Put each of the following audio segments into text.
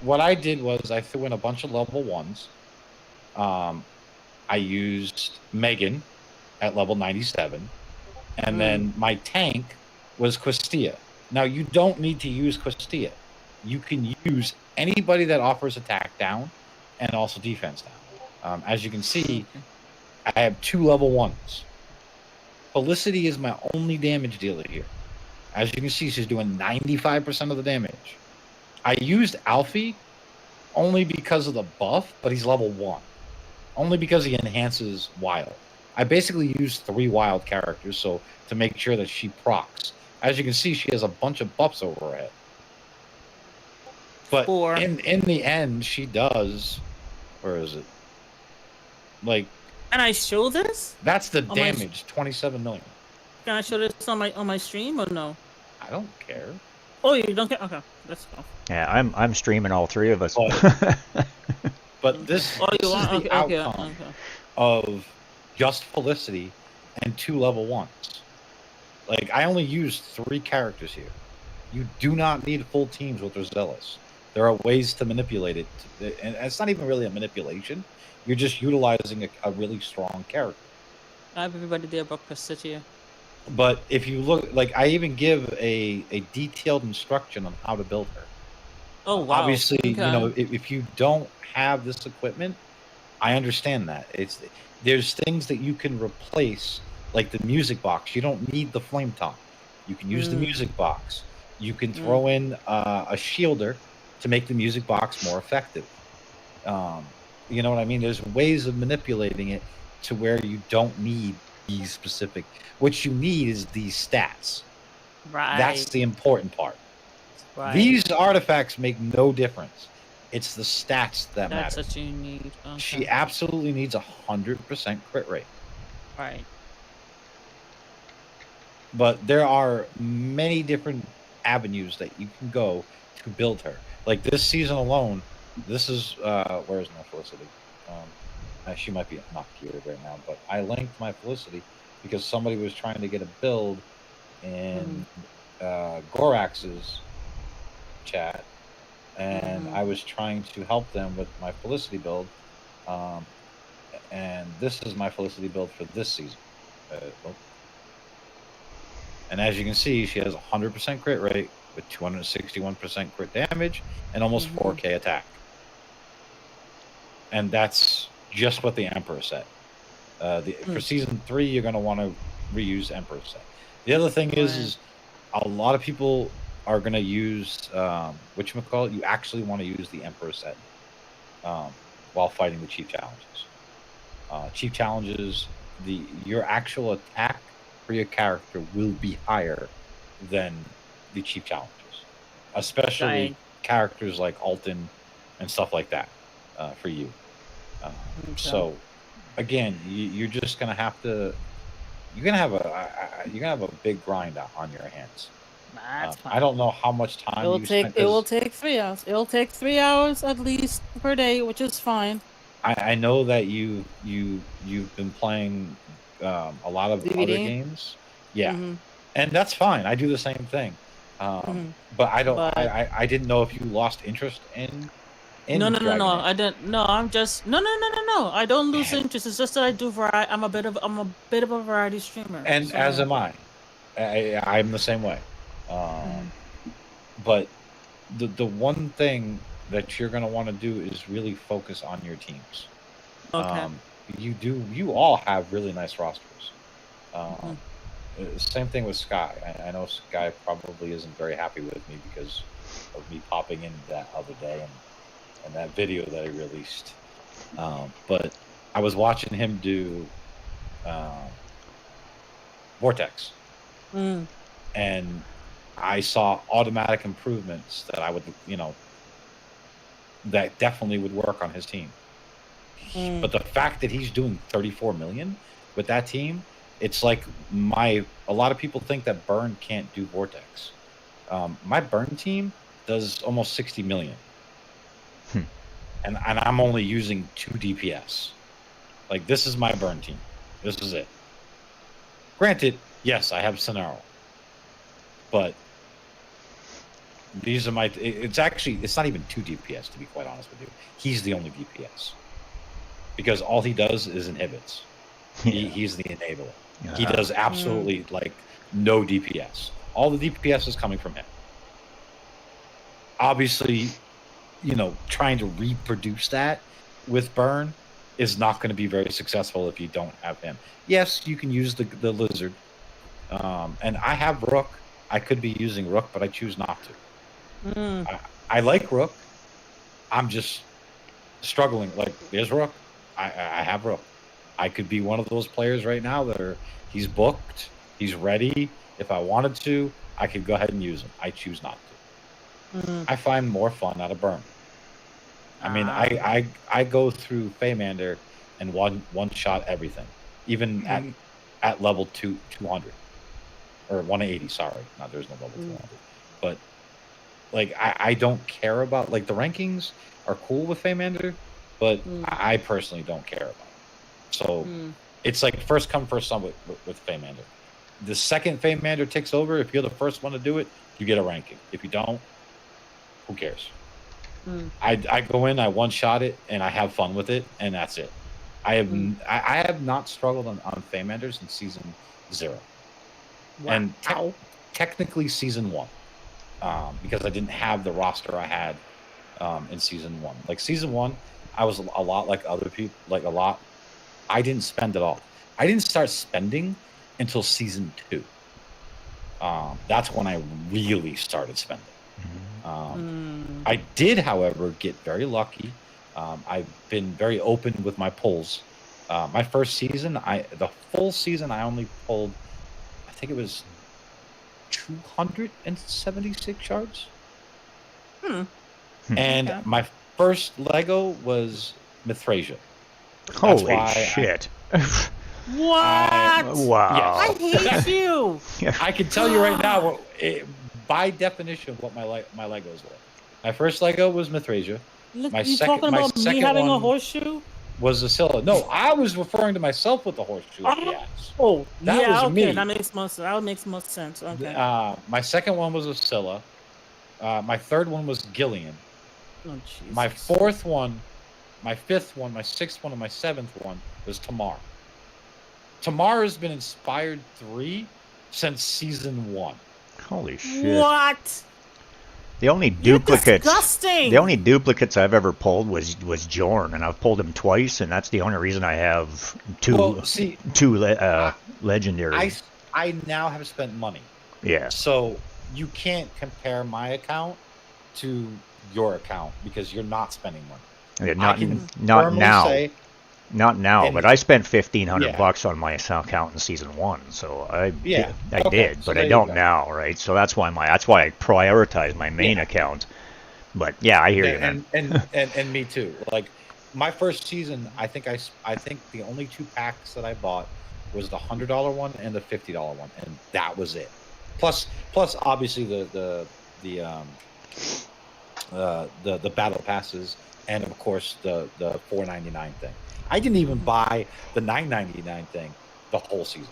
what I did was I threw in a bunch of level 1s. I used Megan at level 97, and then my tank was Quistia. Now, you don't need to use Quistia. You can use anybody that offers attack down and also defense down. As you can see, Okay. I have 2 level 1s. Felicity is my only damage dealer here. As you can see, she's doing 95% of the damage. I used Alfie only because of the buff, but he's level 1. Only because he enhances wild. I basically used 3 wild characters so to make sure that she procs. As you can see, she has a bunch of buffs over her head. But 4. in the end, she does. Where is it? Like, Can I show this? that's the On my damage, 27 million. Can I show this on my stream or no? I don't care. Oh, you don't care? Okay, let's go. Yeah, I'm streaming all 3 of us. But this, Oh, this you is want? the Okay, outcome okay. of just Felicity and 2 level 1s. Like, I only used 3 characters here. You do not need full teams with Rosellas. There are ways to manipulate it, and it's not even really a manipulation. You're just utilizing a really strong character. I have everybody there but Prestigia. But if you look, like, I even give a detailed instruction on how to build her. Oh, wow. Obviously, Okay. you know, if you don't have this equipment, I understand that. There's things that you can replace, like the music box. You don't need the flame top. You can use the music box. You can throw in a shielder to make the music box more effective. You know what I mean? There's ways of manipulating it to where you don't need these specific. What you need is these stats. Right. That's the important part. Right. These artifacts make no difference. It's the stats that matter. That's what you need. Okay. She absolutely needs 100% crit rate. Right. But there are many different avenues that you can go to build her. Like this season alone, this is where is my Felicity? She might be not here right now, but I linked my Felicity because somebody was trying to get a build in Gorax's chat, and I was trying to help them with my Felicity build. And this is my Felicity build for this season. And as you can see, she has 100% crit rate with 261% crit damage and almost 4k attack. And that's just what the Emperor set. For season 3, you're going to want to reuse Emperor set. The other thing is a lot of people are going to use whatchamacallit. You actually want to use the Emperor set while fighting the Chief Challenges. Chief Challenges, your actual attack for your character will be higher than the Chief Challenges, especially characters like Alton and stuff like that for you. So, again, you're just gonna have to. You're gonna have a big grind on your hands. I don't know how much time it will take 3 hours. It'll take 3 hours at least per day, which is fine. I know that you've been playing a lot of DVD? other games, and that's fine. I do the same thing, but I don't. I didn't know if you lost interest in. No. I didn't. No, I'm just no. I don't lose interest. It's just that I do variety. I'm a bit of a variety streamer. And so. As am I. I'm the same way. But the one thing that you're gonna want to do is really focus on your teams. Okay. You all have really nice rosters. Same thing with Sky. I know Sky probably isn't very happy with me because of me popping in that other day and that video that I released. But I was watching him do Vortex. And I saw automatic improvements that I would, that definitely would work on his team. But the fact that he's doing 34 million with that team, it's like a lot of people think that Burn can't do Vortex. My Burn team does almost 60 million. And I'm only using 2 DPS. Like, this is my Burn team. This is it. Granted, yes, I have Sonaro. But These are my. It's actually, it's not even 2 DPS, to be quite honest with you. He's the only DPS because all he does is inhibits. He's the enabler. He does absolutely like no DPS. All the DPS is coming from him. Obviously, trying to reproduce that with Burn is not going to be very successful if you don't have him. Yes, you can use the lizard, and I have Rook. I could be using Rook, but I choose not to. I like Rook. I'm just struggling. Like, there's Rook. I have Rook. I could be one of those players right now that he's booked, he's ready. If I wanted to, I could go ahead and use him. I choose not to. I find more fun out of Burn. I mean, I go through Feymander and one shot everything, even at level 200 or 180. Sorry, no, there's no level 200. But like, I don't care about, like, the rankings are cool with Feymander, but I personally don't care about it. So it's like first come, first serve with Feymander. The second Feymander takes over, if you're the first one to do it, you get a ranking. If you don't, who cares? I go in, I one-shot it, and I have fun with it, and that's it. I have not struggled on Feymander since season 0. Wow. And technically season 1. Because I didn't have the roster I had in season 1. Like, season 1, I was a lot like other people, I didn't spend it all. I didn't start spending until season 2. That's when I really started spending. I did, however, get very lucky. I've been very open with my pulls. My first season, the full season, I only pulled, I think it was 276 shards. And my first Lego was Mithrasia. Holy shit. What? Wow. I hate you. I can tell you right now, by definition, what my Legos were. My first Lego was Mithrasia. Look, My you second- talking my about me second having a one- horseshoe? Was Asilla. No, I was referring to myself with the horseshoe at the ass. Oh, That yeah, was okay, me. that makes most sense. Okay. My second one was Asilla. My third one was Gillian. Oh, Jesus. My fourth one, my fifth one, my sixth one, and my seventh one was Tamar. Tamar has been Inspired 3 since season 1. Holy shit. What? The only You're duplicates. disgusting. The only duplicates I've ever pulled was Jorn, and I've pulled him twice, and that's the only reason I have two legendary. I now have spent money. Yeah. So you can't compare my account to your account because you're not spending money. Yeah, I can not firmly now. say- Not now, And- but I spent $1,500 Yeah. bucks on my account in season 1, so I Yeah, I okay, did, so but there I you don't go. now, right? So that's why I prioritize my main account. But yeah, I hear you, man. And me too. Like, my first season, I think the only 2 packs that I bought was the $100 one and the $50 one, and that was it. Plus obviously the battle passes, and of course the $4.99 thing. I didn't even buy the $9.99 thing the whole season.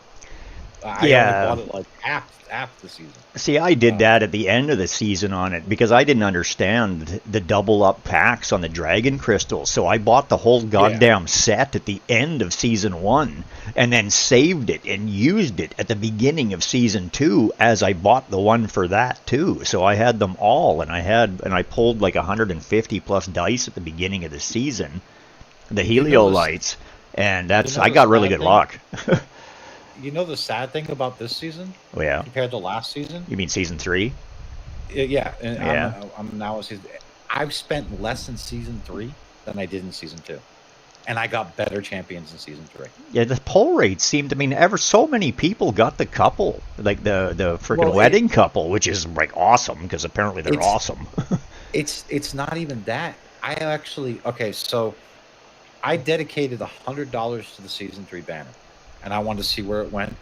I Yeah. only bought it like half the season. See, I did that at the end of the season on it because I didn't understand the double up packs on the Dragon Crystals. So I bought the whole goddamn set at the end of season 1 and then saved it and used it at the beginning of season 2 as I bought the one for that too. So I had them all, and I pulled like 150 plus dice at the beginning of the season, the Helio lights, and I got really good luck. You know the sad thing about this season Oh yeah. compared to last season? You mean season 3? Yeah, and Yeah. I'm now at season. I've spent less in season 3 than I did in season 2, and I got better champions in season 3. Yeah, the pull rates seemed. I mean, so many people got the couple, like the freaking Well, wedding couple, which is like awesome because apparently they're It's- awesome. It's not even that. I actually so I dedicated $100 to the season 3 banner, and I wanted to see where it went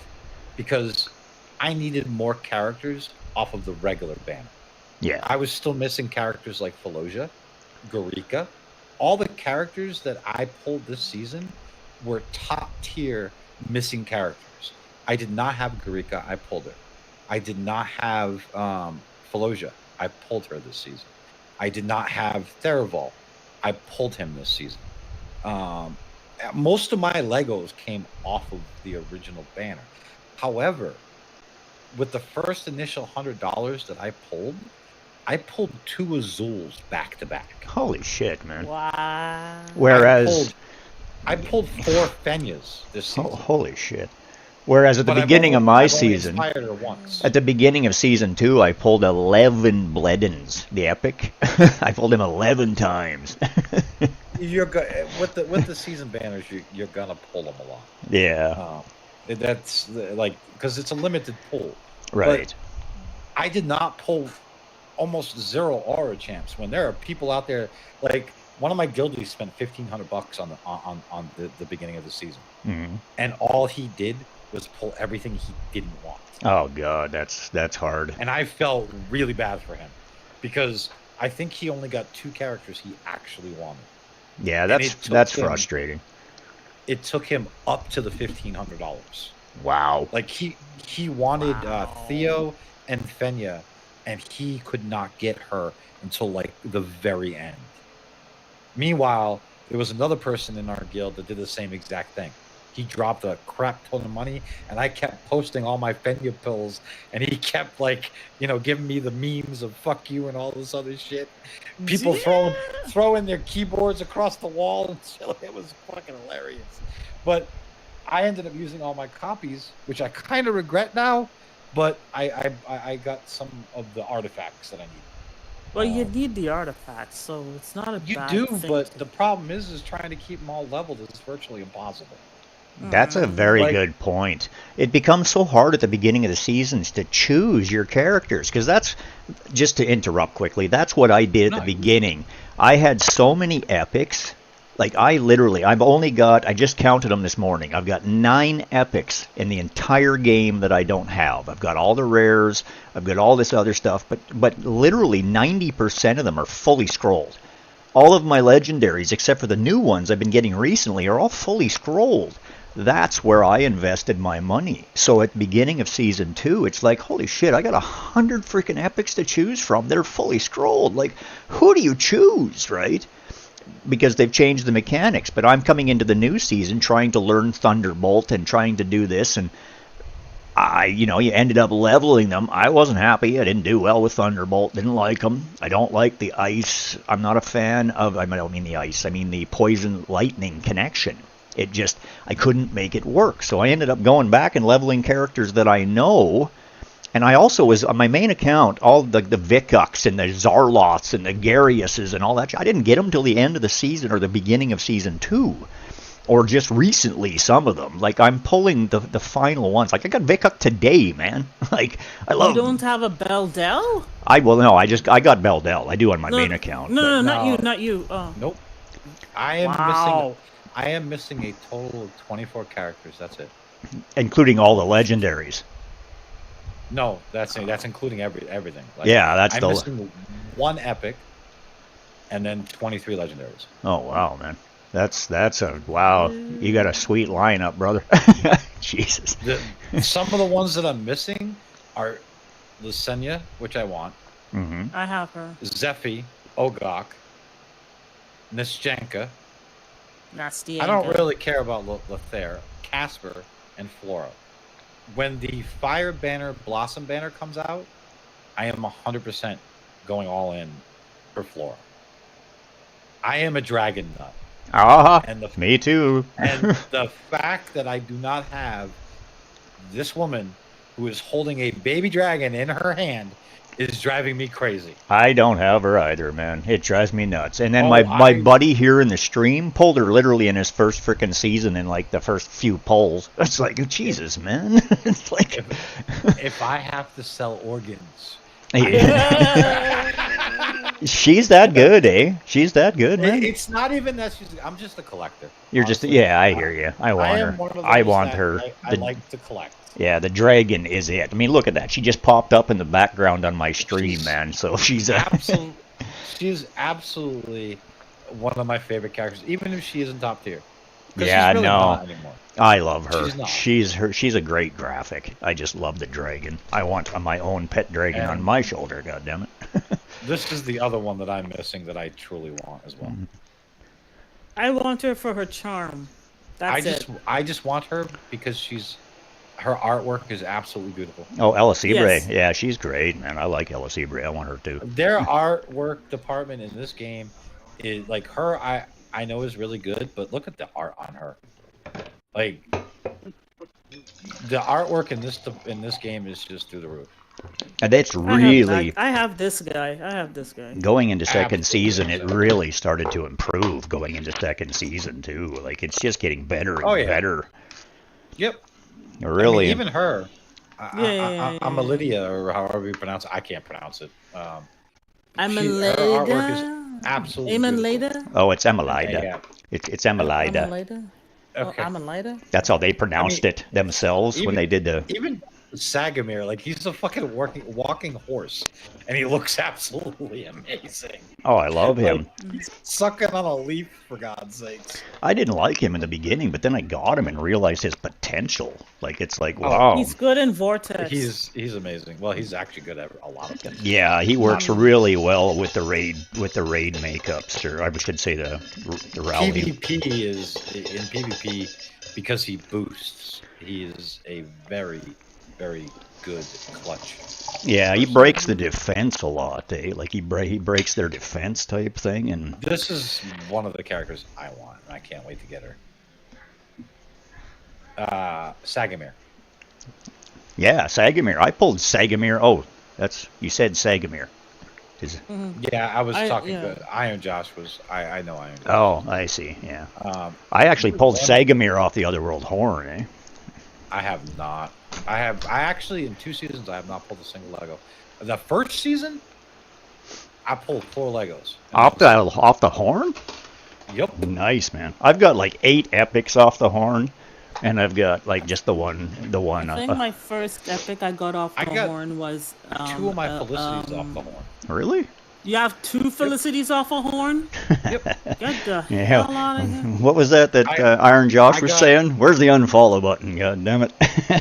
because I needed more characters off of the regular banner. Yeah, I was still missing characters like Feloja, Garika. All the characters that I pulled this season were top tier missing characters. I did not have Garika. I pulled her. I did not have Feloja. I pulled her this season. I did not have Theraval. I pulled him this season. Most of my Legos came off of the original banner. However, with the first initial $100 that I pulled 2 Azules back to back. Holy shit, man. Wow. Whereas I pulled 4 Fenyas this season. holy shit. Whereas at the But beginning of I've my only season, inspired her once. at the beginning of season 2, I pulled 11 Bleddens, the epic. I pulled him 11 times. You're with the season banners. You're gonna pull them a lot. Yeah, That's like because it's a limited pull. right. I did not pull almost 0 aura champs when there are people out there like one of my guildies spent $1,500 on the beginning of the season, Mhm. and all he did was pull everything he didn't want. Oh god, that's hard. And I felt really bad for him because I think he only got 2 characters he actually wanted. Yeah, And it took that's him- frustrating. It took him up to the $1,500. Wow. Like he wanted Theo and Fenya, and he could not get her until like the very end. Meanwhile, there was another person in our guild that did the same exact thing. He dropped a crap ton of money, and I kept posting all my Fenya pills, and he kept like, giving me the memes of "fuck you" and all this other shit. People throwing their keyboards across the wall and shit. It was fucking hilarious. But I ended up using all my copies, which I kind of regret now. But I got some of the artifacts that I need. Well, you need the artifacts, so it's not a You bad do, thing but to- the problem is trying to keep them all leveled is virtually impossible. That's a very Like- good point. It becomes so hard at the beginning of the seasons to choose your characters, because that's, just to interrupt quickly, that's what I did at the beginning. I had so many epics. Like, I just counted them this morning. I've got 9 epics in the entire game that I don't have. I've got all the rares, I've got all this other stuff, but literally 90% of them are fully scrolled. All of my legendaries, except for the new ones I've been getting recently, are all fully scrolled. That's where I invested my money. So at the beginning of season 2, it's like, holy shit, I got 100 freaking epics to choose from. They're fully scrolled. Like, who do you choose, right? Because they've changed the mechanics. But I'm coming into the new season trying to learn Thunderbolt and trying to do this, and you ended up leveling them. I wasn't happy. I didn't do well with Thunderbolt. Didn't like them. I don't like the ice. I'm not a fan of, I don't mean the ice. I mean the poison lightning connection. I couldn't make it work. So I ended up going back and leveling characters that I know. And I also was, on my main account, all the Vikuks and the Zarloths and the Gariuses and all that. I didn't get them till the end of the season or the beginning of season 2. Or just recently, some of them. Like, I'm pulling the final ones. Like, I got Vikuk today, man. Like, I love... You don't have a Beldell? I got Beldell. I do on my main account. No, but- not you. Oh. Nope. I am missing a total of 24 characters. That's it. Including all the legendaries. No, that's including everything. Like, Yeah, that's I'm the... missing 1 epic, and then 23 legendaries. Oh, wow, man. That's a... Wow. You got a sweet lineup, brother. Jesus. Some of the ones that I'm missing are Lysenia, which I want, Mm-hmm. I have her. Zephy, Ogok, Nischenka. That's the I don't really care about Lothair, Casper, and Flora. When the Fire Banner, Blossom Banner comes out, I am 100% going all in for Flora. I am a dragon nut. Ah, me too. And the fact that I do not have this woman who is holding a baby dragon in her hand is driving me crazy. I don't have her either, man. It drives me nuts. And then Oh, my buddy here in the stream pulled her literally in his first freaking season in like the first few polls. It's like, Jesus, man. It's like If I have to sell organs, she's that good, eh? She's that good, man. it's not even that I'm just a collector. You're just, honestly. yeah, I hear you. I want am her. one of those I want that her. I like to collect. Yeah, the dragon is it. I mean, look at that. She just popped up in the background on my stream, She's man. So she's She's absolutely one of my favorite characters, even if she isn't top tier. 'Cause Yeah, she's really no. not anymore. I love her. She's not. She's a great graphic. I just love the dragon. I want my own pet dragon on And- my shoulder. God damn it. This is the other one that I'm missing that I truly want as well. I want her for her charm. That's I just want her because her artwork is absolutely beautiful. Oh, Ella Seabre. Yes. Yeah, she's great, man. I like Ella Seabre. I want her too. Their artwork department in this game is like her. I know is really good, but look at the art on her. Like the artwork in this game is just through the roof. And it's really I have this guy. going into second Absolutely. season. It really started to improve going into second season too. Like it's just getting better and better. Yep. Really. I mean, even her. Yeah. Lydia, or however you pronounce it. I can't pronounce it. Her artwork is absolutely beautiful. Amelida? Oh, it's Emelida. Yeah. It's Emelida. Amelida? Okay. Oh, Amelida? That's how they pronounced it themselves when they did the. Even Sagamir, like he's a fucking walking horse, and he looks absolutely amazing. Oh, I love him. Like, he's sucking on a leaf, for God's sakes. I didn't like him in the beginning, but then I got him and realized his potential. Like it's like wow. He's good in Vortex. He's amazing. Well, he's actually good at a lot of things. Yeah, he works really well with the raid makeups, or I should say the rally. PvP is in PvP because he boosts. He is a very, very good clutch. Yeah, he breaks the defense a lot. Like he breaks their defense type thing, and This is one of the characters I want. And I can't wait to get her. Sagamir. yeah, Sagamir. I pulled Sagamir. Oh, you said Sagamir. Yeah, I was talking. yeah. Iron Josh was. I know Iron Josh. Oh, I see. Yeah, I I actually pulled Sagamir off the Otherworld Horn. Eh? I have not. I actually in 2 seasons I have not pulled a single Lego. The first season, I pulled 4 Legos. Off the horn. Yep. Nice, man. I've got like 8 epics off the horn, and I've got like just the one. I think my first epic I got off the got horn was 2 of my Felicities off the horn. Really? You have 2 Felicities off a horn? Yep. Get the Yeah. hell out of here. What was that Iron Josh I was got- saying? Where's the unfollow button? God damn it!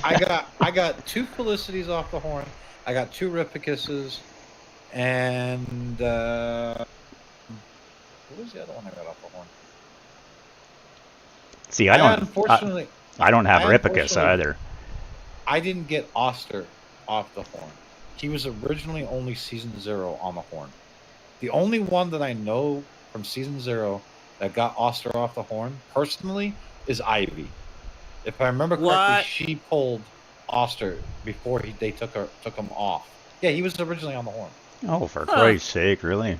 I got 2 Felicities off the horn. I got 2 Ripicuses, and what was the other one I got off the horn? See, I don't. Unfortunately, I don't have I Ripicus unfortunately- either. I didn't get Oster off the horn. He was originally only season 0 on the horn. The only one that I know from season 0 that got Oster off the horn personally is Ivy. If I remember correctly, What? she pulled Oster before they took him off. Yeah, he was originally on the horn. Oh, for Christ's sake, really?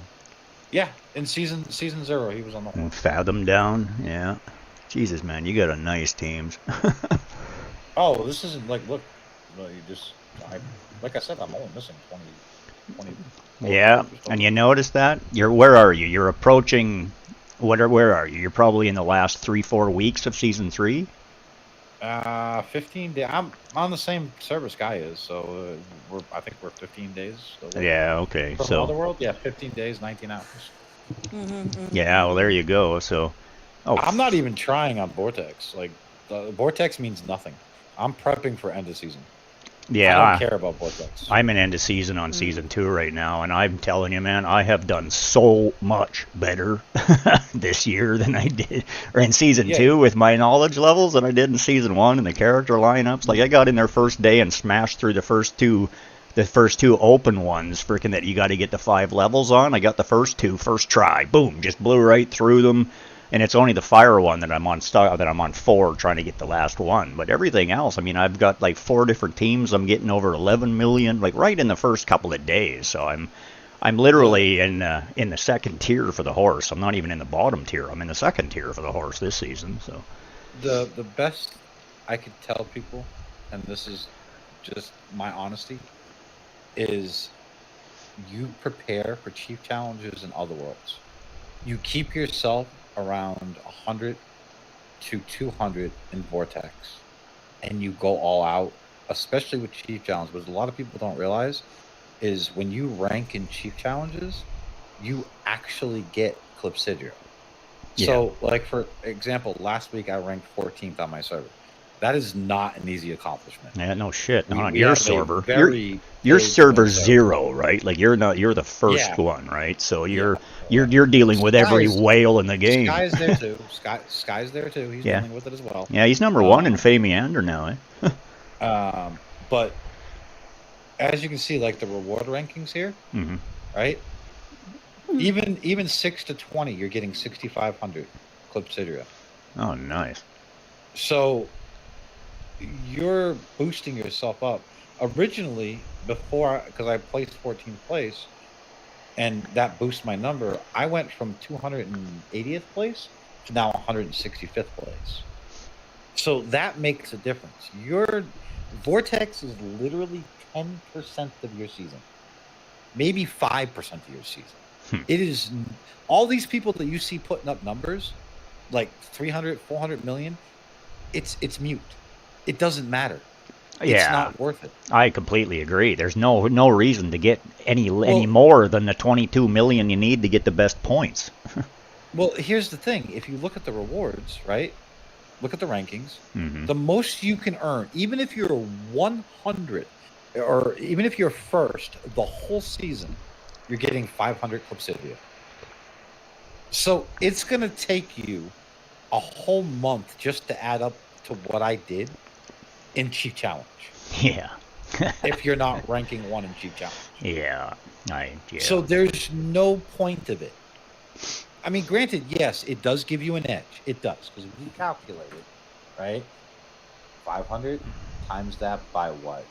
Yeah, in season 0 he was on the horn. And Fathom down, yeah. Jesus, man, you got a nice teams. Oh, this isn't like look. Like I said, I'm only missing 20. Yeah, and you notice that? Where are you? You're approaching. Where are you? You're probably in the last 3-4 weeks of season 3. 15 days. I'm on the same service Guy is, so I think we're 15 days. So Yeah. Okay. From So. Otherworld, yeah, 15 days, 19 hours. Yeah. Well, there you go. So. Oh. I'm not even trying on Vortex. Like, Vortex means nothing. I'm prepping for end of season. Yeah. I don't care about Vortex. I'm in end of season on season 2 right now, and I'm telling you, man, I have done so much better this year than I did, or in season 2 with my knowledge levels than I did in season 1 and the character lineups. Like I got in there first day and smashed through the first two open ones, freaking that you got to get the 5 levels on. I got the first 2 first try, boom, just blew right through them. And it's only the fire one that I'm on 4 trying to get the last one. But everything else, I mean, I've got like 4 different teams. I'm getting over 11 million, like right in the first couple of days. So I'm literally in the second tier for the horse. I'm not even in the bottom tier. I'm in the second tier for the horse this season. So The best I could tell people, and this is just my honesty, is you prepare for chief challenges in other worlds. You keep yourself around 100 to 200 in Vortex, and you go all out, especially with chief challenges. What a lot of people don't realize is when you rank in chief challenges, you actually get Clepsydra. Yeah. So, like for example, last week I ranked 14th on my server. That is not an easy accomplishment. Yeah, no shit. Not on We your have a server. very Your big server's window. 0, right? Like you're the first Yeah. one, right? So you're dealing with every Sky's- whale in the game. Sky's there too. Sky's there too. He's Yeah. dealing with it as well. Yeah, he's number 1 in Famiander now, eh? But as you can see, like the reward rankings here, Mm-hmm. right? Even 6 to 20, you're getting 6,500 Clipsidia. Oh, nice. So you're boosting yourself up. Originally, because I placed 14th place, and that boosts my number, I went from 280th place to now 165th place. So that makes a difference. Your Vortex is literally 10% of your season, maybe 5% of your season. It is all these people that you see putting up numbers like 300, 400 million. It's mute. It doesn't matter. It's Yeah, not worth it. I completely agree. There's no reason to get any more than the 22 million you need to get the best points. Well, here's the thing. If you look at the rewards, right? Look at the rankings. Mm-hmm. The most you can earn, even if you're 100, or even if you're first the whole season, you're getting 500 Clipsidia. So it's going to take you a whole month just to add up to what I did in Chief Challenge. Yeah. If you're not ranking 1 in Chief Challenge. Yeah. So there's no point of it. I mean, granted, yes, it does give you an edge. It does, because we calculated, right? 500 times that by what?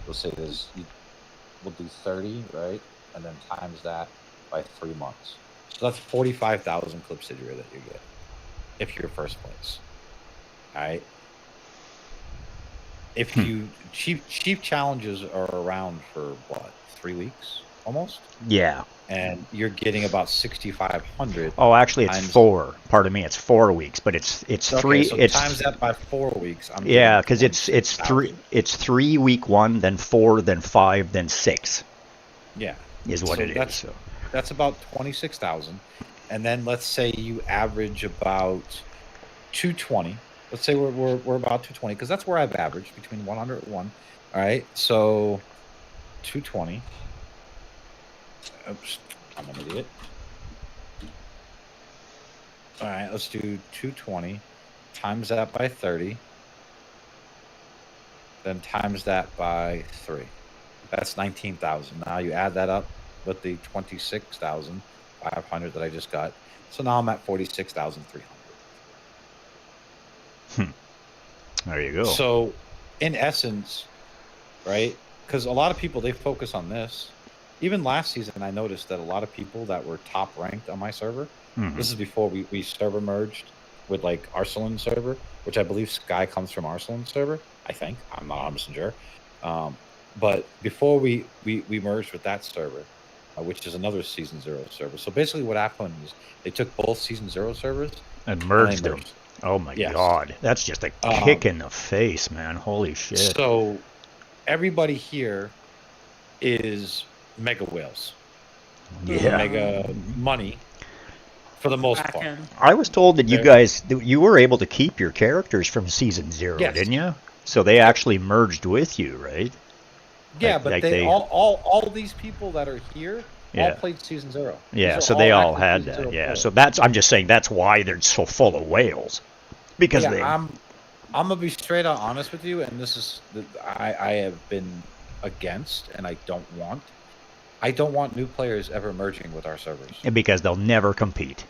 We'll say we'll do 30, right? And then times that by 3 months. So that's 45,000 Clipsidia that you get if you're first place. All right. If you chief challenges are around for what, 3 weeks almost, Yeah. and you're getting about 6,500. Oh, actually, it's times- 4. Pardon me, it's 4 weeks, but it's Okay, 3. so it's times that by 4 weeks. I'm yeah, getting because it's 3. 26,000. It's 3 week 1, then 4, then 5, then 6 Yeah, is what So it is. that's- So. that's about 26,000, and then let's say you average about 220. Let's say we're about 220, because that's where I've averaged between 100 and 1. All right, so 220. Oops, I'm an idiot. All right, let's do 220 times that by 30, then times that by 3. That's 19,000. Now you add that up with the 26,500 that I just got. So now I'm at 46,300. There you go. So, in essence, right? Because a lot of people, they focus on this. Even last season, I noticed that a lot of people that were top ranked on my server, Mhm. this is before we server merged with like Arsalan server, which I believe Sky comes from Arsalan server. I think. I'm not 100% sure. But before we merged with that server, which is another Season 0 server. So basically what happened is they took both Season 0 servers And and merged they them. merged. Oh my Yes. god, that's just a kick in the face, man. Holy shit. So everybody here is mega whales, Yeah. mega money for the most part. Kraken. I was told that you There- guys you were able to keep your characters from season 0, Yes. didn't you? So they actually merged with you, right? Yeah, Like- but like they they- all these people that are here Yeah. all played Season 0. Yeah, These so are they all active had Season that. 0 Yeah, players. so that's I'm just saying that's why they're so full of whales. Because yeah, they I'm gonna be straight out honest with you, and this is I have been against, and I don't want new players ever merging with our servers. because they'll never compete.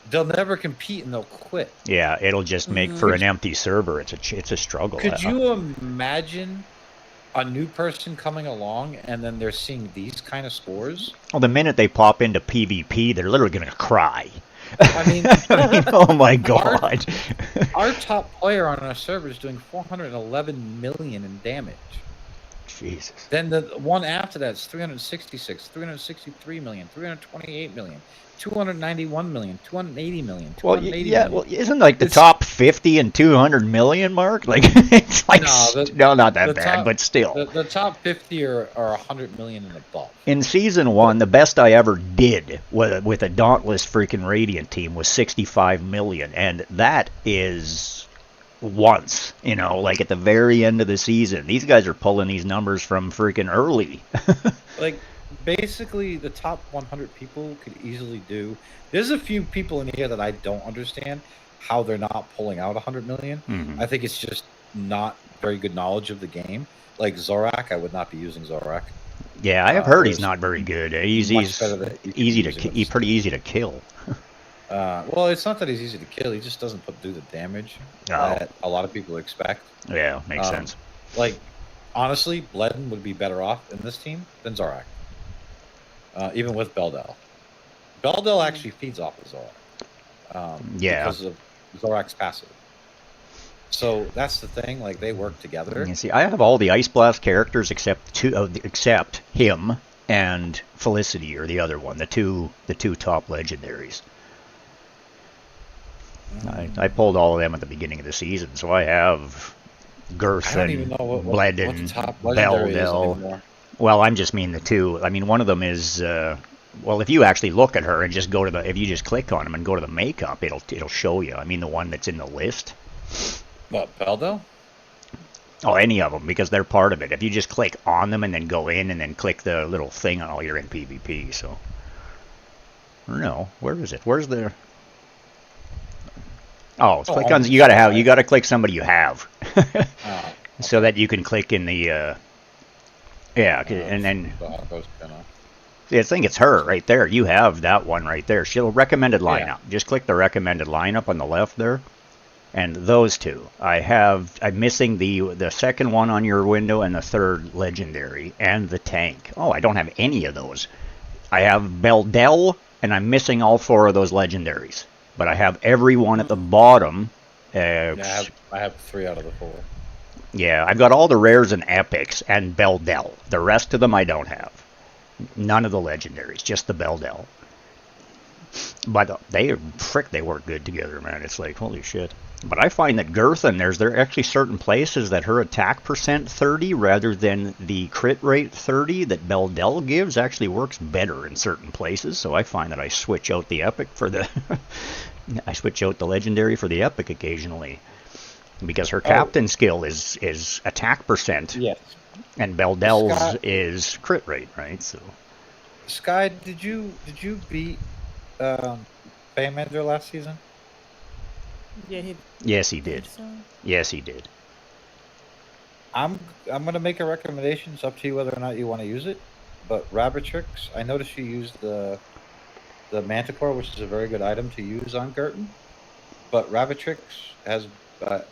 They'll never compete and they'll quit. Yeah, it'll just make for an empty server. It's a struggle. Could you imagine a new person coming along and then they're seeing these kind of scores? Well, the minute they pop into PvP, they're literally going to cry. I mean, I mean, oh my god. our top player on our server is doing 411 million in damage. Jesus. Then the one after that is 366, 363 million, 328 million, 291 million, 280 million, Well, 280 yeah. million. Well, isn't like the It's- top 50 and 200 million mark? Like it's like No, not that the bad, top- but still. The top 50 are 100 million and above. In season 1, the best I ever did with a Dauntless freaking Radiant team was 65 million, and that is once, like at the very end of the season. These guys are pulling these numbers from freaking early. Like, basically, the top 100 people could easily do. There's a few people in here that I don't understand how they're not pulling out 100 million. Mhm. I think it's just not very good knowledge of the game. Like Zorak, I would not be using Zorak. Yeah, I have heard he's there's not very good. He's much better than you could easy to use him he's pretty easy to kill. Well, it's not that he's easy to kill. He just doesn't do the damage that a lot of people expect. Yeah, makes sense. Like, honestly, Bledden would be better off in this team than Zorak. Even with Beldel. Beldel actually feeds off of Zorak. Yeah. Because of Zorak's passive. So that's the thing. Like, they work together. You see, I have all the Ice Blast characters except except him and Felicity, or the other one, the two top legendaries. I pulled all of them at the beginning of the season, so I have Girth I don't even and know what Bledden, the top legendary is Beldel. anymore. Well, I'm just mean the two. I mean, one of them is well, if you actually look at her and just go to if you just click on them and go to the makeup, it'll show you. I mean, the one that's in the list. What, Beldel? Oh, any of them, because they're part of it. If you just click on them and then go in and then click the little thing, oh, you're in PvP. So, no, where is it? Where's the? Oh, click on. You gotta click somebody you have, so that you can click in the. Yeah, and then. I think it's her right there. You have that one right there. She'll recommended lineup. Yeah. Just click the recommended lineup on the left there. And those two. I'm missing the second one on your window and the third legendary and the tank. Oh, I don't have any of those. I have Beldel and I'm missing all 4 of those legendaries. But I have every one at the bottom. Yeah, I have 3 out of the 4. Yeah, I've got all the rares and epics and Beldel. The rest of them I don't have. None of the legendaries, just the Beldel. But they work good together, man. It's like, holy shit. But I find that Girthin, there are actually certain places that her attack percent 30 rather than the crit rate 30 that Beldel gives actually works better in certain places. So I find that I switch out the epic for the I switch out the legendary for the epic occasionally. Because her captain skill is attack percent. Yes. And Beldel's Scott, is crit rate, right? So Sky, did you beat Baymander last season? Yeah, yes, he did. So. Yes, he did. I'm gonna make a recommendation. It's up to you whether or not you want to use it. But Rabbit I noticed you used the Manticore, which is a very good item to use on Girton. But Rabbit has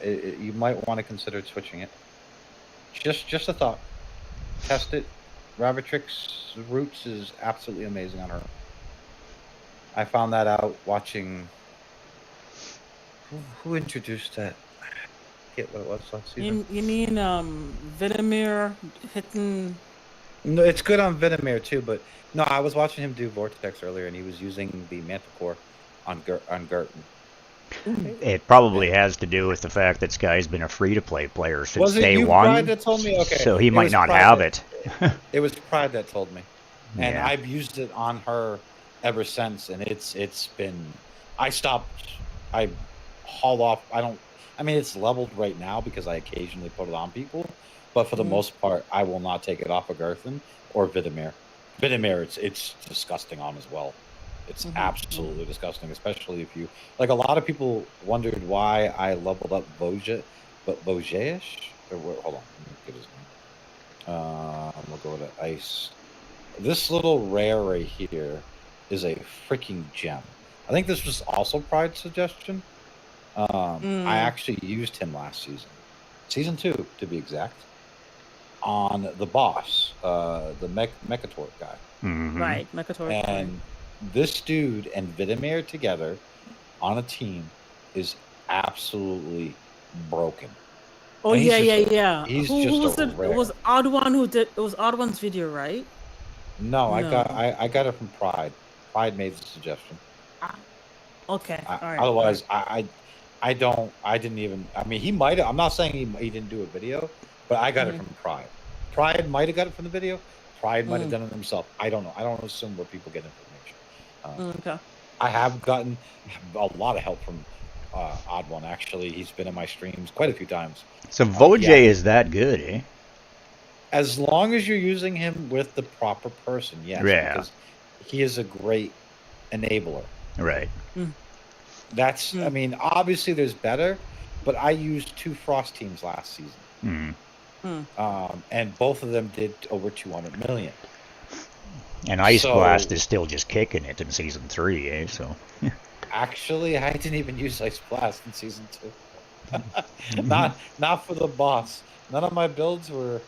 you might want to consider switching it. Just a thought. Test it. Rabbit Roots is absolutely amazing on her. I found that out watching. Who introduced that? I forget what it was last season. You mean Vidimir hitting? No, it's good on Vidimir too, but no, I was watching him do Vortex earlier, and he was using the Manticore on Girton. It probably has to do with the fact that Sky's been a free-to-play player since Was it day you, one. Pride, that told me? Okay. So he It might was not Pride have that- it. It was Pride that told me, and Yeah. I've used it on her ever since, and it's been. I stopped. I haul off. I mean, it's leveled right now because I occasionally put it on people, but for the most part, I will not take it off of Girthin or Vidimir. Vidimir, it's disgusting on as well. It's absolutely disgusting, especially if you like. A lot of people wondered why I leveled up Vojaesh. Hold on, let me get his name. We'll go to Ice. This little rare right here is a freaking gem. I think this was also Pride's suggestion. I actually used him last season 2 to be exact, on the boss, the Mechatort guy. Mhm. Right, Mechatort. And this dude and Vidimir together on a team is absolutely broken. Oh And he's yeah, just a- yeah. he's Who just was a it? It rare. was Odd One who did. It was Odd One's video, right? No, I got No. I got it from Pride. Pride made the suggestion. Okay. All right. Otherwise, I didn't even. I mean, he might have. I'm not saying he didn't do a video, but I got it from Pride. Pride might have got it from the video. Pride might have done it himself. I don't know. I don't assume where people get information. Okay. I have gotten a lot of help from Odd One. Actually, he's been in my streams quite a few times. So Voj yeah. is that good, eh? As long as you're using him with the proper person, yes. Yeah. Because he is a great enabler. Right. That's, I mean, obviously there's better, but I used 2 Frost teams last season. And both of them did over 200 million. And Ice So- Blast is still just kicking it in season 3, eh? So Actually, I didn't even use Ice Blast in season 2. not for the boss. None of my builds were.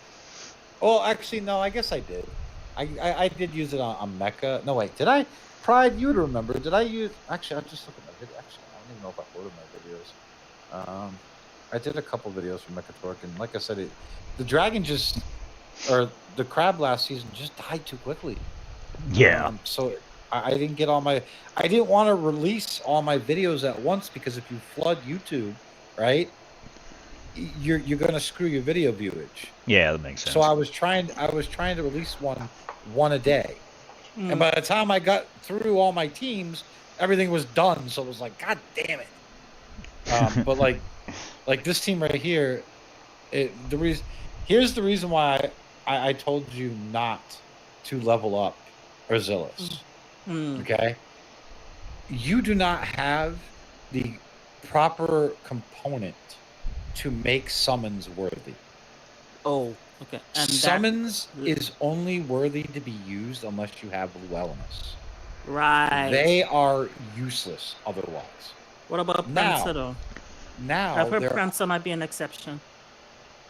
Oh, actually, no. I guess I did. I did use it on Mecha. No, wait, did I? Pride, you would remember. Did I use? Actually, I'll just look at my video. Actually, I don't even know if I ordered my videos. I did a couple videos for Mechatork, and like I said, the dragon or the crab last season just died too quickly. yeah. So I didn't get all my. I didn't want to release all my videos at once because if you flood YouTube, right, you're gonna screw your video viewage. Yeah, that makes sense. So I was trying to release one a day, and by the time I got through all my teams, everything was done. So it was like, God damn it! But like this team right here, here's the reason why I told you not to level up Arzilis. Okay, you do not have the proper component to make summons worthy. Oh, okay. And Summons is only worthy to be used unless you have Llewellyness. right. They are useless otherwise. What about Now- Premsa though? Now, I've heard there- Premsa might be an exception.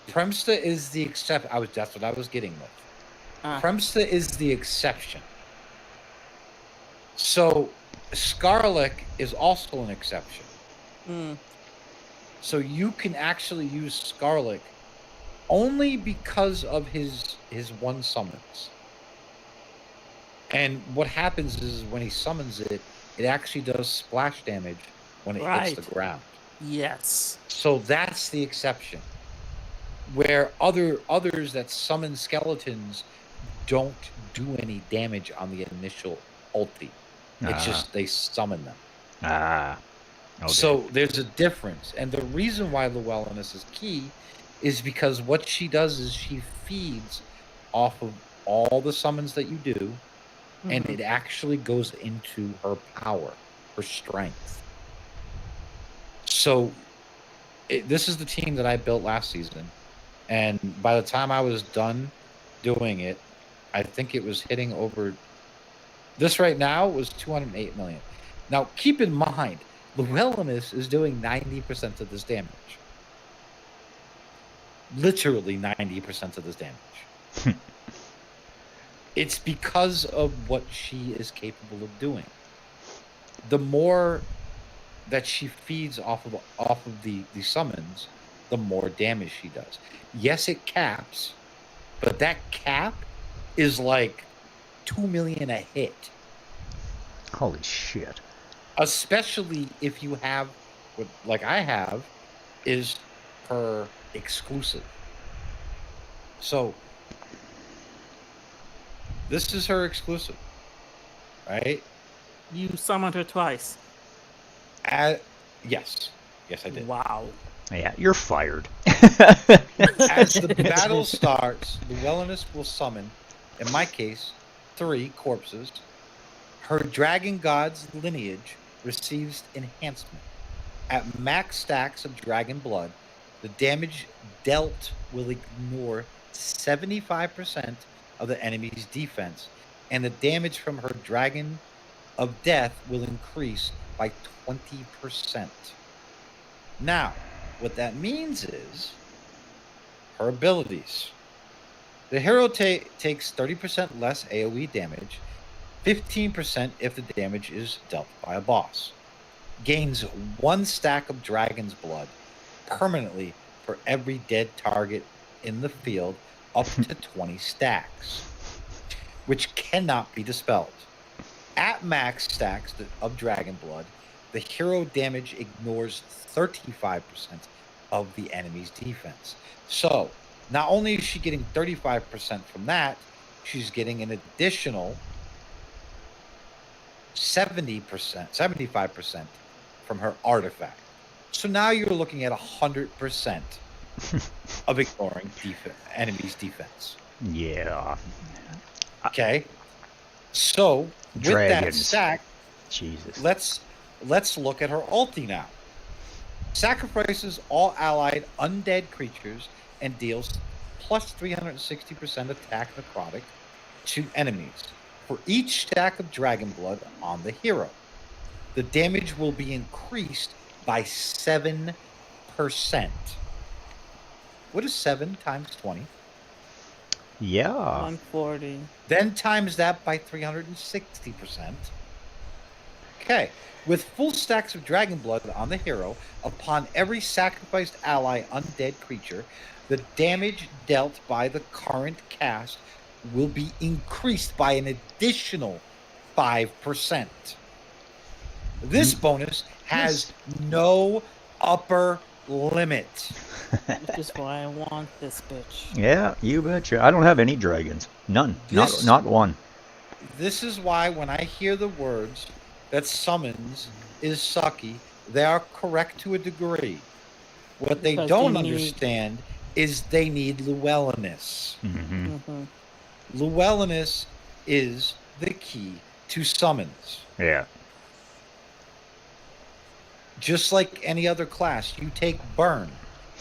Premsta is the exception. That's what I was getting with. Premsta is the exception. So, Skarlik is also an exception. So you can actually use Skarlik only because of his one summons. And what happens is when he summons it, it actually does splash damage when it hits the ground. Yes. So that's the exception. Where others that summon skeletons don't do any damage on the initial ulti. It's just they summon them. Okay. So there's a difference. And the reason why Llewellyness is key is because what she does is she feeds off of all the summons that you do, and it actually goes into her power, her strength. So this is the team that I built last season. And by the time I was done doing it, I think it was hitting over. This right now was 208 million. Now, keep in mind, Llewellyness is doing 90% of this damage. Literally 90% of this damage. It's because of what she is capable of doing. The more that she feeds off of the summons, the more damage she does. Yes, it caps, but that cap is like 2 million a hit. Holy shit. Especially if you have, what like I have, is her exclusive. So this is her exclusive, right? You summoned her twice. Yes, I did. Wow. Yeah, you're fired. As the battle starts, Llewellyness will summon, in my case, 3 corpses. Her Dragon God's lineage receives enhancement. At max stacks of Dragon Blood, the damage dealt will ignore 75% of the enemy's defense, and the damage from her Dragon of Death will increase by 20%. Now, what that means is her abilities. The hero takes 30% less AoE damage, 15% if the damage is dealt by a boss. Gains 1 stack of Dragon's Blood permanently for every dead target in the field, up to 20 stacks, which cannot be dispelled. At max stacks of Dragon Blood, the hero damage ignores 35% of the enemy's defense. So, not only is she getting 35% from that, she's getting an additional 75% from her artifact. So now you're looking at 100% of ignoring enemy's defense. Yeah. Okay. So with Dragons. that stack, Jesus. let's look at her ulti now. Sacrifices all allied undead creatures and deals plus 360% attack necrotic to enemies for each stack of Dragon Blood on the hero. The damage will be increased by 7%. What is 7 times 20? Yeah. 140. Then times that by 360%. Okay. With full stacks of Dragon Blood on the hero, upon every sacrificed ally undead creature, the damage dealt by the current cast will be increased by an additional 5%. This bonus has no upper limit. Which is why I want this bitch. Yeah, you betcha. I don't have any dragons. None. Not one. This is why when I hear the words that summons is sucky, they are correct to a degree. What they Because don't they need- understand is they need Llewellyness. Mm-hmm. Mm-hmm. Llewellyness is the key to summons. Yeah. Just like any other class, you take burn.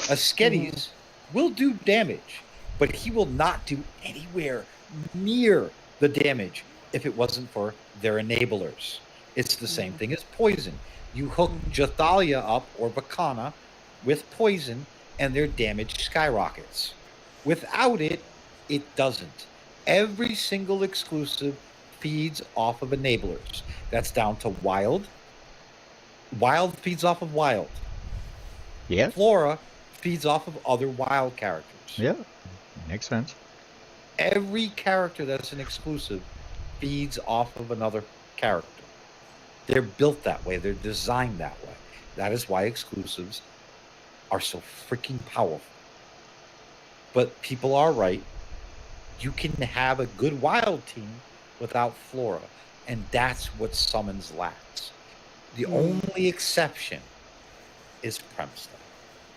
Asketes will do damage, but he will not do anywhere near the damage if it wasn't for their enablers. It's the same thing as poison. You hook Jathalia up or Vakana with poison, and their damage skyrockets. Without it, it doesn't. Every single exclusive feeds off of enablers. That's down to Wild. Wild feeds off of Wild. Yeah. Flora feeds off of other Wild characters. Yeah. Makes sense. Every character that's an exclusive feeds off of another character. They're built that way. They're designed that way. That is why exclusives are so freaking powerful. But people are right. You can have a good Wild team without Flora, and that's what summons lacks. The only exception is Premsta.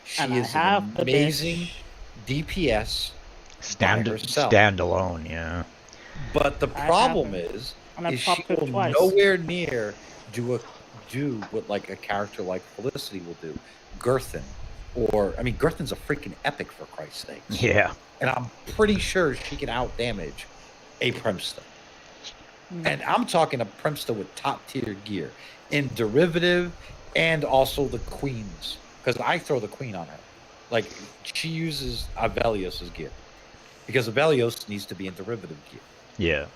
She And I is an have the amazing bitch. DPS, herself. Standalone, yeah. but the I problem have is And I she popped it will twice. nowhere near do what like a character like Felicity will do. Girthin, or I mean, Girthin's a freaking epic for Christ's sake. Yeah. And I'm pretty sure she can out damage a Premsta. And I'm talking a Premsta with top tier gear in derivative and also the queens, because I throw the queen on her. Like she uses Avelios's gear because Avelios needs to be in derivative gear. Yeah.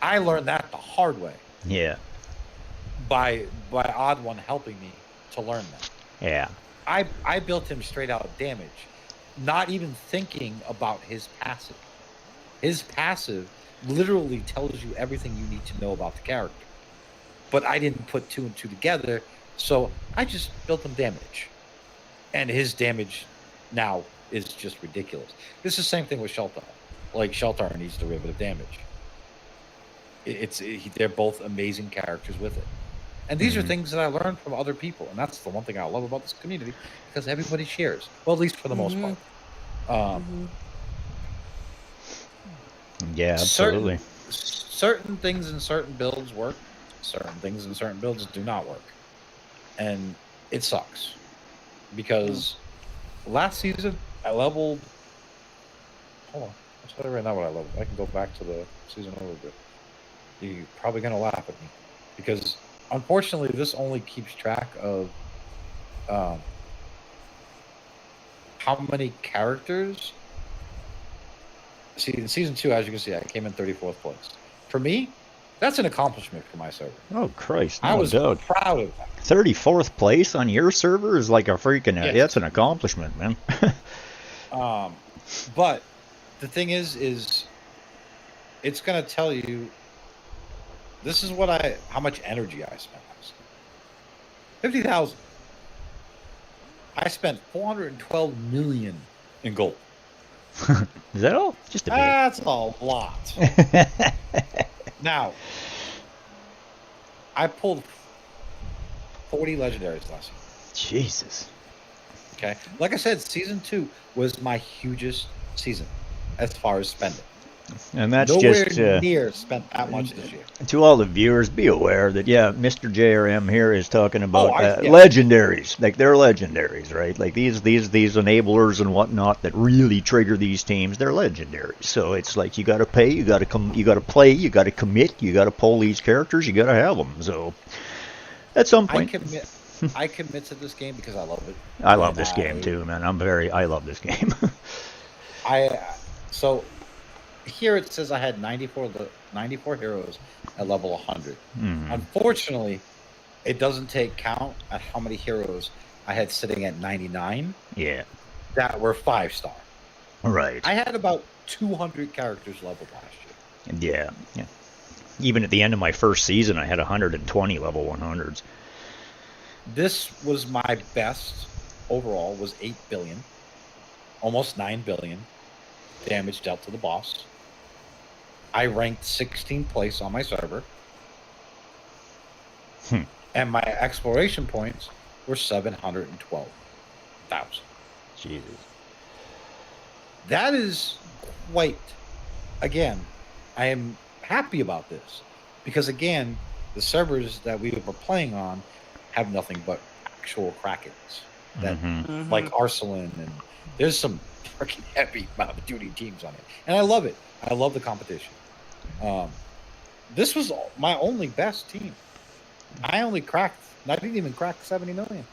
I learned that the hard way Yeah. by Odd One helping me to learn that. Yeah. I built him straight out damage, not even thinking about his passive. His passive literally tells you everything you need to know about the character. But I didn't put two and two together, so I just built him damage. And his damage now is just ridiculous. This is the same thing with Sheltar. Like Sheltar needs derivative damage. They're both amazing characters with it. And these are things that I learned from other people, and that's the one thing I love about this community, because everybody shares. Well, at least for the most part. Yeah, absolutely. Certain things in certain builds work. Certain things in certain builds do not work. And it sucks. Because last season, I leveled... Hold on. I'll tell you right now what I leveled. I can go back to the season overview. You're probably going to laugh at me. Because, unfortunately, this only keeps track of how many characters... See, in season 2, as you can see, I came in 34th place. For me, That's an accomplishment for my server. Oh Christ! I No was doubt. proud of that. 34th place on your server is like a freaking. Yes. That's an accomplishment, man. But the thing is it's gonna tell you. This is how much energy I spent. 50,000. I spent 412 million in gold. Is that all? Just a bit. That's a lot. Now, I pulled 40 legendaries last year. Jesus. Okay, like I said, season 2 was my hugest season as far as spending. And that's Nowhere just near spent that much this year. to all the viewers. Be aware that Mr. JRM here is talking about Yeah. legendaries. Like they're legendaries, right? Like these enablers and whatnot that really trigger these teams. They're legendaries. So it's like you got to pay, you got to play, you got to commit, you got to pull these characters, you got to have them. So at some point, I commit to this game because I love it. I love this game too, man. I love this game. So here it says I had 94 heroes at level 100. Unfortunately, it doesn't take count at how many heroes I had sitting at 99. Yeah. That were 5-star. Right. I had about 200 characters leveled last year. Yeah. Even at the end of my first season, I had 120 level 100s. This was my best overall, was 8 billion. Almost 9 billion damage dealt to the boss. I ranked 16th place on my server. And my exploration points were 712,000. Jesus. That is quite... Again, I am happy about this. Because again, the servers that we were playing on have nothing but actual Krakens. That, like Arsalan, and there's some freaking heavy duty teams on it. And I love it. I love the competition. This was my only best team. I didn't even crack 70 million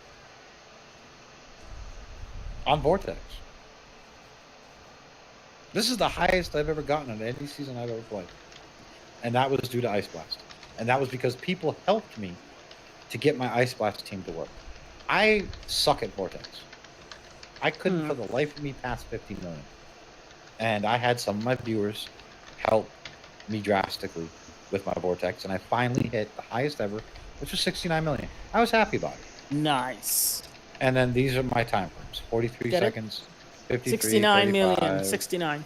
on Vortex. This is the highest I've ever gotten on any season I've ever played. And that was due to Ice Blast. And that was because people helped me to get my Ice Blast team to work. I suck at Vortex. I couldn't for the life of me pass 50 million. And I had some of my viewers help me drastically with my Vortex, and I finally hit the highest ever, which was 69 million. I was happy about it. Nice. And then these are my time frames: 43 seconds, 53, 69 million, 35. 69.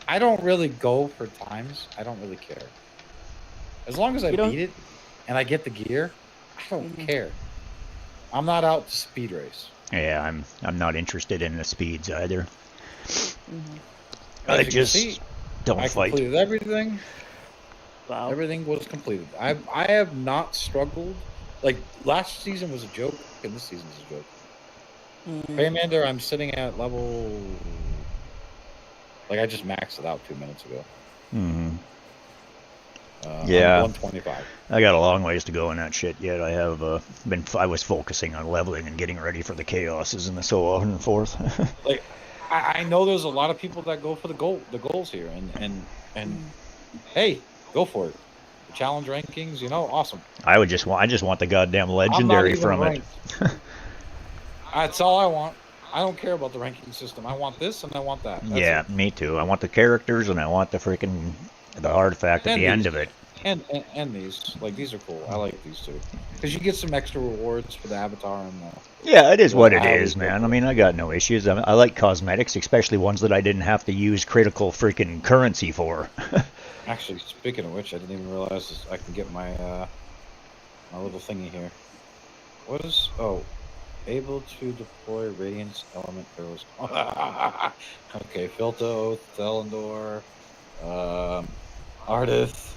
I don't really go for times. I don't really care. As long as I beat it and I get the gear, I don't care. I'm not out to speed race. Yeah, I'm not interested in the speeds either. As I you just can see, don't I fight. completed everything. Wow. Everything was completed. I have not struggled. Like last season was a joke, and this season is a joke. Paymander, I'm sitting at level. Like I just maxed it out 2 minutes ago. Yeah. 125. I got a long ways to go in that shit yet. I have I was focusing on leveling and getting ready for the chaoses and so on and forth. Like I know there's a lot of people that go for the goals here, and hey, go for it. The challenge rankings, awesome. I just want the goddamn legendary from it. That's all I want. I don't care about the ranking system. I want this and I want that. That's it. Me too. I want the characters and I want the freaking artifact at the end of it. And these, like, these are cool. I like these too, because you get some extra rewards for the avatar and yeah, it is what it is, man. I mean, I got no issues. I like cosmetics, especially ones that I didn't have to use critical freaking currency for. Actually, speaking of which, I didn't even realize this. I can get my my little thingy here. What is able to deploy Radiance Element Arrows? Okay, Filta, Oath, Telendor, Ardith.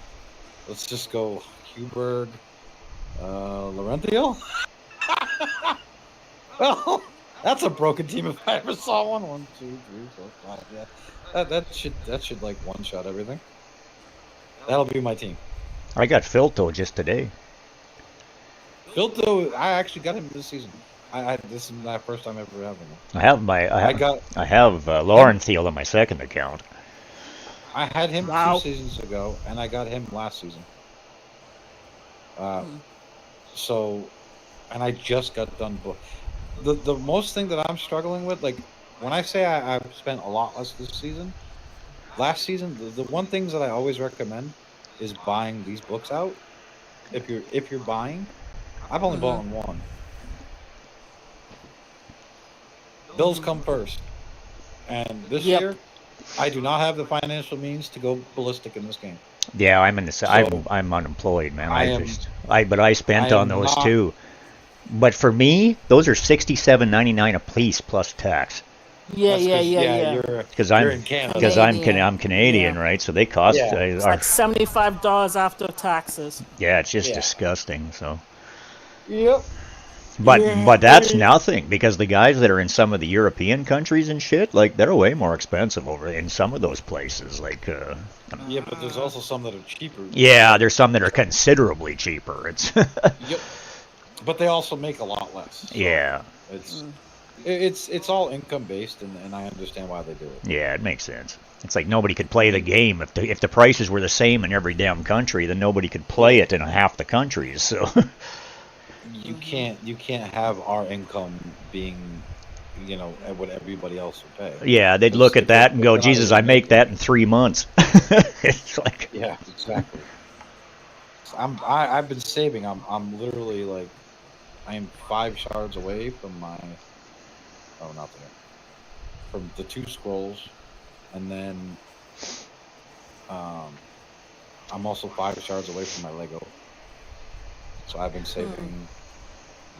Let's just go Huberg, Laurential. Well, that's a broken team if I ever saw one. 1, 2, 3, 4, 5. Yeah, that should like one shot everything. That'll be my team. I got Filto just today. Filto, I actually got him this season. This is my first time ever having him. I have Laurential on my second account. I had him 2 seasons ago, and I got him last season. So, and I just got done book. The most thing that I'm struggling with, like when I say I've spent a lot less this season, last season, the one things that I always recommend is buying these books out. If you're buying, I've only bought one. Bills come first, and this year, I do not have the financial means to go ballistic in this game. Yeah, I'm in the. So, I'm unemployed, man. I but I spent on those too. But for me, those are $67.99 a piece plus tax. Yeah. Because I'm Canadian, Yeah. right? So they cost. It's like $75 after taxes. Yeah, it's just disgusting. So. Yep. But that's nothing, because the guys that are in some of the European countries and shit, like, they're way more expensive over in some of those places. Like, yeah, but there's also some that are cheaper. Yeah, there's some that are considerably cheaper. It's. Yep. But they also make a lot less. So yeah. It's all income based, and I understand why they do it. Yeah, it makes sense. It's like nobody could play the game if the prices were the same in every damn country. Then nobody could play it in half the countries. So. You can't have our income being, what everybody else would pay. Yeah, they'd look at that and go, Jesus, I make that in 3 months. It's like. Yeah, exactly. I've been saving. I'm literally like, I am 5 shards away from my. Oh, not there. From the 2 scrolls, and then I'm also 5 shards away from my Lego. So I've been saving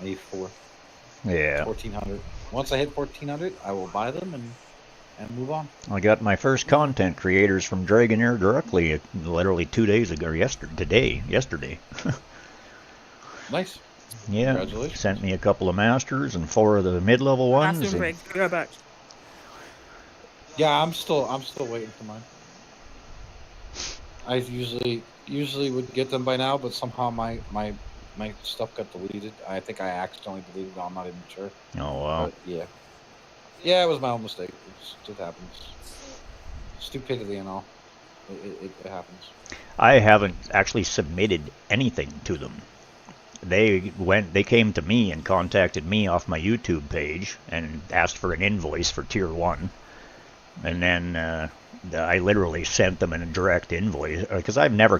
maybe 1,400. Once I hit 1,400, I will buy them and move on. I got my first content creators from Dragonair directly, literally 2 days ago, yesterday. Nice. Yeah. Congratulations. Sent me a couple of masters and 4 of the mid-level ones. Go back. Yeah, I'm still waiting for mine. I usually would get them by now, but somehow my stuff got deleted. I think I accidentally deleted it. I'm not even sure. Oh, wow. But yeah, it was my own mistake. It happens. Stupidity and all. It happens. I haven't actually submitted anything to them. They came to me and contacted me off my YouTube page and asked for an invoice for Tier 1. And then I literally sent them a direct invoice, because I've never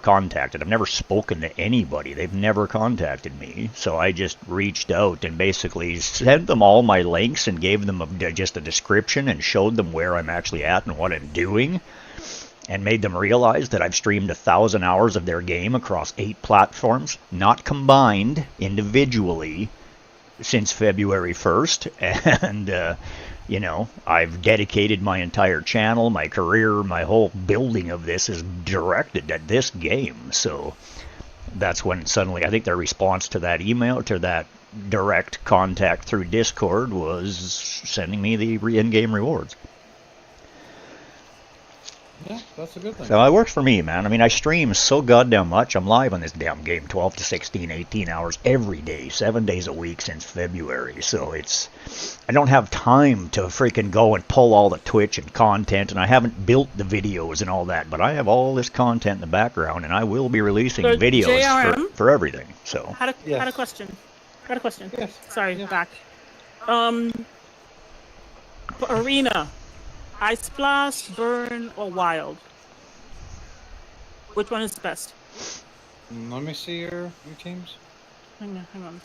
spoken to anybody. They've never contacted me. So I just reached out and basically sent them all my links and gave them just a description and showed them where I'm actually at and what I'm doing, and made them realize that I've streamed 1,000 hours of their game across 8 platforms, not combined, individually, since February 1st. And, I've dedicated my entire channel, my career, my whole building of this is directed at this game. So that's when suddenly, I think their response to that email, to that direct contact through Discord, was sending me the in-game rewards. Yeah, that's a good thing. So it works for me, man. I mean, I stream so goddamn much. I'm live on this damn game 12 to 16, 18 hours every day, 7 days a week since February. So I don't have time to freaking go and pull all the Twitch and content, and I haven't built the videos and all that, but I have all this content in the background, and I will be releasing videos for everything. So. Had a question. Yes. Sorry, back. Arena. Ice Blast, Burn, or Wild? Which one is the best? Let me see your teams. Hang on.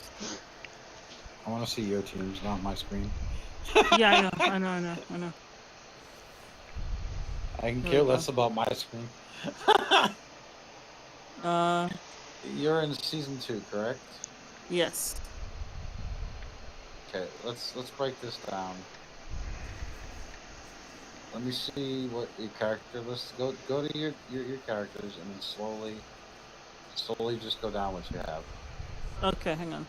I want to see your teams, not my screen. Yeah, I know. I can care less about my screen. You're in season 2, correct? Yes. Okay, let's break this down. Let me see what your character list. Go to your characters and then slowly just go down what you have. Okay, hang on.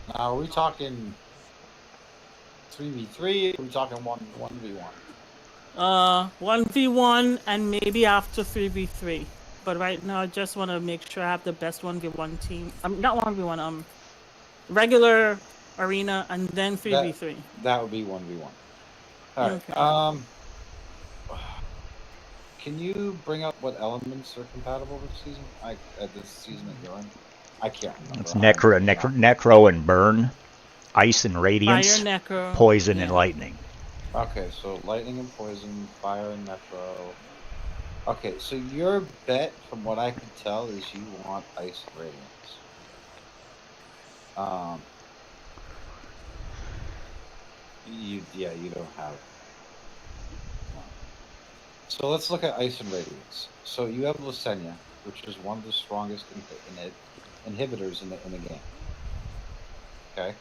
Now, are we talking 3v3? Are we talking 1v1? 1v1 and maybe after 3v3. But right now, I just want to make sure I have the best 1v1 team. Not 1v1. Regular arena and then 3v3. That would be 1v1. All right. Okay. can you bring up what elements are compatible this season? This season that you're in? I can't remember. It's necro and burn, ice and radiance, Fire, necro, poison yeah. and lightning. Okay, so lightning and poison, fire and necro. Okay, so your bet, from what I can tell, is you want ice and radiance. You don't have it. No. So let's look at ice and radiance. So you have Lusenia, which is one of the strongest inhibitors in the game. Okay.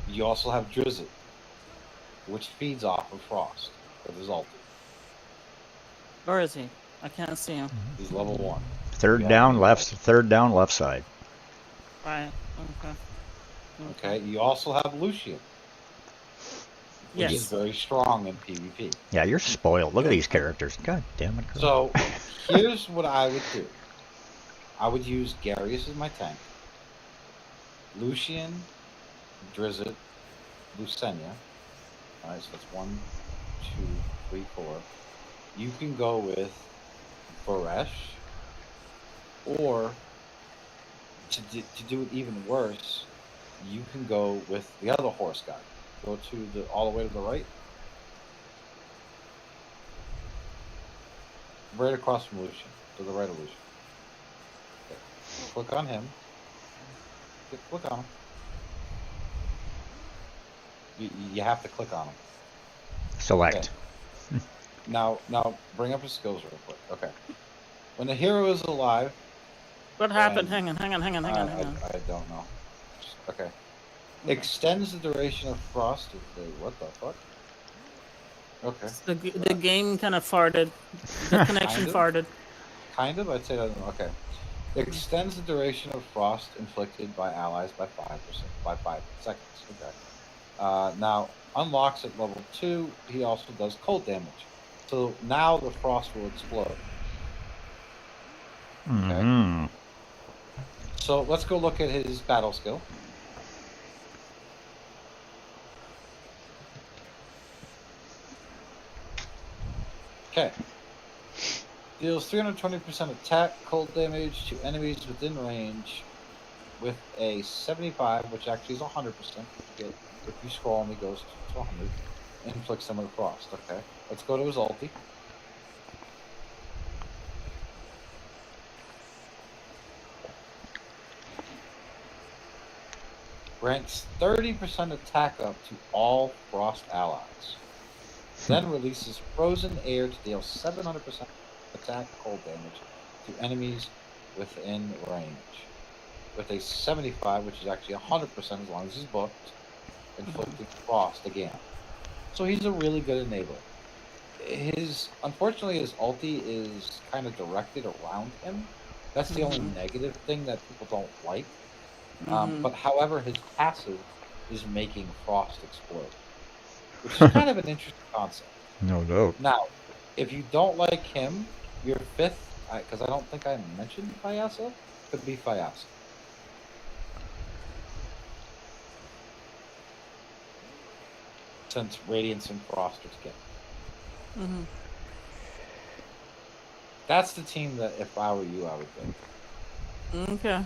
You also have Drizzt, which feeds off of Frost with his ulti. Where is he? I can't see him. He's level 1. Third down left side. Right. Okay. Okay. You also have Lucian, which is very strong in PvP. Yeah, you're spoiled. Look at these characters. God damn it. Girl. So here's what I would do. I would use Garius as my tank. Lucian, Drizzt, Lusenia. Alright, so that's 1, 2, 3, 4. You can go with Varesh, or to do it even worse, you can go with the other horse guy. Go to all the way to the right. Right across from Lucian. To the right of Lucian. Okay. Click on him. Click on him. You have to click on him. Select. Okay. Now bring up his skills real quick. Okay. When the hero is alive. What happened? Hang on. I don't know. Okay. Extends the duration of Frost. What the fuck? Okay. The game kind of farted. The connection farted. Kind of? I'd say that. Okay. Extends the duration of Frost inflicted by allies by 5%, by 5 seconds. Okay. Now, unlocks at level 2. He also does cold damage. So now the Frost will explode. Okay. Mm-hmm. So let's go look at his battle skill. Okay. Deals 320% attack, cold damage to enemies within range with a 75, which actually is 100%. If you scroll and he goes to 100. Inflicts them with frost. Okay. Let's go to his ulti. Grants 30% attack up to all frost allies. Then releases frozen air to deal 700% attack cold damage to enemies within range. With a 75, which is actually 100% as long as he's booked, inflicting frost again. So he's a really good enabler. Unfortunately, his ulti is kind of directed around him. That's the only negative thing that people don't like. But however, his passive is making frost explode, which is kind of an interesting concept. No doubt. Now, if you don't like him, your fifth, because I don't think I mentioned Fayasa, could be Fayasa. Since Radiance and Frost are together. That's the team that, if I were you, I would pick. Okay.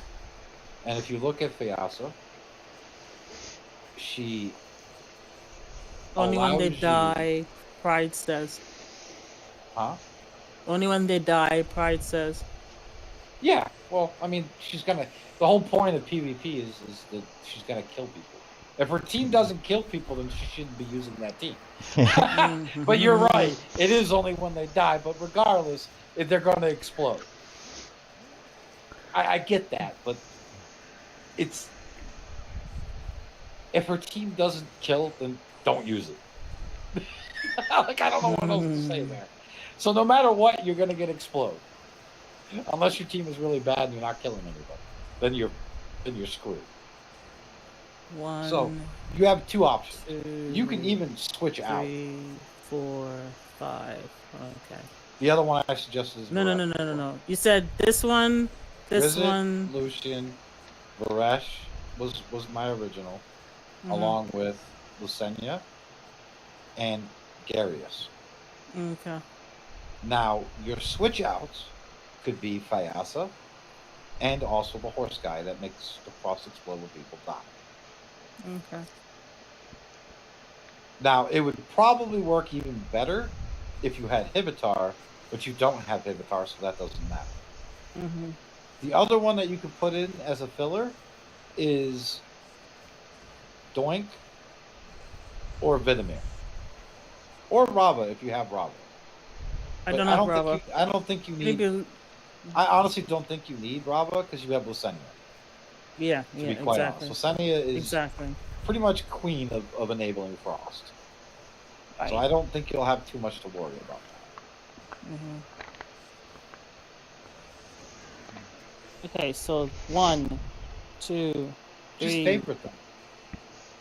And if you look at Fayasa, she only when they allows you- die, Pride says. Huh? Only when they die, Pride says. Yeah. Well, I mean, the whole point of PvP is that she's gonna kill people. If her team doesn't kill people, then she shouldn't be using that team. But you're right. It is only when they die. But regardless, if they're going to explode. I get that. But if her team doesn't kill, then don't use it. I don't know what else to say there. So no matter what, you're going to get explode. Unless your team is really bad and you're not killing anybody. Then you're screwed. So you have two options. You can even switch out. 3, 4, 5. Okay. The other one I suggested is No. You said this one, this Drizzt, one. Lucian, Varesh was my original, along with Lusenia and Garius. Okay. Now, your switch outs could be Fayasa and also the horse guy that makes the frost explode when people die. Okay. Now, it would probably work even better if you had Hibbitar, but you don't have Hibbitar, so that doesn't matter. Mm-hmm. The other one that you could put in as a filler is Doink or Vidimir. Or Rava if you have Rava. I But don't have Rava. I don't think you need. Maybe. I honestly don't think you need Rava because you have Lusenia. Yeah. To Yeah. be quite Exactly. honest, Lusenia is Exactly. pretty much queen of enabling frost. Right. So I don't think you'll have too much to worry about that. Mm-hmm. Okay. So 1, 2, 3. Just favorite them.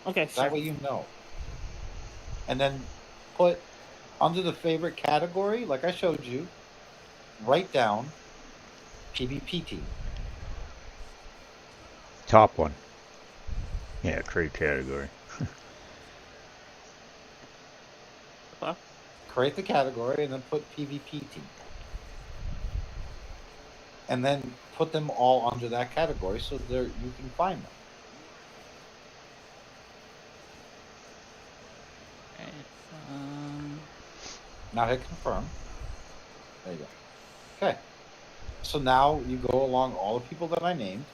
Okay. Sure. That way you know. And then put under the favorite category, like I showed you, write down PvP team. Top one. Yeah, create category. Create the category and then put PvP team. And then put them all under that category so there you can find them. Okay. Now hit confirm. There you go. Okay. So now you go along all the people that I named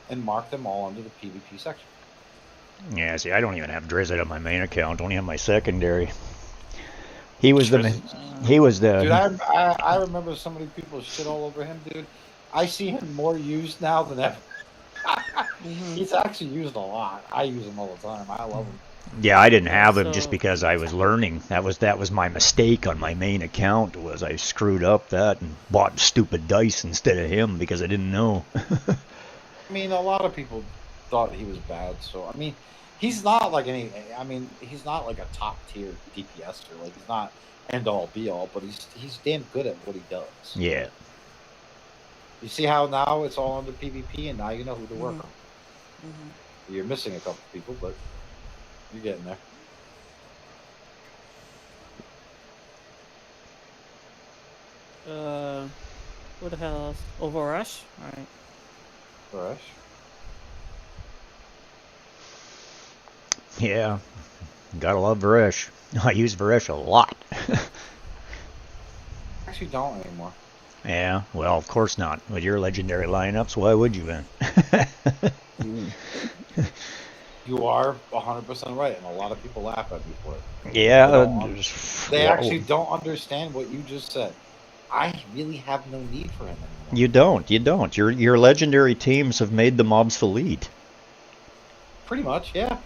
and mark them all under the PvP section. Yeah, see, I don't even have Drizzt on my main account. Only have my secondary. He was the. He was the. Dude, I remember so many people shit all over him, dude. I see him more used now than ever. Mm-hmm. He's actually used a lot. I use him all the time. I love him. Yeah, I didn't have him just So- because I was learning. That was my mistake on my main account. Was I screwed up that and bought stupid dice instead of him because I didn't know. I mean, a lot of people thought he was bad. So I mean, he's not like any. I mean, he's not like a top tier DPS or like he's not end all be all. But he's damn good at what he does. Yeah. You see how now it's all under PvP, and now you know who to work Mhm. on. Mm-hmm. You're missing a couple people, but you're getting there. What the hell else? Overrush? Alright. Fresh. Yeah. Gotta love Varesh. I use Varesh a lot. Actually, don't anymore. Yeah, well, of course not. With your legendary lineups, why would you, man? You are 100% right, and a lot of people laugh at me for it. Yeah. They well, actually don't understand what you just said. I really have no need for him anymore. You don't. Your legendary teams have made them obsolete. Pretty much, yeah.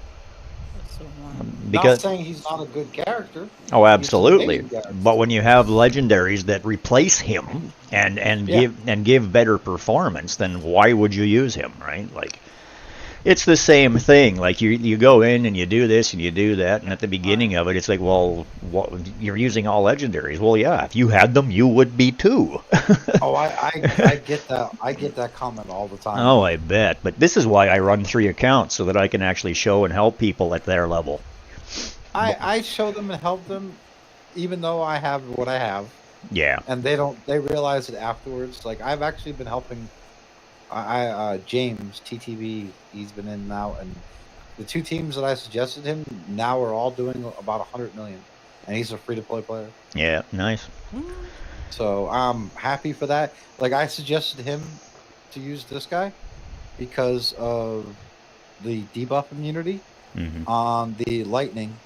So Not Because saying he's not a good character. oh, absolutely. amazing character. But when you have legendaries that replace him and Yeah. give better performance, then why would you use him, right? Like, it's the same thing. Like you go in and you do this and you do that, and at the beginning of it, it's like, well, you're using all legendaries. Well, yeah, if you had them, you would be too. Oh, I get that. I get that comment all the time. Oh, I bet. But this is why I run 3 accounts, so that I can actually show and help people at their level. I show them and help them, even though I have what I have, Yeah. and they realize it afterwards. Like I've actually been helping. James TTV, he's been in and out, and the 2 teams that I suggested him now are all doing about 100 million, and he's a free to play player. Yeah. Nice. So I'm happy for that. Like I suggested him to use this guy because of the debuff immunity Hmm. on the lightning,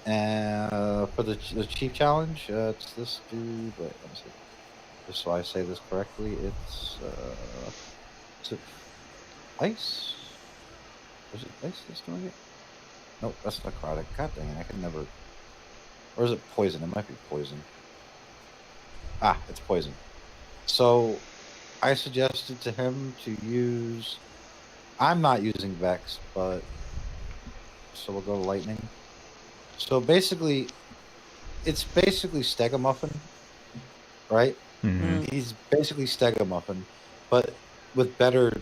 and for the chief challenge, it's this dude. Wait, let me see. Just so I say this correctly, it's is it ice? Is it ice that's doing it? Nope, that's necrotic. God dang it, I can never. Or is it poison? It might be poison. Ah, it's poison. So I suggested to him to use. I'm not using Vex, but so we'll go to lightning. So basically, it's basically Stegamuffin, right? Hmm. He's basically Stegamuffin, but with better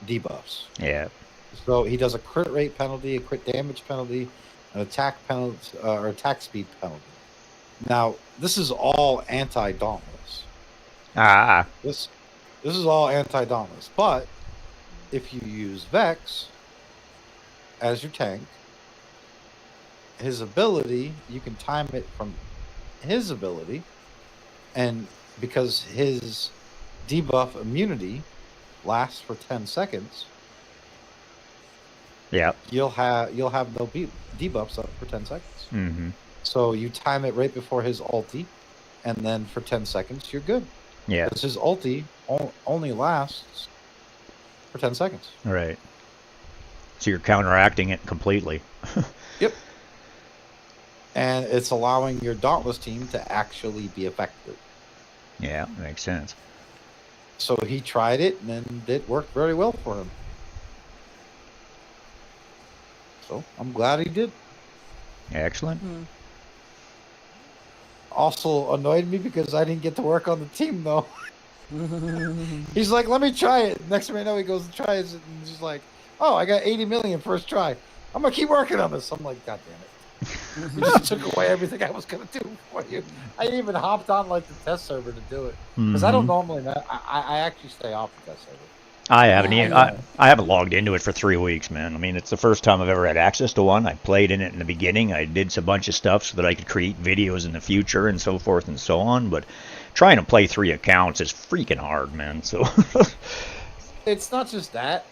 debuffs. Yeah. So he does a crit rate penalty, a crit damage penalty, an attack penalty or attack speed penalty. Now, this is all anti-dauntless. This is all anti-dauntless. But if you use Vex as your tank, his ability, you can time it from his ability, and because his debuff immunity lasts for 10 seconds, you'll have no debuffs up for 10 seconds. Mm-hmm. So you time it right before his ulti, and then for 10 seconds you're good. Yeah. Because his ulti only lasts for 10 seconds. Right. So you're counteracting it completely. Yep. And it's allowing your Dauntless team to actually be effective. Yeah, makes sense. So he tried it, and it worked very well for him. So I'm glad he did. Excellent. Hmm. Also annoyed me because I didn't get to work on the team, though. He's like, let me try it. Next thing I know, he goes and tries it, and he's like, oh, I got 80 million first try. I'm going to keep working on this. I'm like, God damn it. You just took away everything I was going to do for you. I even hopped on like the test server to do it. Because I don't normally, I actually stay off the test server. I haven't even, I haven't logged into it for 3 weeks, man. I mean, it's the first time I've ever had access to one. I played in it in the beginning. I did a bunch of stuff so that I could create videos in the future and so forth and so on. But trying to play 3 accounts is freaking hard, man. So it's not just that.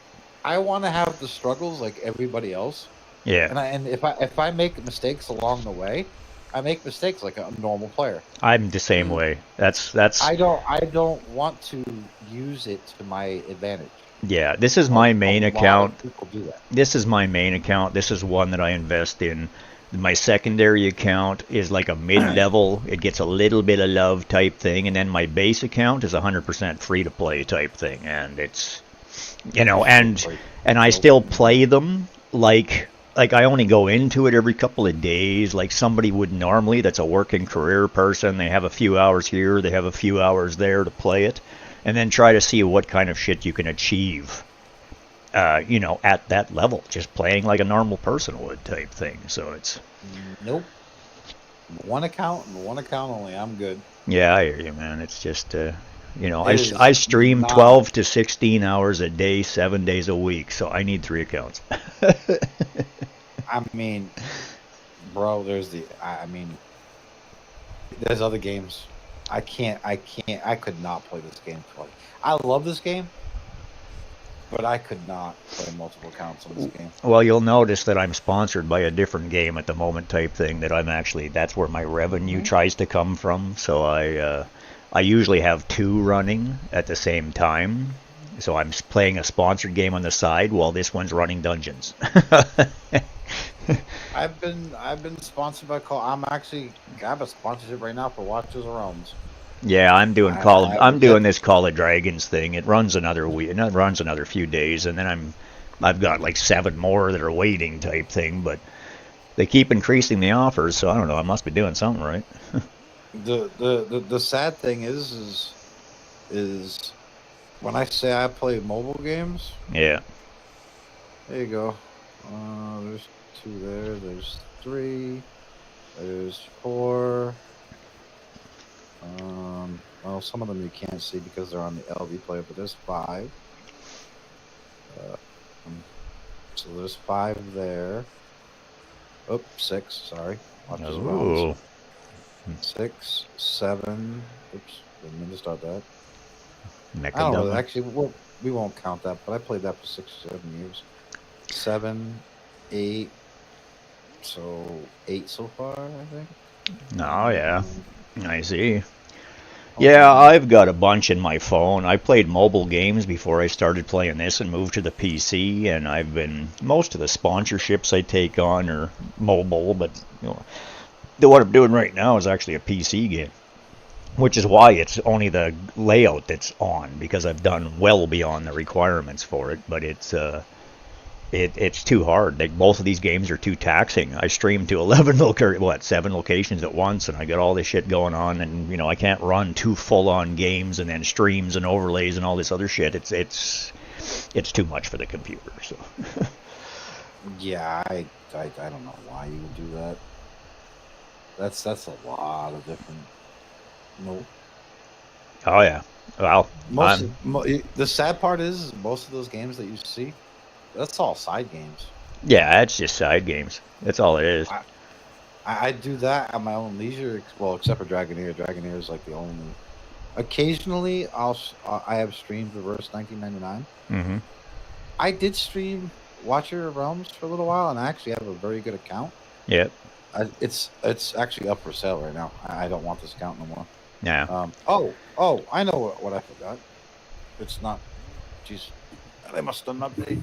I want to have the struggles like everybody else. Yeah. And if I make mistakes along the way, I make mistakes like a normal player. I'm the same way. That's. I don't want to use it to my advantage. Yeah, this is my main account. People do that. This is my main account. This is one that I invest in. My secondary account is like a mid-level. It gets a little bit of love type thing, and then my base account is 100% free-to-play type thing. And it's, and I still play them like I only go into it every couple of days, like somebody would normally. That's a working career person. They have a few hours here, they have a few hours there to play it, and then try to see what kind of shit you can achieve. At that level, just playing like a normal person would type thing. So it's nope. One account and one account only. I'm good. Yeah, I hear you, man. It's just I stream 12 to 16 hours a day, 7 days a week, so I need 3 accounts. I mean, bro, there's other games. I could not play this game for it. I love this game, but I could not play multiple accounts on this game. Well, you'll notice that I'm sponsored by a different game at the moment type thing that that's where my revenue tries to come from. So I usually have 2 running at the same time. So I'm playing a sponsored game on the side while this one's running Dungeons. I've been sponsored by Call. I have a sponsorship right now for Watchers of Realms. Yeah, I'm doing this Call of Dragons thing. It runs another week, and it runs another few days, and then I've got like 7 more that are waiting type thing. But they keep increasing the offers, so I don't know. I must be doing something right. The sad thing is when I say I play mobile games. Yeah. There you go. There's 2 there. There's 3. There's 4. Well, some of them you can't see because they're on the LV player, but there's 5. So there's 5 there. Oh, 6. Sorry. Watches around. 6, 7. Oops, didn't mean to start that. I don't know. Actually, we won't count that, but I played that for 6 or 7 years. 7, 8. So 8 so far, I think. Oh yeah, I see. Yeah, I've got a bunch in my phone. I played mobile games before I started playing this and moved to the PC, and most of the sponsorships I take on are mobile, but what I'm doing right now is actually a PC game, which is why it's only the layout that's on, because I've done well beyond the requirements for it, but it's too hard. Both of these games are too taxing. I stream to 7 locations at once, and I got all this shit going on, and I can't run 2 full-on games and then streams and overlays and all this other shit. It's too much for the computer. So yeah, I don't know why you would do that. That's a lot of different. No, Oh yeah. Well, the sad part is most of those games that you see, that's all side games. yeah, it's just side games. That's all it is. I do that at my own leisure. Well, except for Dragoneer. Dragoneer is like the only. Occasionally, I have streamed Reverse 1999. Mm-hmm. I did stream Watcher of Realms for a little while, and I actually have a very good account. Yep. It's actually up for sale right now. I don't want this account no more. Yeah. I know what I forgot. It's not. Jeez, they must have done an update.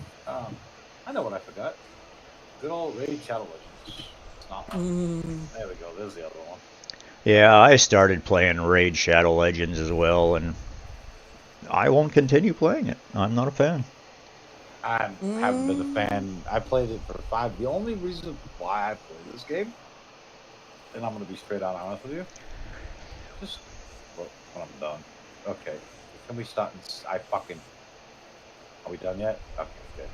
I know what I forgot. Good old Raid Shadow Legends. It's not. There we go. There's the other one. Yeah, I started playing Raid Shadow Legends as well, and I won't continue playing it. I'm not a fan. I haven't been a fan. I played it for 5. The only reason why I played this game, and I'm going to be straight on honest with you, just when I'm done. Okay, can we start? Are we done yet? Okay, good.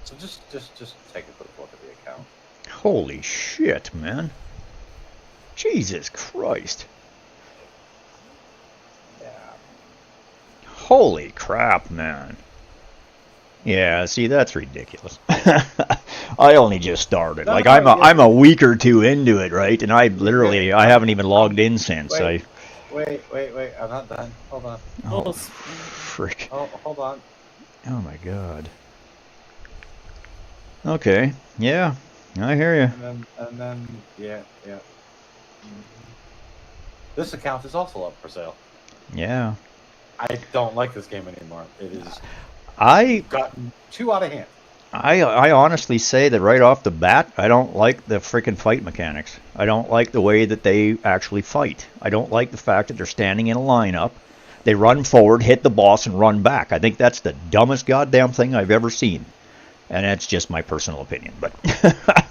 So just take a quick look at the account. Holy shit, man. Jesus Christ. Yeah. Holy crap, man. Yeah, see, that's ridiculous. I only just started. I'm a week or two into it, right? And I haven't even logged in since. Wait. I'm not done. Hold on. Oh, frick. Oh, hold on. Oh my god. Okay. Yeah, I hear you. And then, yeah. This account is also up for sale. Yeah. I don't like this game anymore. It is gotten too out of hand. I honestly say that right off the bat, I don't like the freaking fight mechanics. I don't like the way that they actually fight. I don't like the fact that they're standing in a lineup. They run forward, hit the boss, and run back. I think that's the dumbest goddamn thing I've ever seen. And that's just my personal opinion, but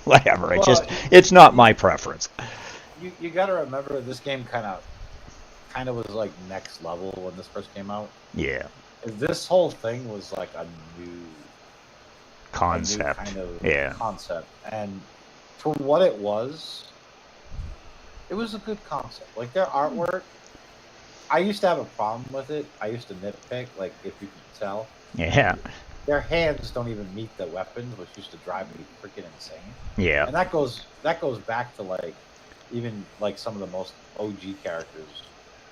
whatever. It's not my preference. You got to remember, this game kind of was like next level when this first came out. Yeah. This whole thing was like a new concept. Concept, and for what it was a good concept. Like their artwork, I used to have a problem with it. I used to nitpick, like if you could tell. Yeah. Their hands don't even meet the weapons, which used to drive me freaking insane. Yeah. And that goes back to like even like some of the most OG characters.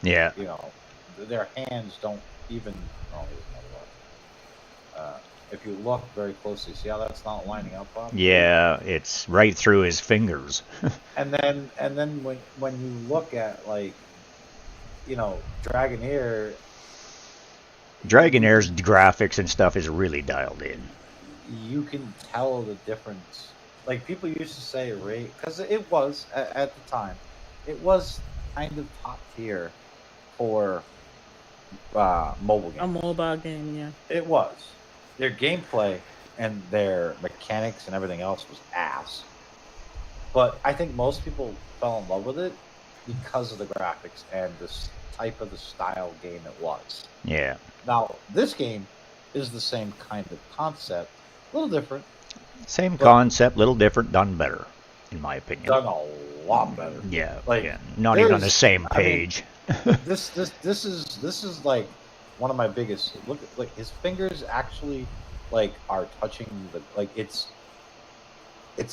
Yeah. You know, their hands don't even. Oh, there's another one. If you look very closely, see how that's not lining up properly? Yeah, it's right through his fingers. and then when you look at like, you know, Dragoneer's graphics and stuff is really dialed in. You can tell the difference. Like people used to say Raid, because it was at the time, it was kind of top tier for mobile games. A mobile game, yeah. It was. Their gameplay and their mechanics and everything else was ass. But I think most people fell in love with it because of the graphics and this type of the style game it was. Yeah. Now, this game is the same kind of concept, a little different. Same concept, little different, done better, in my opinion. Done a lot better. Yeah, like not even on the same page. I mean, this is like one of my biggest. Look, like his fingers actually like are touching the like it's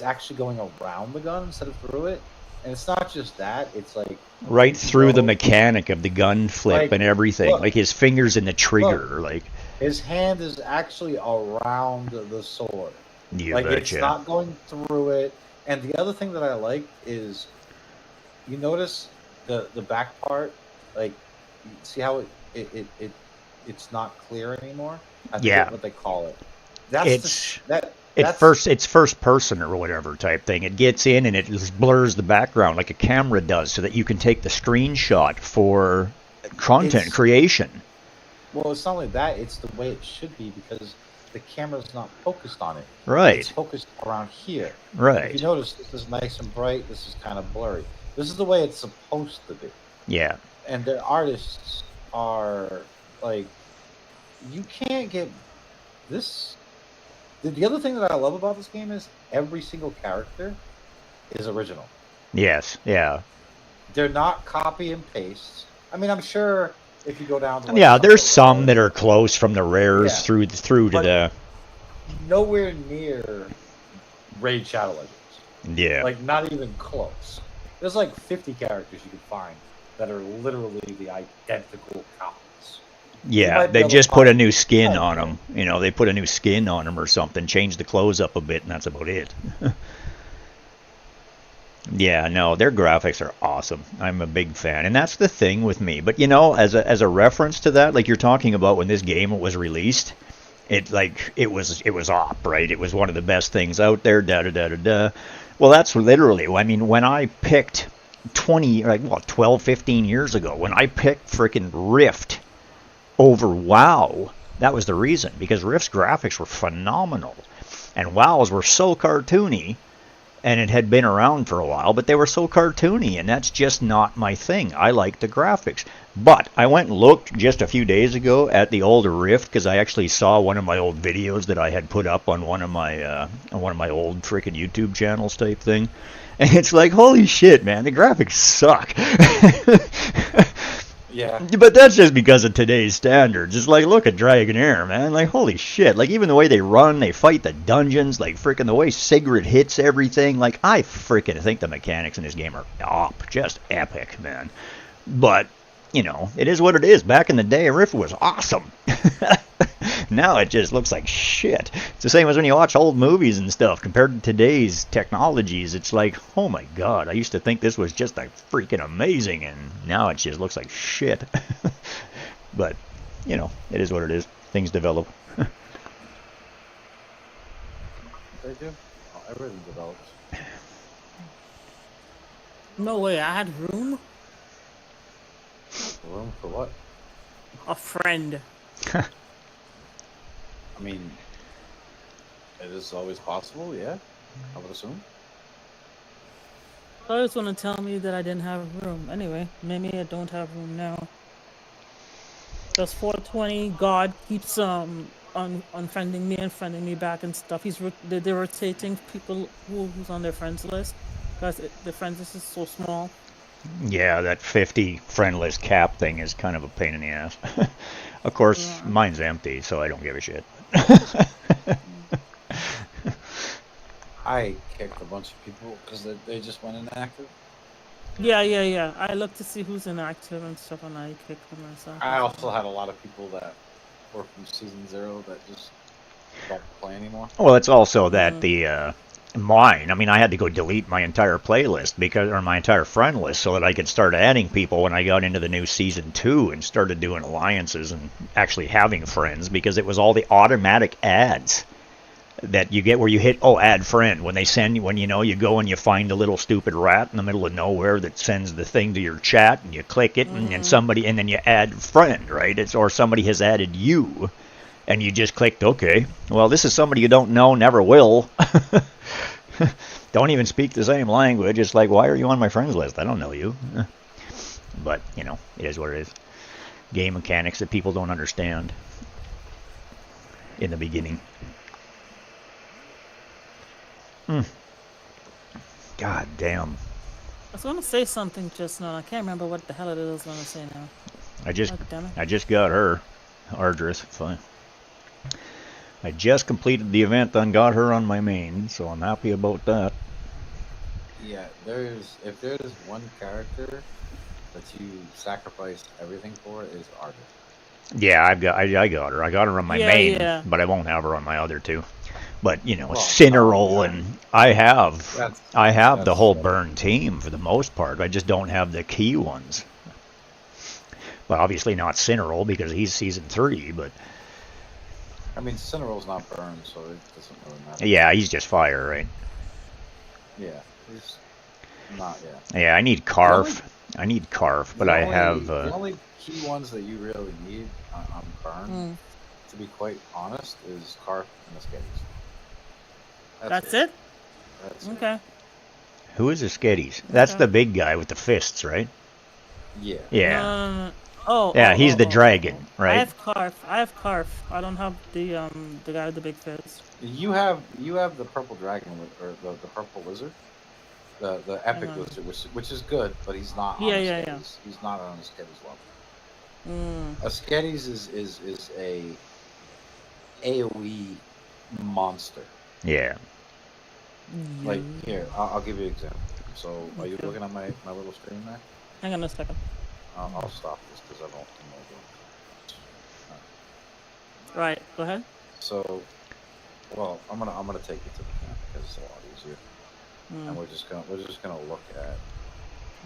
actually going around the gun instead of through it, and it's not just that. It's like right through the mechanic of the gun flip like, and everything. Look, like his fingers in the trigger. Look, like his hand is actually around the sword. You like betcha. It's not going through it. And the other thing that I like is, you notice the back part, like, you see how it's not clear anymore. I forget what they call it. That's it's first person or whatever type thing. It gets in and it just blurs the background like a camera does, so that you can take the screenshot for content creation. Well, it's not only that; it's the way it should be, because the camera's not focused on it. Right. It's focused around here. Right. If you notice, this is nice and bright. This is kind of blurry. This is the way it's supposed to be. Yeah. And the artists are like, you can't get this. The other thing that I love about this game is every single character is original. Yes, yeah. They're not copy and paste. I mean, I'm sure if you go down to Yeah, there's some that are close from the rares through to but the... nowhere near Raid Shadow Legends. Yeah. Like, not even close. There's like 50 characters you can find that are literally the identical copies. Yeah, they just put a new skin on them. You know, they put a new skin on them or something, change the clothes up a bit, and that's about it. Yeah, no, their graphics are awesome. I'm a big fan, and that's the thing with me. But you know, as a reference to that, like you're talking about when this game was released, it was op, right? It was one of the best things out there. Da da da da da. Well, that's literally. I mean, when I picked 12, 15 years ago, when I picked freaking Rift over WoW, that was the reason, because Rift's graphics were phenomenal, and WoW's were so cartoony. And it had been around for a while, but they were so cartoony, and that's just not my thing. I like the graphics. But I went and looked just a few days ago at the older Rift, because I actually saw one of my old videos that I had put up on one of my old frickin' YouTube channels type thing. And it's like, holy shit, man, the graphics suck. Yeah. But that's just because of today's standards. It's like, look at Dragonair, man. Like, holy shit. Like, even the way they run, they fight the dungeons, like, freaking the way Sigrid hits everything. Like, I freaking think the mechanics in this game are just epic, man. But, you know, it is what it is. Back in the day, Rift was awesome. Now it just looks like shit. It's the same as when you watch old movies and stuff. Compared to today's technologies, it's like, oh my god, I used to think this was just like freaking amazing, and now it just looks like shit. But, you know, it is what it is. Things develop. They do. Oh, everything develops. No way, I had room? Room for what? A friend. I mean, it is always possible, yeah? I would assume. I just want to tell me that I didn't have room. Anyway, maybe I don't have room now. Does 420 God keeps unfriending me and friending me back and stuff. They're rotating people who's on their friends list because the friends list is so small. Yeah, that 50 friendless cap thing is kind of a pain in the ass. Of course, mine's empty, so I don't give a shit. I kicked a bunch of people because they just went inactive. Yeah. I look to see who's inactive and stuff, and I kick them myself. I also had a lot of people that were from Season 0 that just don't play anymore. Well, it's also that mine. I mean, I had to go delete my entire playlist or my entire friend list so that I could start adding people when I got into the new Season 2 and started doing alliances and actually having friends, because it was all the automatic ads that you get where you hit, add friend, when you go and you find a little stupid rat in the middle of nowhere that sends the thing to your chat, and you click it, and then you add friend, right? Or somebody has added you, and you just clicked, okay, well, this is somebody you don't know, never will. Don't even speak the same language. It's like, why are you on my friends list? I don't know you. But, you know, it is what it is. Game mechanics that people don't understand in the beginning. God damn. I was going to say something just now. I can't remember what the hell it is I was going to say now. I just got her. Ardris. Fine. I just completed the event and got her on my main, so I'm happy about that. Yeah, if there's one character that you sacrifice everything for, is Ardris. Yeah, I got her. I got her on my main, but I won't have her on my other two. But you know, Cineroll and I have the whole burn team for the most part. I just don't have the key ones. Well, obviously not Cineroll because he's Season 3, but. I mean, Cineroll's not burned, so it doesn't really matter. Yeah, he's just fire, right? Yeah, he's not yet. Yeah, I need Carf. But I have... The only key ones that you really need on burn, to be quite honest, is Carf and the Sketties. That's it? That's okay. It. Who is the Sketties? That's the big guy with the fists, right? Yeah. Yeah. Oh. Yeah, oh, he's oh, the oh, dragon, oh. right? I have Carf. I don't have the guy with the big fist. You have the purple dragon or the purple lizard, the epic on. lizard, which is good, but he's not on Yeah, the yeah, Sketties. He's not on the Sketties level. Mm. A Sketties is a AOE monster. Yeah. Like here, I'll give you an example. So, are you Okay. looking at my little screen there? Hang on a second. I'll stop this because I don't know. Right. Go ahead. So, well, I'm gonna take you to the camp because it's a lot easier, and we're just gonna look at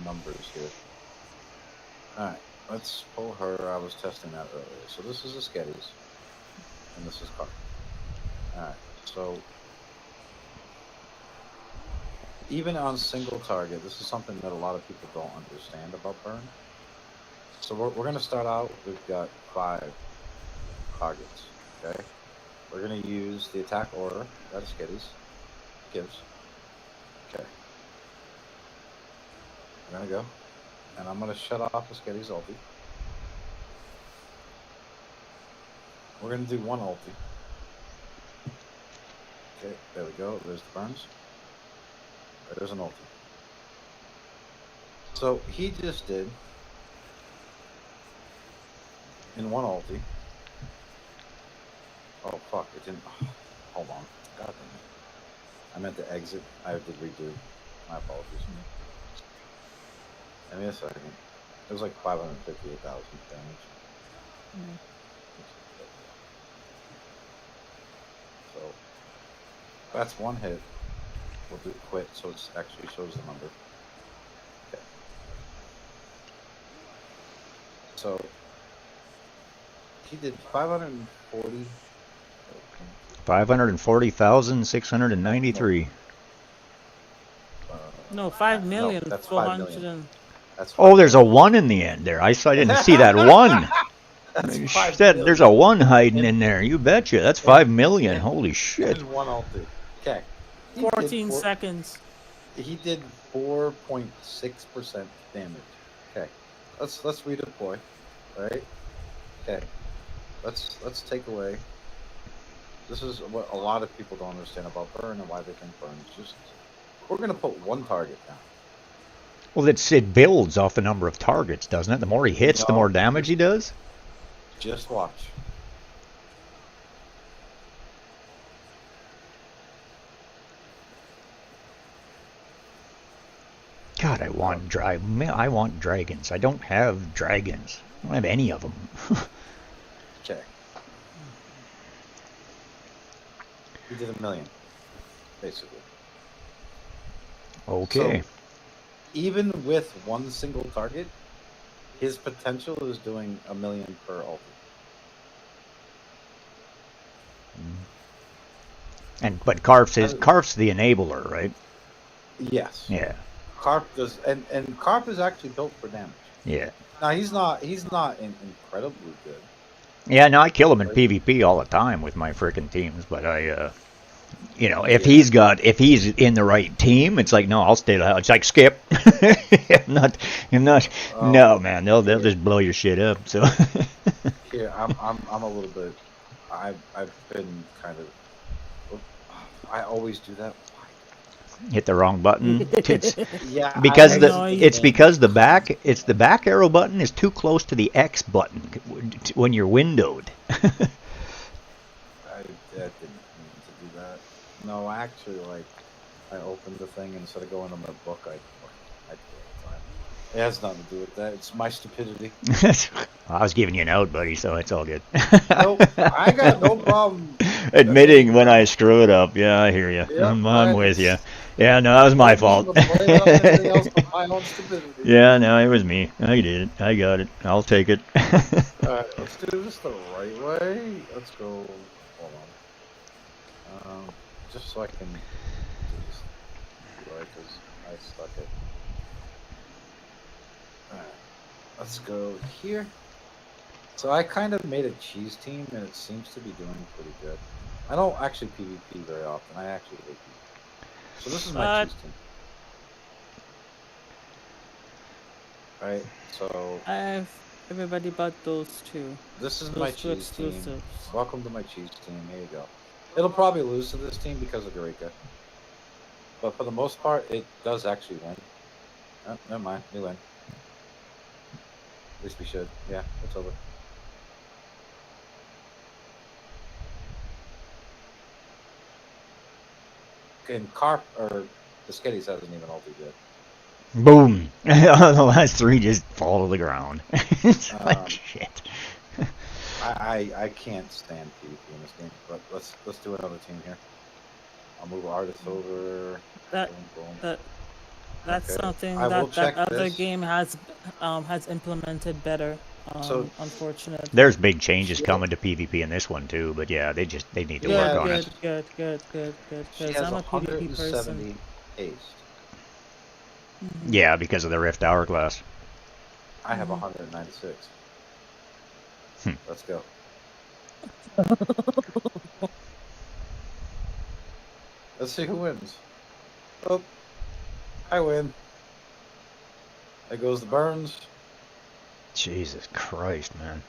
numbers here. All right, let's pull her. I was testing that earlier. So this is a Sketties, and this is Carp. All right, so even on single target, this is something that a lot of people don't understand about burn. So we're gonna start out. We've got 5 targets. Okay. We're going to use the attack order that Sketties gives. Okay. I'm going to go. And I'm going to shut off the Sketties ulti. We're going to do 1 ulti. Okay, there we go. There's the burns. There's an ulti. So he just did, in 1 ulti, oh fuck, it didn't. Oh, hold on. God damn it. I meant to exit. I have to redo. My apologies. Give me a second. It was like 558,000 damage. So that's 1 hit. We'll do quit so it actually shows the number. Okay. So he did 540. 540,693. No, 5 million. No, that's 400 5 million. and. That's Oh, there's a 1 in the end there. I didn't see that 1. That's You 5 said million. there's a 1 hiding in there. You betcha. That's 5 million. Holy shit. And 1 ulti. Okay. He 14 did seconds. He did 4.6% damage. Okay. Let's redeploy. Right? Okay. Let's take away. This is what a lot of people don't understand about burn and why they think burn is just. We're gonna put 1 target down. Well, it builds off the number of targets, doesn't it? The more he hits, the more damage he does? Just watch. God, I want dragons. I don't have dragons. I don't have any of them. Okay. He did 1 million, basically. Okay. So, even with 1 single target, his potential is doing 1 million per ulti. But Carf's the enabler, right? Yes. Yeah. Carp does, and Carp is actually built for damage. Yeah. Now he's not incredibly good. Yeah, no, I kill him in PvP all the time with my frickin' teams, but if he's in the right team, it's like, no, I'll stay the hell. It's like skip. I'm not. No, man, they'll just blow your shit up. So. Here, I'm a little bit. I've been kind of. I always do that. Hit the wrong button. It's Yeah. because I the back arrow button is too close to the X button when you're windowed. I didn't mean to do that. No, actually, I opened the thing and instead of going to my book, I do it all the time. It has nothing to do with that. It's my stupidity. I was giving you an out, buddy, so it's all good. Nope, I got no problem admitting when I screw it up. Yeah, I hear you. Yeah, I'm with you. Yeah, no, that was my fault. Yeah, no, it was me. I did it. I got it. I'll take it. Alright, let's do this the right way. Let's go. Hold on. Just so I can do this right, because I stuck it. Alright, let's go here. So I kind of made a cheese team, and it seems to be doing pretty good. I don't actually PvP very often. I actually hate PvP. So this is my cheese team. Right, so... Everybody but those two. This is Those my two cheese team. exclusives. Welcome to my cheese team. Here you go. It'll probably lose to this team because of Eureka. But for the most part, it does actually win. Oh, never mind. We win. At least we should. Yeah, it's over. And Carp, or the Skitties hasn't even ulted yet. Boom. The last three just fall to the ground. It's like shit. I can't stand PvP in this game, but let's do another team here. I'll move Artist over. That boom, boom. that's Okay. something I will that check other this. game has implemented better. So- Unfortunately. There's big changes coming to PvP in this one too, but yeah, they need to Yeah, work on good, it. good. She Because has I'm a PvP 170 person. haste. Yeah, because of the Rift Hourglass. I have Mhm. 196. Hmm. Let's go. Let's see who wins. Oh, I win. There goes the Burns. Jesus Christ, man.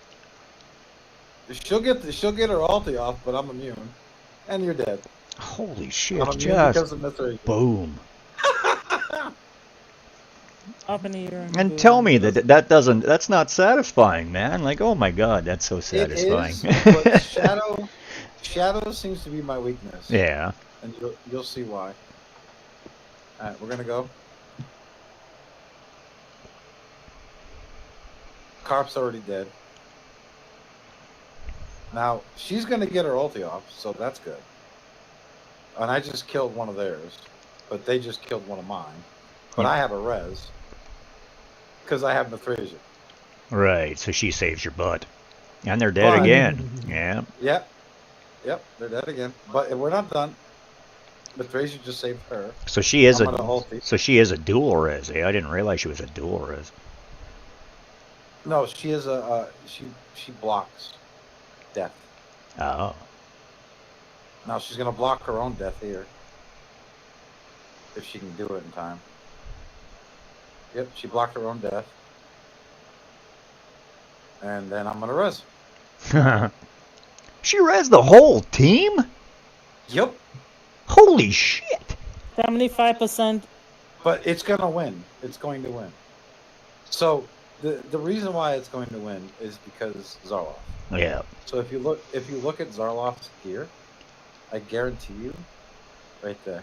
She'll get her ulti off, but I'm immune, and you're dead. Holy shit, I'm immune because just of Mithra. boom. Up in the air. And boom. tell me that's not satisfying, man. Like, oh my god, that's so satisfying. It is, but Shadow seems to be my weakness. Yeah. And you'll see why. Alright, we're gonna go. Carp's already dead. Now, she's gonna get her ulti off, so that's good. And I just killed one of theirs, but they just killed one of mine. But Yeah. I have a res. Because I have Mithrasia. Right, so she saves your butt. And they're dead But- again. Yeah. Yep, they're dead again. But we're not done. Mithrasia just saved her. So she is I'm gonna ulti. so she is a dual res. Eh? I didn't realize she was a dual res. No, she is she blocks death. Oh. Now she's gonna block her own death here. If she can do it in time. Yep, she blocked her own death. And then I'm gonna res. She res the whole team? Yep. Holy shit. 75%. But it's gonna win. It's going to win. So the reason why it's going to win is because Zarloth. Yeah. So if you look at Zarloth's gear, I guarantee you, right there,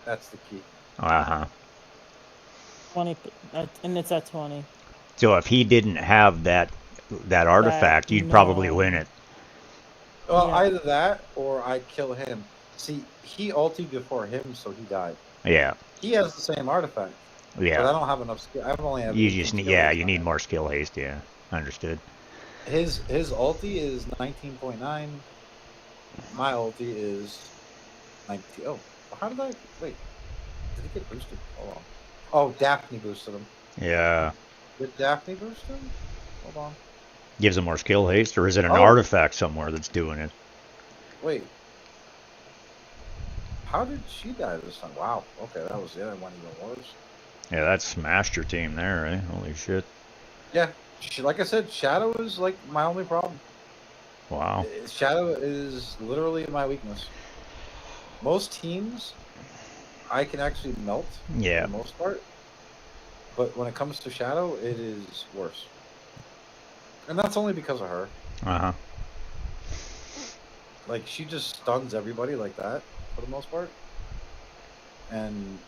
that's the key. Uh-huh. 20, and it's at 20. So if he didn't have that artifact, you'd probably no. win it. Well, Yeah. either that or I kill him. See, he ulted before him, so he died. Yeah. He has the same artifact, but I Yeah. don't have enough skill. I only have. You 18 just need skill this you need time. more skill haste, yeah. Understood. His ulti is 19.9. My ulti is 19. Oh, how did I wait? Did he get boosted? Hold on. Oh, Daphne boosted him. Yeah. Did Daphne boost him? Hold on. Gives him more skill haste, or is it an Oh. artifact somewhere that's doing it? Wait. How did she die this time? Wow. Okay, that was the other one even worse. Yeah, that smashed your team there, eh? Holy shit. Yeah. Like I said, Shadow is like my only problem. Wow. Shadow is literally my weakness. Most teams, I can actually melt Yeah. for the most part. But when it comes to Shadow, it is worse. And that's only because of her. Uh-huh. Like, she just stuns everybody like that, for the most part. And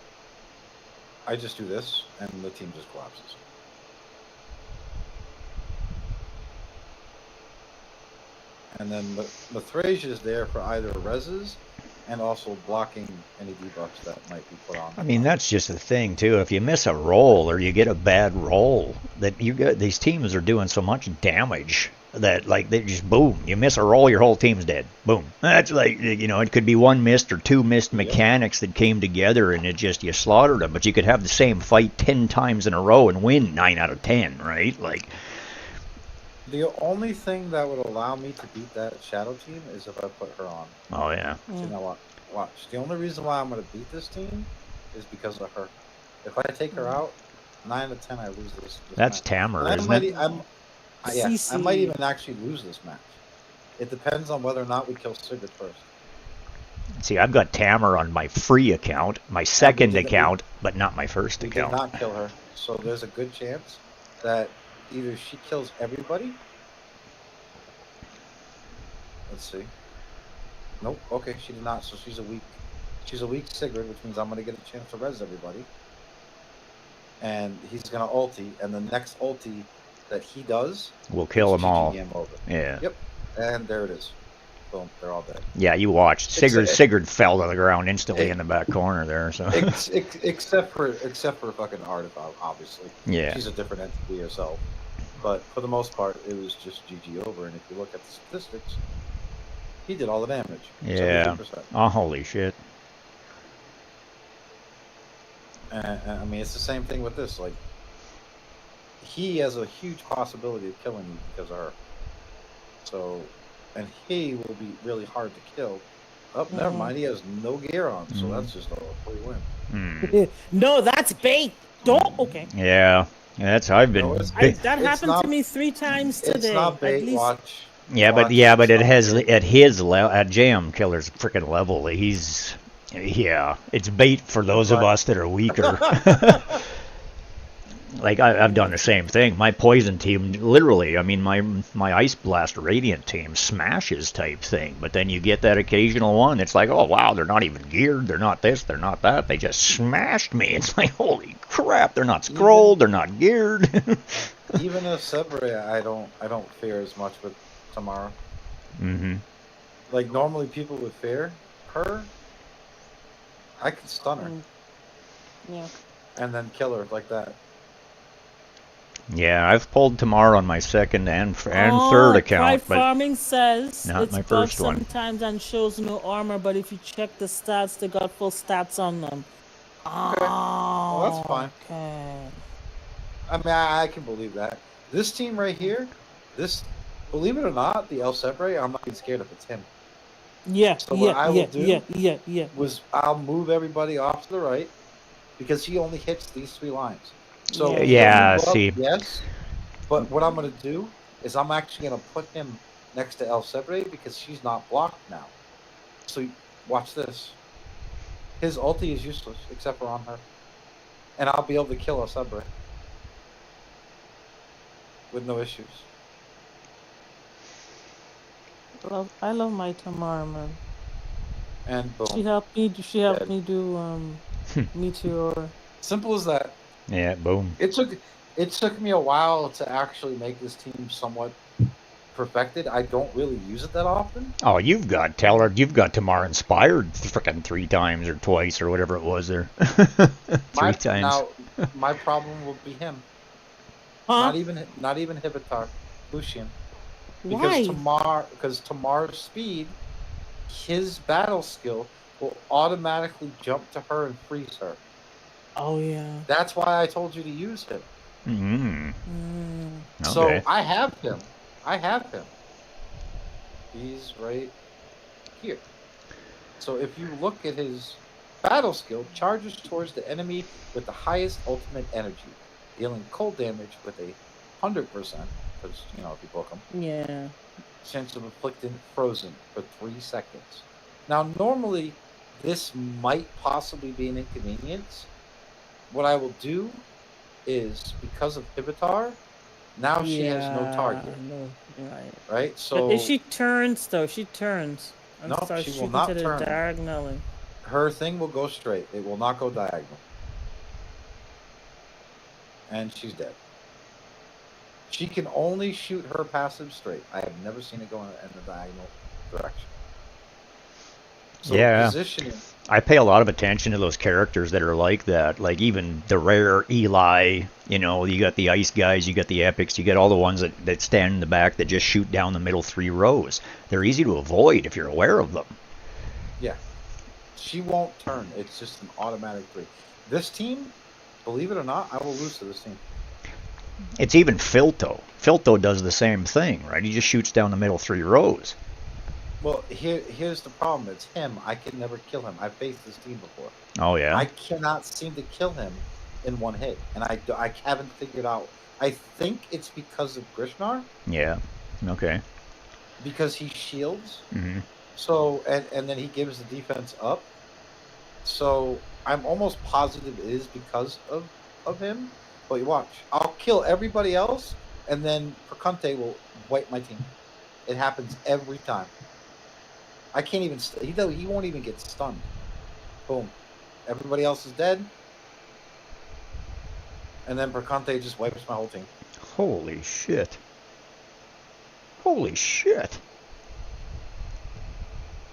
I just do this, and the team just collapses. And then Mithrasia is there for either reses and also blocking any debuffs that might be put on. I mean, that's just the thing too. If you miss a roll or you get a bad roll, that you got these teams are doing so much damage that like they just boom. You miss a roll, your whole team's dead. Boom. That's like it could be one missed or two missed mechanics that came together and it just you slaughtered them. But you could have the same fight 10 times in a row and win 9 out of 10, right? Like. The only thing that would allow me to beat that Shadow team is if I put her on. Oh yeah. So you know what? Watch. The only reason why I'm going to beat this team is because of her. If I take her out, 9 out of 10, I lose this That's match. Tamar, And isn't it? Yeah, I CC. might even actually lose this match. It depends on whether or not we kill Sigurd first. See, I've got Tamar on my free account, my second did- account, but not my first We account. did not kill her, so there's a good chance that either she kills everybody. Let's see. Nope. Okay, she did not. So she's a weak Sigurd, which means I'm gonna get a chance to res everybody. And he's gonna ulti, and the next ulti that he does We'll kill is them all. GG game over. Yeah. Yep. And there it is. Boom. They're all dead. Yeah, you watched. Except- Sigurd fell to the ground instantly in the back corner there. So except for fucking Ardith, obviously. yeah, She's a different entity herself. But for the most part, it was just GG over. And if you look at the statistics, he did all the damage. Yeah. 72%. oh holy shit. And I mean, it's the same thing with this. Like, he has a huge possibility of killing you because of her. So, and he will be really hard to kill. Oh, never Mhm. mind. He has no gear on, so Mhm. that's just a free win. No, that's bait. Don't. Okay. Yeah, that's how I've been. No, it's- That It's happened not- to me 3 times It's today. not At bait. least. Watch. but it has at his level, at JM Killer's freaking level. It's bait for those of Right. us that are weaker. Like I've done the same thing. My poison team, literally, I mean, my Ice Blast Radiant team smashes type thing. But then you get that occasional one. It's like, oh wow, they're not even geared. They're not this. They're not that. They just smashed me. It's like, holy crap! They're not scrolled. They're not geared. Even a Sebre, I don't fear as much with Tamara. Mm-hmm. Like, normally people would fear her. I could stun her Yeah. and then kill her like that. Yeah, I've pulled Tamar on my second and third Pride account, but Farming says not it's my bugged first one. sometimes and shows no armor, but if you check the stats, they got full stats on them. Oh, Well, that's fine. Okay. I mean, I can believe that. This team right here, believe it or not, the El Sebre, I'm not even scared if it's him. Yeah, So what I will do- yeah. I'll move everybody off to the right because he only hits these 3 lines. So Yeah, he'll move up, see. yes. But what I'm gonna do is I'm actually gonna put him next to El Sebre because she's not blocked now. So watch this. His ulti is useless except for on her, and I'll be able to kill El Sebre with no issues. I love my Tamara, man. And She boom, helped me. She helped Dead. me do Meteor. simple as that. yeah, boom. It took me a while to actually make this team somewhat perfected. I don't really use it that often. Oh, you've got Tamar inspired frickin' 3 times or twice or whatever it was there. 3 times. Now, my problem will be him. Huh? Not even Hibitar, Lucian. Why? Because Tamar's speed, his battle skill will automatically jump to her and freeze her. Oh yeah. That's why I told you to use him. Mm. Mm. So Okay. I have him. He's right here. So if you look at his battle skill, charges towards the enemy with the highest ultimate energy, dealing cold damage with a 100%, because, if you book him, Yeah. chance of inflicting frozen for 3 seconds. Now, normally, this might possibly be an inconvenience. What I will do is, because of Hibitar, now she has no target, No, right. right? So But if she turns, though, she turns. And No, starts she will shooting not to the turn. diagonally. her thing will go straight. It will not go diagonal. And she's dead. She can only shoot her passive straight. I have never seen it go in the diagonal direction. So Yeah. positioning. I pay a lot of attention to those characters that are like that. Like even the rare Eli, you got the ice guys, you got the epics, you get all the ones that stand in the back that just shoot down the middle 3 rows. They're easy to avoid if you're aware of them. Yeah. She won't turn. It's just an automatic 3. This team, believe it or not, I will lose to this team. It's even Filto. Filto does the same thing, right? He just shoots down the middle 3 rows. Well, here's the problem. It's him. I can never kill him. I've faced this team before. Oh yeah. I cannot seem to kill him in one hit, and I haven't figured out I think it's because of Grishnar, Yeah. Okay. because he shields. Hmm. So and then he gives the defense up. So I'm almost positive it is because of him. But you watch, I'll kill everybody else, and then Perconte will wipe my team. It happens every time. I can't even. He won't even get stunned. Boom, everybody else is dead, and then Perconte just wipes my whole team. Holy shit. Holy shit.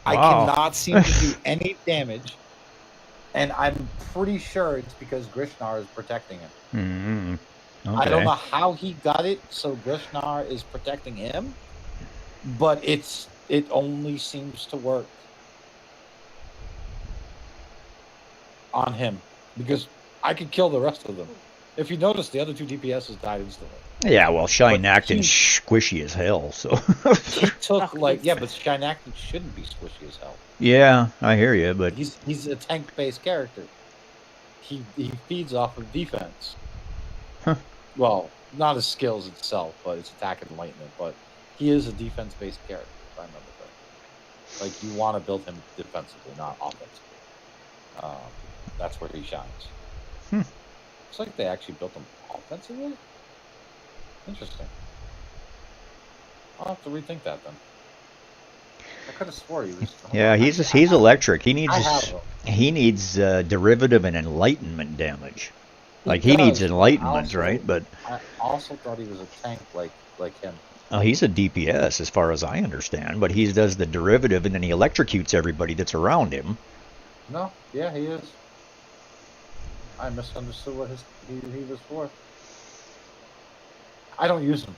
I Wow. cannot seem to do any damage, and I'm pretty sure it's because Grishnar is protecting him. Hmm. Okay. I don't know how he got it, so Grishnar is protecting him, but it only seems to work on him because I could kill the rest of them. If you notice, the other two DPSs died instantly. Yeah, well, Shine But Acton's he- squishy as hell, so. He took but Shine Acton shouldn't be squishy as hell. Yeah, I hear you, but He's a tank-based character. He feeds off of defense. Huh. Well, not his skills itself, but his attack and enlightenment. But he is a defense-based character, if I remember correctly. Like, you want to build him defensively, not offensively. That's where he shines. Hmm. Looks like they actually built him offensively. Interesting. I'll have to rethink that then. I could have swore he was. yeah, he's electric. He I have needs him. he needs derivative and enlightenment damage. He Like he needs does, but enlightenment, also- right? But I also thought he was a tank like him. he's a DPS as far as I understand. But he does the derivative and then he electrocutes everybody that's around him. No, yeah, he is. I misunderstood what he was for. I don't use him.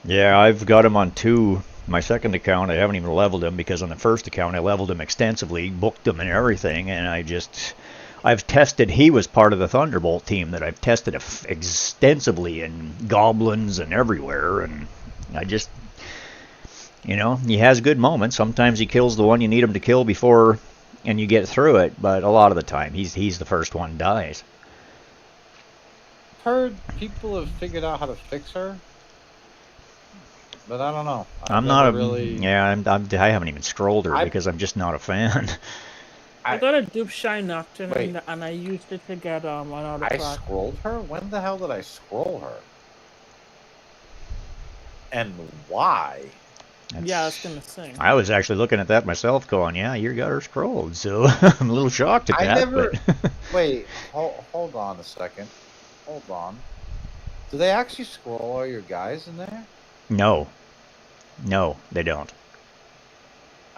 Yeah, I've got him on my second account. I haven't even leveled him because on the first account I leveled him extensively, booked him and everything, and I've tested. He was part of the Thunderbolt team that I've tested extensively in goblins and everywhere, and I just, he has good moments. Sometimes he kills the one you need him to kill before, and you get through it. But a lot of the time, he's the first one dies. Heard people have figured out how to fix her, but I don't know. I'm not really. I haven't even scrolled her I- because I'm just not a fan. I got a dupe Shine Nocturne Wait. and I used it to get an I artifact. scrolled her. When the hell did I scroll her? And why? Yeah, I was gonna say. I was actually looking at that myself, going, "Yeah, you got her scrolled." So I'm a little shocked at I that. never- But Wait, hold on a second. Hold on. Do they actually scroll all your guys in there? no, they don't.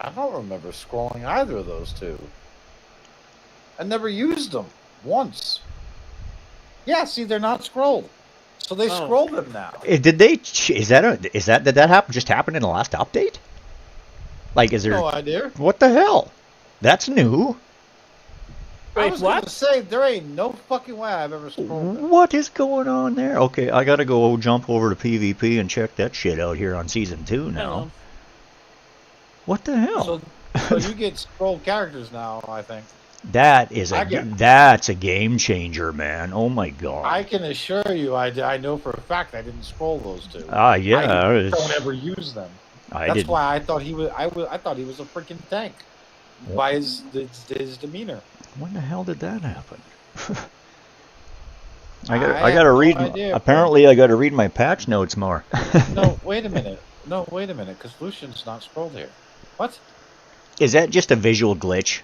I don't remember scrolling either of those two. I never used them once. Yeah, see, they're not scrolled, so they Oh. scrolled them now. Did they? Did that happen? Just happen in the last update? Like, is there? No idea. What the hell? That's new. I Wait, was what? gonna say there ain't no fucking way I've ever scrolled them. What is going on there? Okay, I gotta go jump over to PvP and check that shit out here on season 2 now. Hello. What the hell? So you get scrolled characters now. I think That's I a game changer, man. Oh my god. I can assure you, I know for a fact I didn't scroll those two. Yeah. I don't ever use them. I That's did. why I thought he was. I thought he was a freaking tank by his demeanor. When the hell did that happen? I I have gotta no read. idea, Apparently, I gotta read my patch notes more. No, wait a minute. No, wait a minute, because Lucian's not scrolled here. What? Is that just a visual glitch?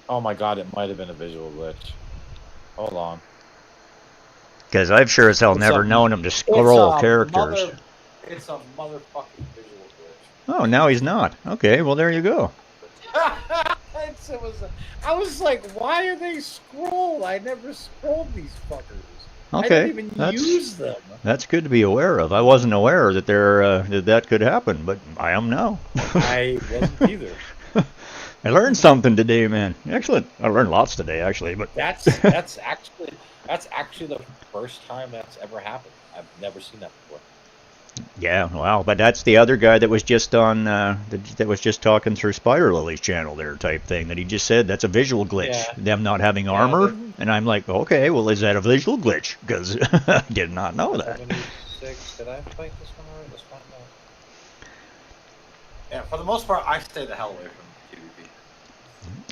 Oh my god, it might have been a visual glitch. Hold on. Because I've sure as hell It's never a- known him to It's scroll a characters. It's a motherfucking visual glitch. Oh, now he's not. Okay, well there you go. I was like, why are they scrolled? I never scrolled these fuckers. I Okay, didn't even that's use them. that's good to be aware of. I wasn't aware that that could happen, but I am now. I wasn't either. I learned something today, man. Excellent. I learned lots today, actually, but That's actually the first time that's ever happened. I've never seen that before. yeah, wow. But that's the other guy that was just on that was just talking through Spider Lily's channel there, type thing. That he just said that's a visual glitch. Yeah. Them not having Yeah, armor. And I'm like, okay, well, is that a visual glitch? Because I did not know that. 76. Did I fight this one already? Let's find out. Yeah, for the most part, I stay the hell away from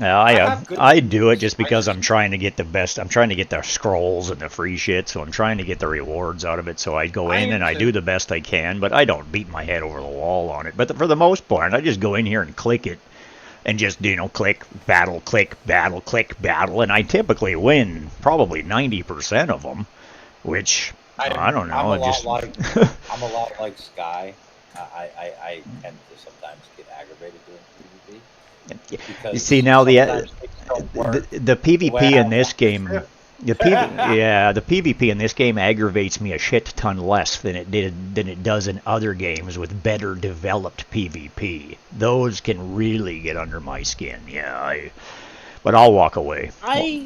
PvP. I do it just because I'm trying to get the best. I'm trying to get the scrolls and the free shit, so I'm trying to get the rewards out of it. So I go in and I do the best I can, but I don't beat my head over the wall on it. But for the most part, I just go in here and click it. And just, click, battle, and I typically win probably 90% of them, which, I don't know. I'm a lot like Sky. I tend to sometimes get aggravated doing PvP. You see, now the PvP in this game... The PvP in this game aggravates me a shit ton less than it does in other games with better developed PvP. Those can really get under my skin. But I'll walk away.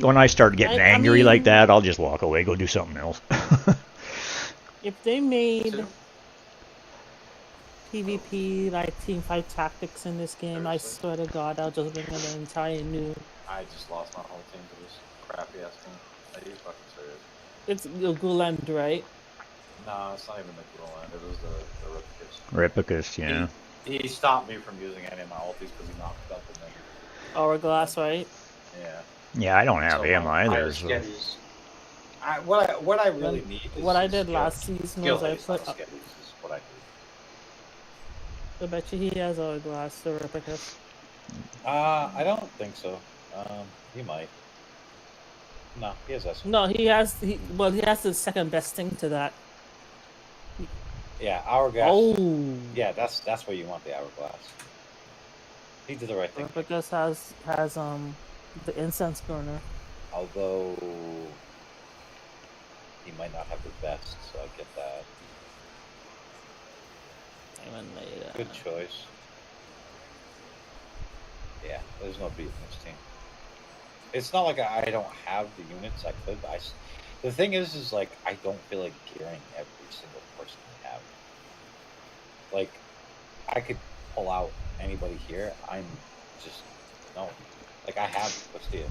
When I start getting angry like that, I'll just walk away, go do something else. If they made PvP like teamfight tactics in this game, I swear to God, I'll just bring in an entire new. I just lost my whole team to this crappy ass team. Are you fucking serious? It's the Guland, right? No, it's not even the Guland. It was the Ripicus. Ripicus, yeah. He stopped me from using any of my ultis because he knocked up the negative. Hourglass, right? Yeah. Yeah, I don't have him either. So. What I really need is what I did last season was I put. Is what I do. I bet you he has Hourglass, the Ripicus. I don't think so. He might. No, he has S. No, he has. He has the second best thing to that. Yeah, Hourglass. Oh. Yeah, that's where you want the Hourglass. He did the right thing. Ripicus has the incense burner. Although he might not have the best, so I get that. Good choice. Yeah, there's no beat in this team. It's not like I don't have the units I could. The thing is like I don't feel like gearing every single person I have. Like I could pull out anybody here. I'm just no. Like I have Castilla.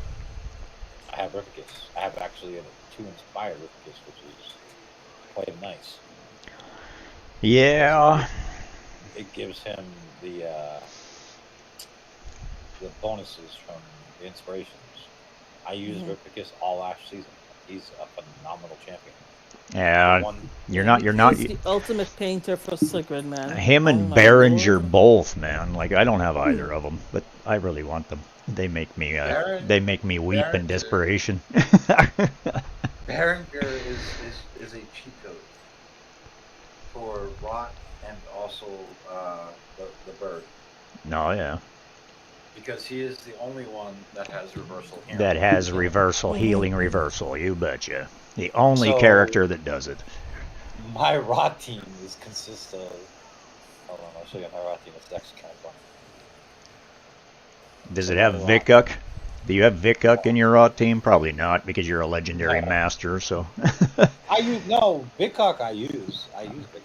I have Ripicus. I have actually a 2 inspired Ripicus, which is quite nice. Yeah. It gives him the bonuses from the inspirations. I used Ripicus all last season. He's a phenomenal champion. Yeah, you're not. He's the ultimate painter for Sigrid, man. Him and Berenger both, man. Like I don't have either of them, but I really want them. They make me weep in desperation. Berenger is a cheat code for Rot and also the bird. No, yeah. Because he is the only one that has reversal healing. That has reversal, healing reversal, you betcha. The only character that does it. My Rot team consists of... Hold on, I'll show you my Rot team. It's actually kind of fun. Does it have Vikuk? Do you have Vikuk in your Rot team? Probably not, because you're a legendary master, so... Vikuk I use. Believe it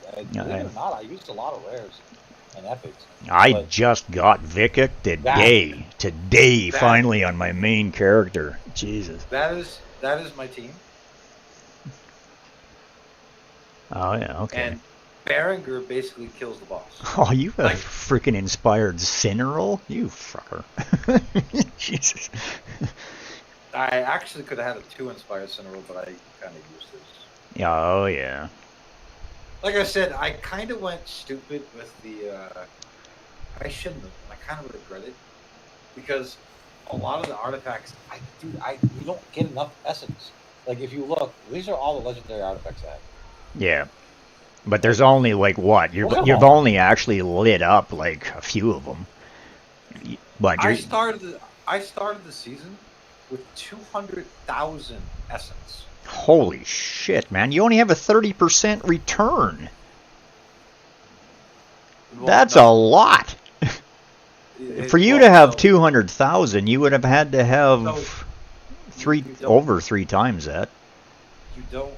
or not, I used a lot of rares and epics. I just got Vikuk today, finally on my main character. Jesus. That is my team. Oh yeah, okay. And Berenger basically kills the boss. Oh, you have freaking inspired Cineral? You fucker. Jesus. I actually could have had a 2 inspired Cineral, but I kind of used this. Yeah, oh yeah. Like I said, I kind of went stupid with the. I shouldn't have. I kind of regret it because a lot of the artifacts, you don't get enough essence. Like if you look, these are all the legendary artifacts I have. Yeah, but there's only like what you've only actually lit up like a few of them. But I started the season with 200,000 essence. Holy shit, man! You only have a 30% return. Well, that's a lot. For you to have 200,000, you would have had to have over 3 times that. You don't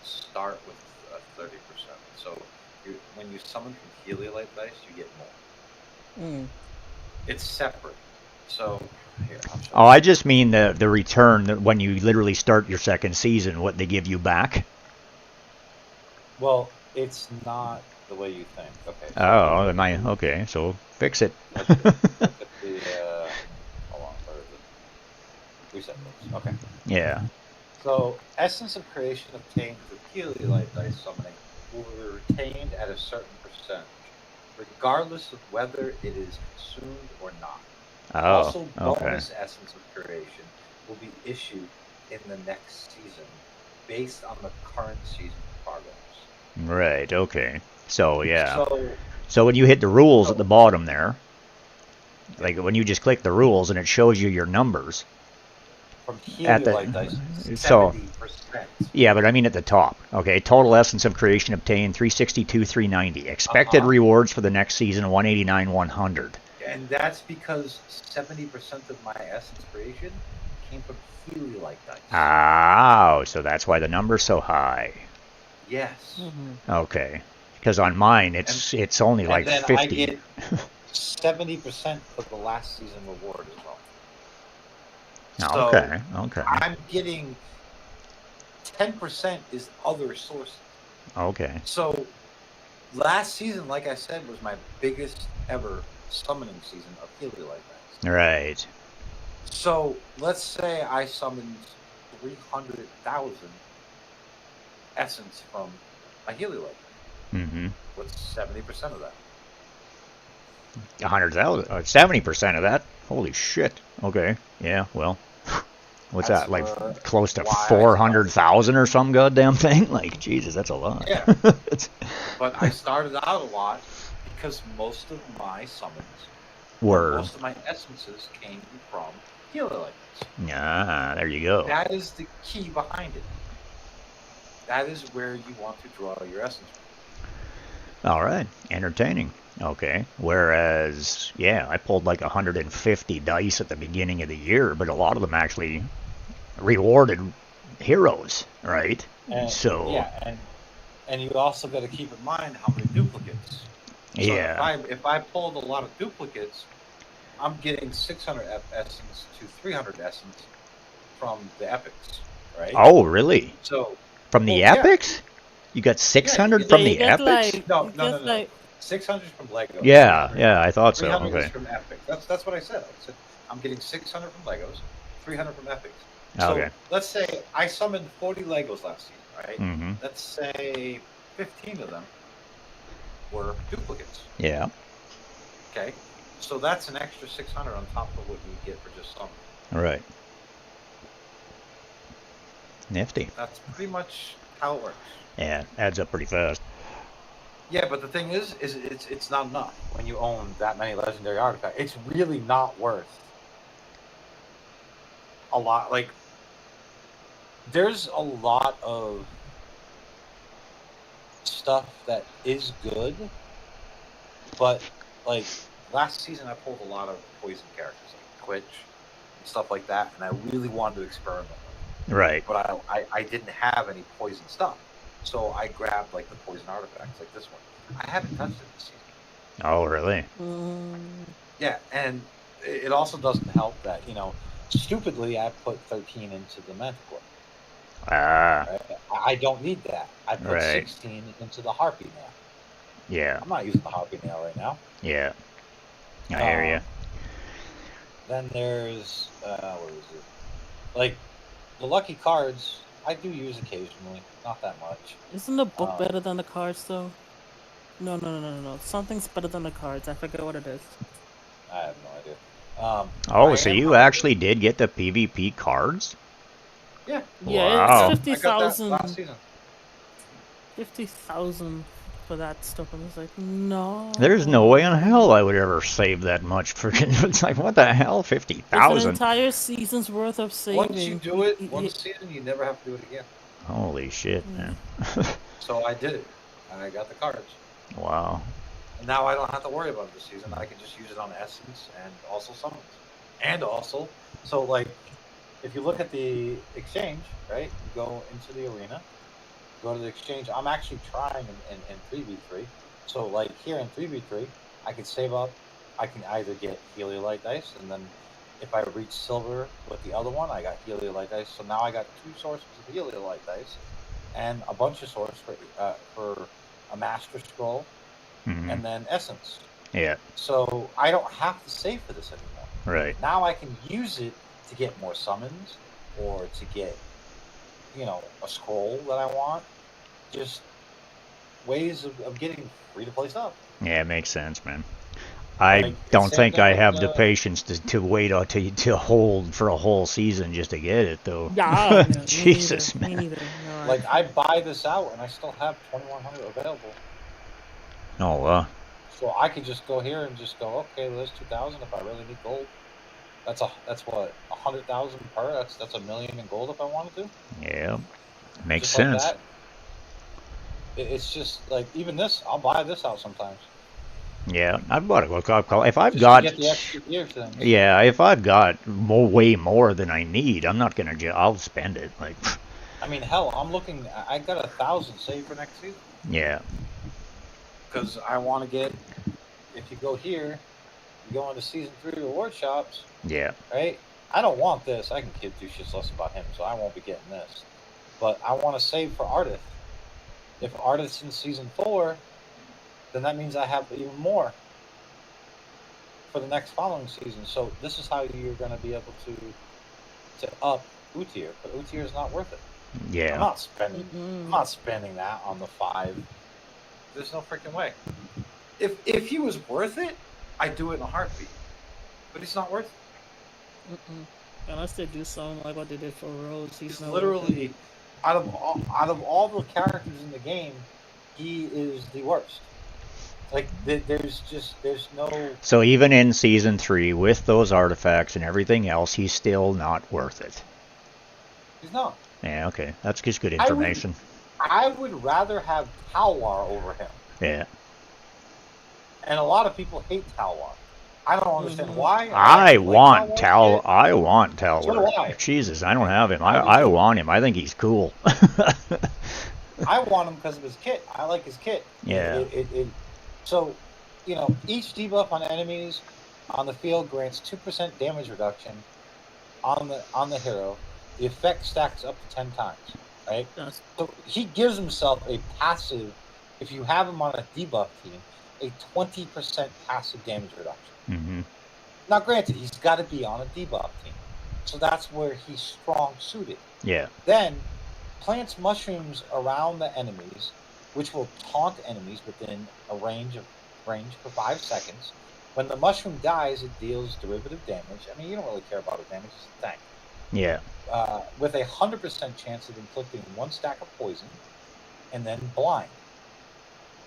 start with 30%. So when you summon from Heliolite Dice, you get more. It's separate. So Here, I'll show Oh, I just mean the return that when you literally start your second season, what they give you back. Well, it's not the way you think. Okay. So Oh, am I okay? So fix it. look at the hold on, where is it? Reset this. Okay. Yeah. So, essence of creation obtained through Heliolite dice summoning will be retained at a certain percentage, regardless of whether it is consumed or not. Oh, Also, okay. bonus essence of creation will be issued in the next season, based on the current season progress. Right. Okay. So yeah. So, So when you hit the rules at the bottom there, like when you just click the rules and it shows you your numbers. from At the- Heliolite dice, so- 70%. Yeah, but I mean at the top. Okay, total essence of creation obtained 362, 390. Expected rewards for the next season 189, 100. And that's because 70% of my essence creation came from Heliolite dice. Oh, so that's why the number's so high. Yes. Okay, because on mine it's only like and then 50. I get 70% for the last season reward as well. So Okay. Okay. I'm getting 10% is other sources. Okay. So last season, like I said, was my biggest ever summoning season of Heliolite dice. Right. So let's say I summoned 300,000 essence from a Heliolite. Mm-hmm. What's 70% of that? 100,000. 70% of that. Holy shit. Okay. Yeah. Well, what's That's that? Like where- close to why I 400,000 or some goddamn thing? Like Jesus, that's a lot. Yeah. It's- But I started out a lot because most of my summons, Were. most of my essences came from Heliolites. Ah, there you go. That is the key behind it. That is where you want to draw your essence from. All right. Entertaining. Okay. Whereas, yeah, I pulled like 150 dice at the beginning of the year, but a lot of them actually rewarded heroes, right? And, So, yeah, and you also got to keep in mind how many duplicates. So yeah. if I pulled a lot of duplicates, I'm getting 600 essence to 300 essence from the epics, right? Oh, really? So From the Well, yeah. epics? You got 600 Yeah, from you the get epics? like, No, you no, get no. like 600 is from Lego. Yeah, yeah, I thought so. 300 is Okay. from Epic. That's what I said. I said I'm getting 600 from Legos, 300 from Epics. So Okay. let's say I summoned 40 Legos last season, right? Mm-hmm. Let's say 15 of them were duplicates. Yeah. Okay, so that's an extra 600 on top of what you would get for just summon. Right. Nifty. That's pretty much how it works. Yeah, adds up pretty fast. Yeah, but the thing is it's not enough when you own that many legendary artifacts. It's really not worth a lot. Like, there's a lot of stuff that is good, but like last season I pulled a lot of poison characters like Twitch and stuff like that, and I really wanted to experiment with Right. it, but I didn't have any poison stuff. So I grabbed like the poison artifacts, like this one. I haven't touched it this season. Oh, really? Yeah, and it also doesn't help that stupidly I put 13 into the Manticore. Ah, Right? I don't need that. I put Right. 16 into the Harpy nail. yeah, I'm not using the Harpy nail right now. yeah. I hear you. Then there's what is it? Like the lucky cards. I do use occasionally, not that much. isn't the book Um, better than the cards though? No. Something's better than the cards. I forget what it is. I have no idea. Oh, I so am, you however- actually did get the PvP cards? Yeah, Yeah, Wow. it's I got that last 50,000. season. 50,000 for that stuff. And I was like, no. There's no way in hell I would ever save that much. Freaking, it's like, what the hell? It's an 50,000? entire season's worth of saving. Once you do it Y- one y- season, you never have to do it again. Holy shit, man. So I did it, and I got the cards. Wow. And now I don't have to worry about it this season. I can just use it on Essence and also Summons. And also, so like, if you look at the exchange, right? You go into the arena, go to the exchange. I'm actually trying in 3v3. So like here in 3v3, I could save up. I can either get Heliolite dice and then if I reach silver with the other one, I got Heliolite dice. So now I got 2 sources of Heliolite dice, and a bunch of sources for a Master Scroll, and then Essence. Yeah. So I don't have to save for this anymore. Right. Now I can use it to get more summons, or to get, a scroll that I want. Just ways of getting free to play stuff. Yeah, it makes sense, man. I Like, don't same think thing I with have the the- patience to wait to hold for a whole season just to get it, though. Yeah, no, Jesus, me man. neither. No, Like, I buy this out and I still have 2,100 available. Oh, So I could just go here and just go, okay, there's 2,000 if I really need gold. That's what, 100,000 per. That's $1 million in gold if I wanted to. yeah. Makes Just like sense. that. It's just like, even this, I'll buy this out sometimes. Yeah, I've bought a look-up call. If I've Just got, to get the extra gear things. yeah, if I've got way more than I need, I'm not gonna. I'll spend it. Like, I mean, hell, I'm looking. I got 1,000 saved for next season yeah, because I want to get. If you go here, you go into season 3 reward shops, yeah, right? I don't want this. I can kid two shits less about him, so I won't be getting this. But I want to save for Ardith. If Ardith's in season 4, then that means I have even more for the next following season. So this is how you're going to be able to up Utyr, but Utyr is not worth it. I'm yeah. not spending that on the 5. There's no freaking way. If he was worth it, I'd do it in a heartbeat. But he's not worth it. Unless they do something like what they did for Rose, He's not literally out of all the characters in the game, he is the worst. Like there's no. So even in season 3, with those artifacts and everything else, he's still not worth it. He's not. Yeah, okay, that's just good information. I would rather have Talwar over him. Yeah. And a lot of people hate Talwar. I don't understand why. I like want Talwar. I want Talwar. So do I. Jesus, I don't have him. I want him. I think he's cool. I want him because of his kit. I like his kit. Yeah. So, each debuff on enemies on the field grants 2% damage reduction on the hero. The effect stacks up to 10 times, right? Yes. So he gives himself a passive, if you have him on a debuff team, a 20% passive damage reduction. Mm-hmm. Now, granted, he's got to be on a debuff team. So that's where he's strong suited. Yeah. Then plants mushrooms around the enemies, which will taunt enemies within a range for 5 seconds. When the mushroom dies, it deals derivative damage. I mean, you don't really care about the damage, it's a tank. Yeah. With a 100% chance of inflicting 1 stack of poison, and then blind.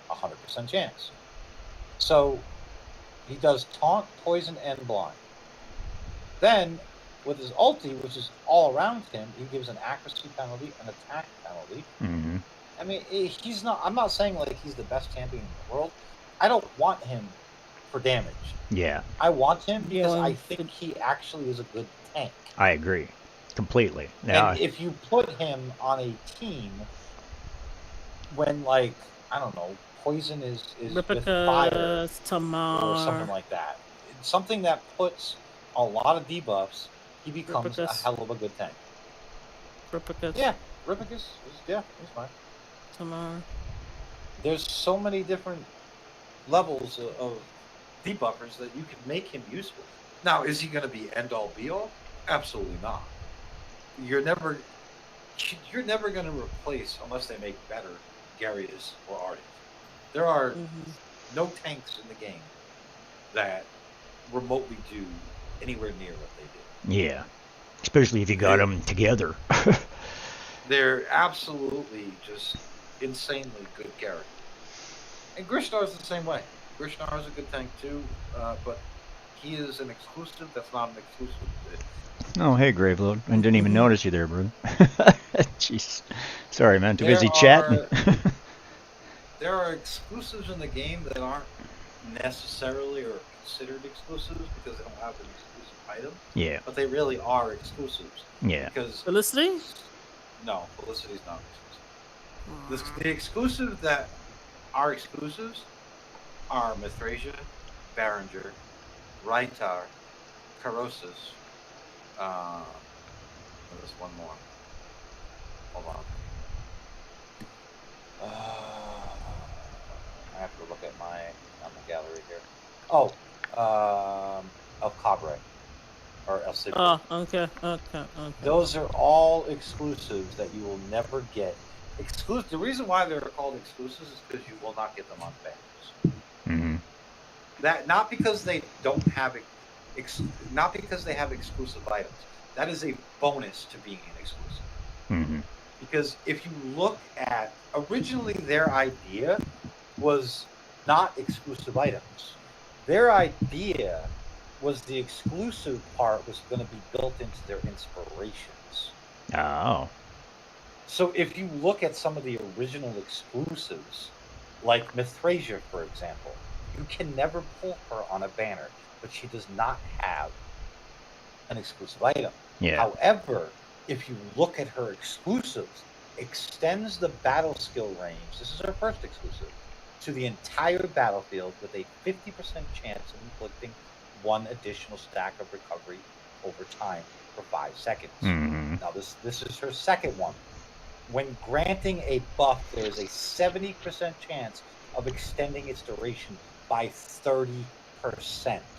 100% chance. So he does taunt, poison, and blind. Then, with his ulti, which is all around him, he gives an accuracy penalty, an attack penalty. Mm-hmm. I mean, he's not. I'm not saying like he's the best champion in the world. I don't want him for damage. Yeah. I want him because Yeah. I think he actually is a good tank. I agree. Completely. Now, And if you put him on a team when, like, I don't know, poison is with fire Replica, or Tamar. something like that, something that puts a lot of debuffs, he becomes Replicas. a hell of a good tank. Replicas. Yeah, Ripicus, he's fine. Tamar. There's so many different levels of debuffers that you can make him useful. Now, is he going to be end-all be-all? Absolutely not. You're never going to replace, unless they make better, Garius or Artie. There are no tanks in the game that remotely do anywhere near what they do. yeah. Especially if you got them together. They're absolutely just insanely good characters. And Grishnar's the same way. Grishnar is a good tank too, but he is an exclusive that's not an exclusive. Oh, hey, Graveload. I didn't even notice you there, bro. Jeez. Sorry, man. Too busy chatting. There are exclusives in the game that aren't necessarily or considered exclusives because they don't have an exclusive item, Yeah. but they really are exclusives. Yeah. Because Felicity? no, Felicity's not exclusive. The exclusives that are exclusives are Mithrasia, Barringer, Raitar, Carosus, There's one more. Hold on. I have to look at my gallery here. Oh, El Cabre or El Cibre. Oh, okay. Those are all exclusives that you will never get. Exclusive. The reason why they're called exclusives is because you will not get them on banners. Mm-hmm. That not because they don't have not because they have exclusive items. That is a bonus to being an exclusive. Mm-hmm. Because if you look at originally their idea was not exclusive items. Their idea was the exclusive part was going to be built into their inspirations. Oh. So if you look at some of the original exclusives, like Mithrasia, for example, you can never pull her on a banner, but she does not have an exclusive item. Yeah. However, if you look at her exclusives, extends the battle skill range, this is her first exclusive, to the entire battlefield with a 50% chance of inflicting one additional stack of recovery over time for 5 seconds. Mm-hmm. Now this is her second one. When granting a buff, there is a 70% chance of extending its duration by 30%.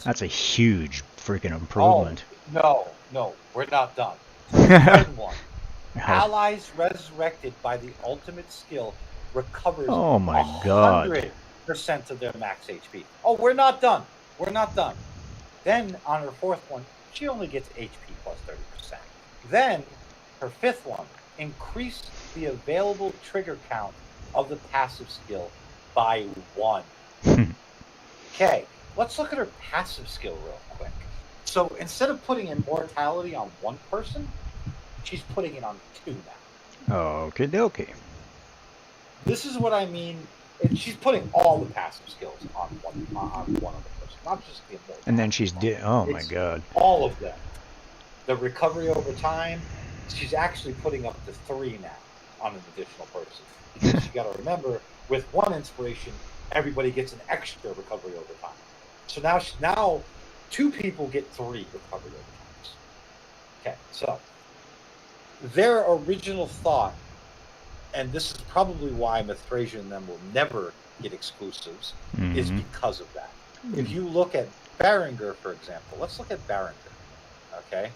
That's a huge freaking improvement. Oh, no, we're not done. Third one. Allies resurrected by the ultimate skill recovers Oh my god. 100% of their max HP. Oh, we're not done. We're not done. Then on her fourth one, she only gets HP plus 30%. Then her fifth one, increase the available trigger count of the passive skill by 1. Okay, let's look at her passive skill real quick. So instead of putting immortality on one person, she's putting it on 2 now. Okie dokie. This is what I mean. She's putting all the passive skills on one other person, not just the immortality. And then she's oh my god. All of them. The recovery over time, she's actually putting up to 3 now on an additional person. Because you got to remember, with one inspiration, everybody gets an extra recovery over time. So now 2 people get 3 recovery over times. Okay, so their original thought, and this is probably why Mithrasia and them will never get exclusives, is because of that. If you look at Berengar, for example, let's look at Berengar. Okay.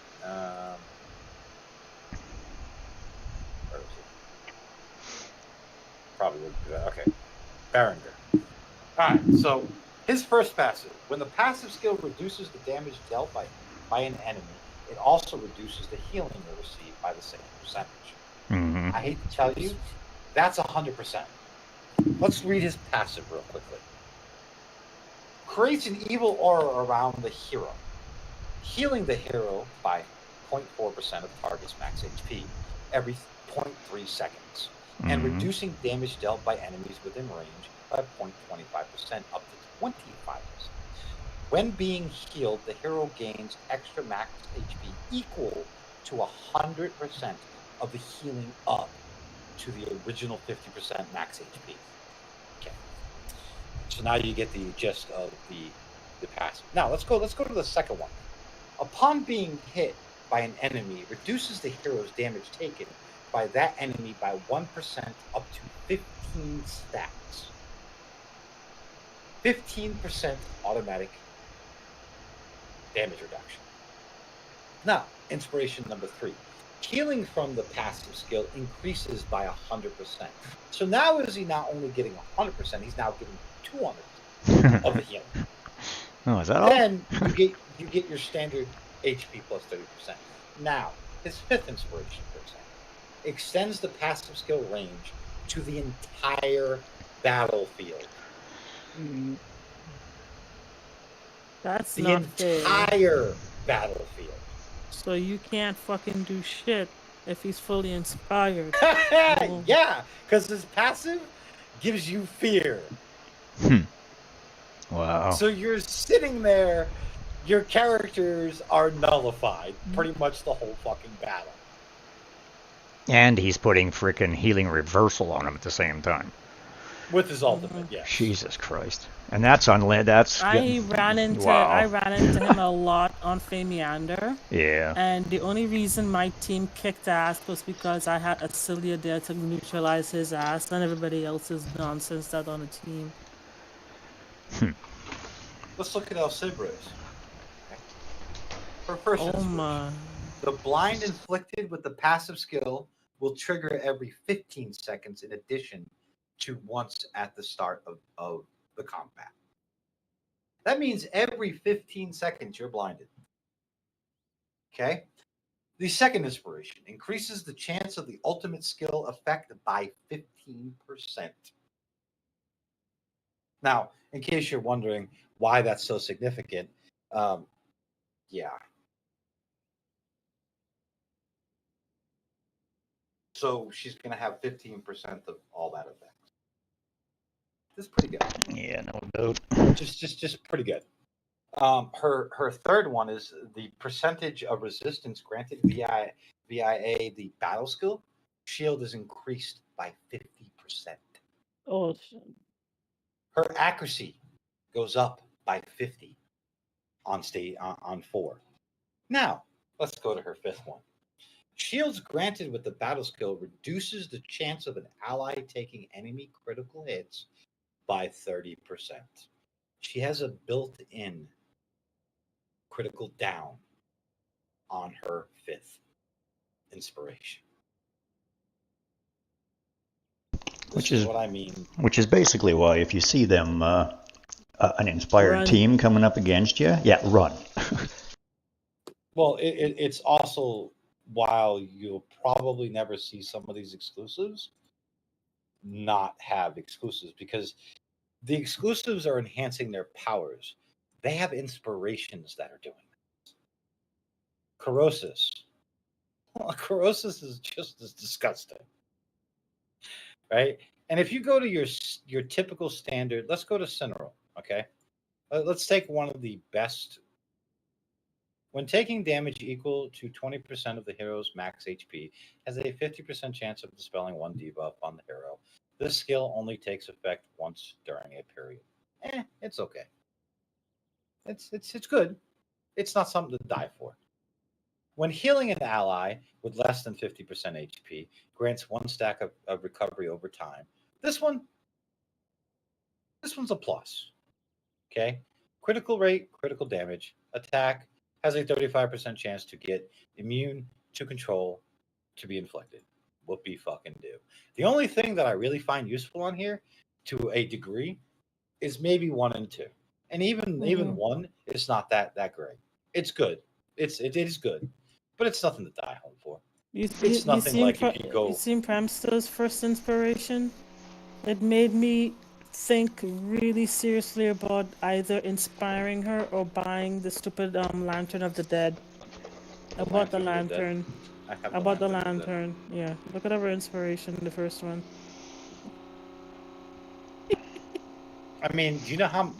Where is it? Probably wouldn't do that. Okay. Berengar. Alright, so his first passive. When the passive skill reduces the damage dealt by an enemy, it also reduces the healing you receive by the same percentage. Mm-hmm. I hate to tell you, that's 100%. Let's read his passive real quickly. Creates an evil aura around the hero, healing the hero by 0.4% of target's max HP every 0.3 seconds, and reducing damage dealt by enemies within range by 0.25% up to 25%. When being healed, the hero gains extra max HP equal to 100% of the healing up to the original 50% max HP. Okay. So now you get the gist of the passive. Now let's go to the second one. Upon being hit by an enemy, reduces the hero's damage taken by that enemy by 1% up to 15 stacks. 15% automatic damage reduction. Now, inspiration number 3. Healing from the passive skill increases by 100%. So now is he not only getting 100%, he's now getting 200% of the healing. Oh, is that all? Then you get your standard HP plus 30%. Now, his fifth inspiration, for example, extends the passive skill range to the entire battlefield. That's The not fair. entire battlefield. So you can't fucking do shit if he's fully inspired. Yeah, because his passive gives you fear. Wow. So you're sitting there, your characters are nullified pretty much the whole fucking battle. And he's putting freaking healing reversal on him at the same time. With his ultimate, yes. Jesus Christ. And that's unled. That's I ran into him a lot on Famiander. Yeah. And the only reason my team kicked ass was because I had Acilia there to neutralize his ass and everybody else's nonsense that on the team. Let's look at how Sibra is. For first inspiration, my. the blind inflicted with the passive skill will trigger every 15 seconds in addition to once at the start of the combat. That means every 15 seconds you're blinded. Okay? The second inspiration increases the chance of the ultimate skill effect by 15%. Now, in case you're wondering why that's so significant, yeah. So she's going to have 15% of all that effect. That's pretty good. Yeah, no doubt. Just pretty good. Her third one is the percentage of resistance granted via the battle skill. Shield is increased by 50%. Oh, shit. Her accuracy goes up by 50 on 4. Now, let's go to her fifth one. Shields granted with the battle skill reduces the chance of an ally taking enemy critical hits by 30%. She has a built-in critical down on her fifth inspiration. Which is what I mean. Which is basically why if you see them, an inspired Run. team coming up against you, yeah, run. Well, it's also while you'll probably never see some of these exclusives not have exclusives because the exclusives are enhancing their powers. They have inspirations that are doing this. Corrosis. Well, Corrosis is just as disgusting. Right? And if you go to your typical standard, let's go to Cineral, okay? Let's take one of the best. When taking damage equal to 20% of the hero's max HP, has a 50% chance of dispelling one debuff on the hero. This skill only takes effect once during a period. It's okay. It's good. It's not something to die for. When healing an ally with less than 50% HP, grants 1 stack of recovery over time. This one's a plus. Okay? Critical rate, critical damage, attack, has a 35% chance to get immune to control to be inflicted. Whoopee fucking do. The only thing that I really find useful on here, to a degree, is maybe 1 and 2. And even 1 is not that great. It's good. It is good. But it's nothing to die home for. It's nothing like if you go. You seen Premster's first inspiration? It made me think really seriously about either inspiring her or buying the stupid Lantern of the Dead. I bought the lantern. I bought the lantern. Yeah, look at her inspiration, the first one. I mean, do you know how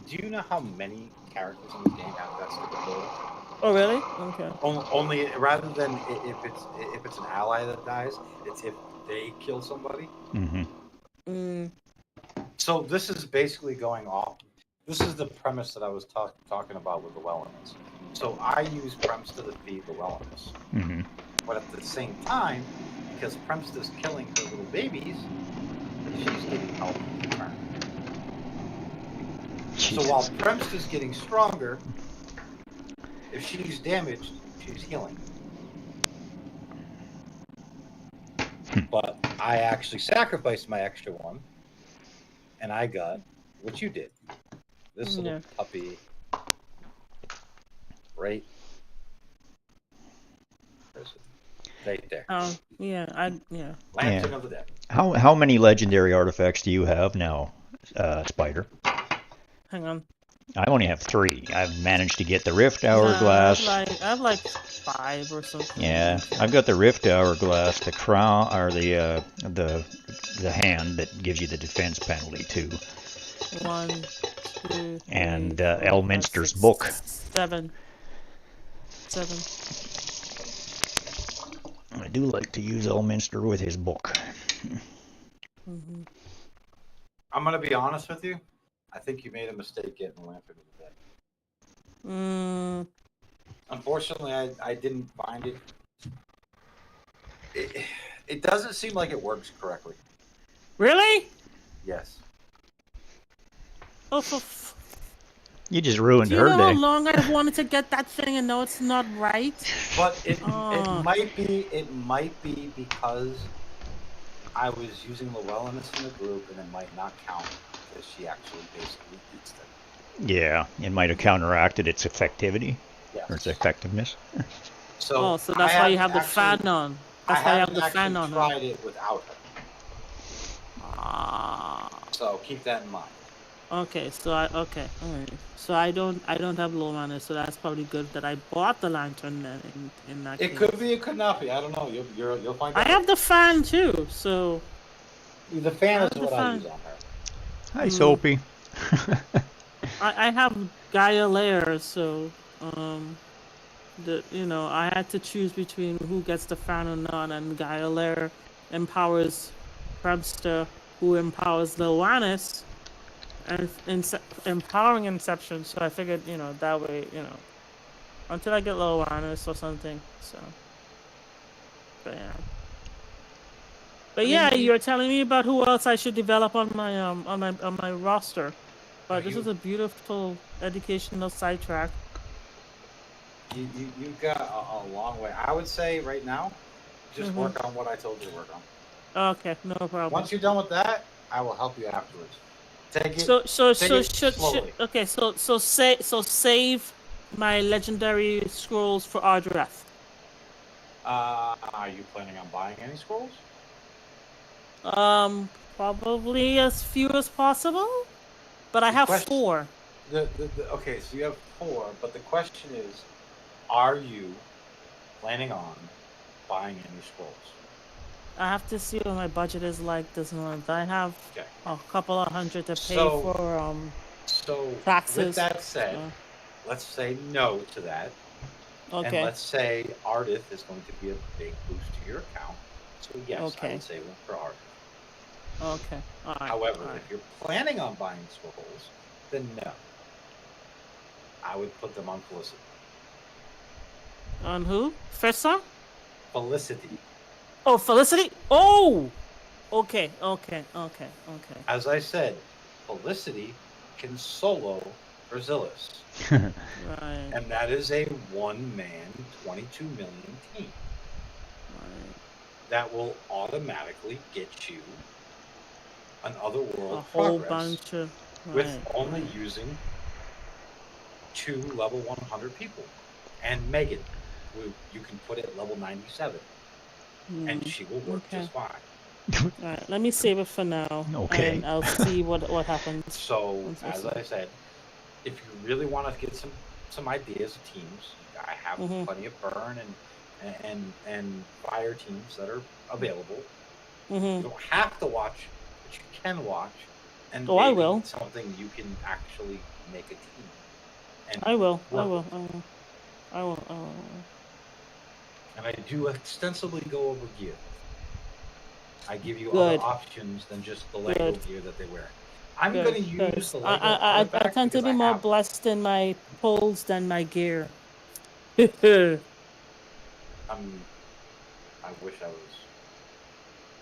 many characters in the game have that stupid ability? Oh really? Okay. Only rather than if it's an ally that dies, it's if they kill somebody. Mm-hmm. So this is basically going off. This is the premise that I was talking about with the wellness. So I use Prems to defeat the wellness. Mm-hmm. But at the same time, because Premsta's killing her little babies, she's getting help in return. Jesus. So while Premsta's getting stronger, if she's damaged, she's healing. But I actually sacrificed my extra one, and I got what you did. This little puppy, right there. Lantern of the Dead. How many legendary artifacts do you have now, Spider? Hang on. I only have 3. I've managed to get the Rift Hourglass. I have like 5 or something. Yeah, I've got the Rift Hourglass, the crown, or the hand that gives you the defense penalty too. 1, 2, and 3, 4, Elminster's 5, 6, book. 7. I do like to use Elminster with his book. Mm-hmm. I'm gonna be honest with you. I think you made a mistake getting the lantern today. Unfortunately, I didn't find it. It doesn't seem like it works correctly. Really? Yes. Oh, You just ruined do you her know day. how long I've wanted to get that thing and know it's not right? But it Oh. might be because I was using Llewellyn in the group, and it might not count because she actually basically eats them. Yeah, it might have counteracted its effectivity or its Yes. effectiveness. So that's why you have the fan on. That's why you have the fan on. I haven't tried it without her. Ah. So keep that in mind. Okay, so okay, alright. So I don't have low mana, so that's probably good that I bought the lantern then in that case. It could be, it could not be. I don't know. You'll find out. I have the fan too, so The fan is the what I fan. use on her. Hi, Soapy. I have Gaia Lair, so I had to choose between who gets the fan or not, and Gaia Lair empowers Kremster, who empowers Lilwanis, and empowering Inception. So I figured, that way, until I get Lilwanis or something. So, but yeah. But yeah, you're telling me about who else I should develop on my roster. But this is a beautiful educational sidetrack. You got a long way. I would say right now, just work on what I told you to work on. Okay, no problem. Once you're done with that, I will help you afterwards. Take it. So save my legendary scrolls for Ardreth. Are you planning on buying any scrolls? Probably as few as possible, but I have 4. Okay, so you have 4, but the question is, are you planning on buying any scrolls? I have to see what my budget is like this month. I have a couple of hundred to pay for taxes. With that said, let's say no to that. Okay. And let's say Ardith is going to be a big boost to your account. So yes, I would say one for Ardith. Okay. All right. However, if you're planning on buying scrolls, then no. I would put them on Felicity. On who? Fessa? Felicity. Oh, Felicity? Oh! Okay. As I said, Felicity can solo Brazilius. Right. And that is a one-man, 22 million team. Right. That will automatically get you an otherworld a whole progress bunch of with only using 2 level 100 people. And Megan, who you can put at level 97, and she will work just fine. All right, let me save it for now. Okay. And I'll see what happens. So, as I said, if you really want to get some ideas of teams, I have plenty of burn and fire teams that are available. You don't have to watch, but you can watch. And I will. Something you can actually make a team. And I will. And I do extensively go over gear. I give you other options than just the Lego gear that they wear. I'm going to use the Lego. I tend to be more blessed in my pulls than my gear. I wish I was.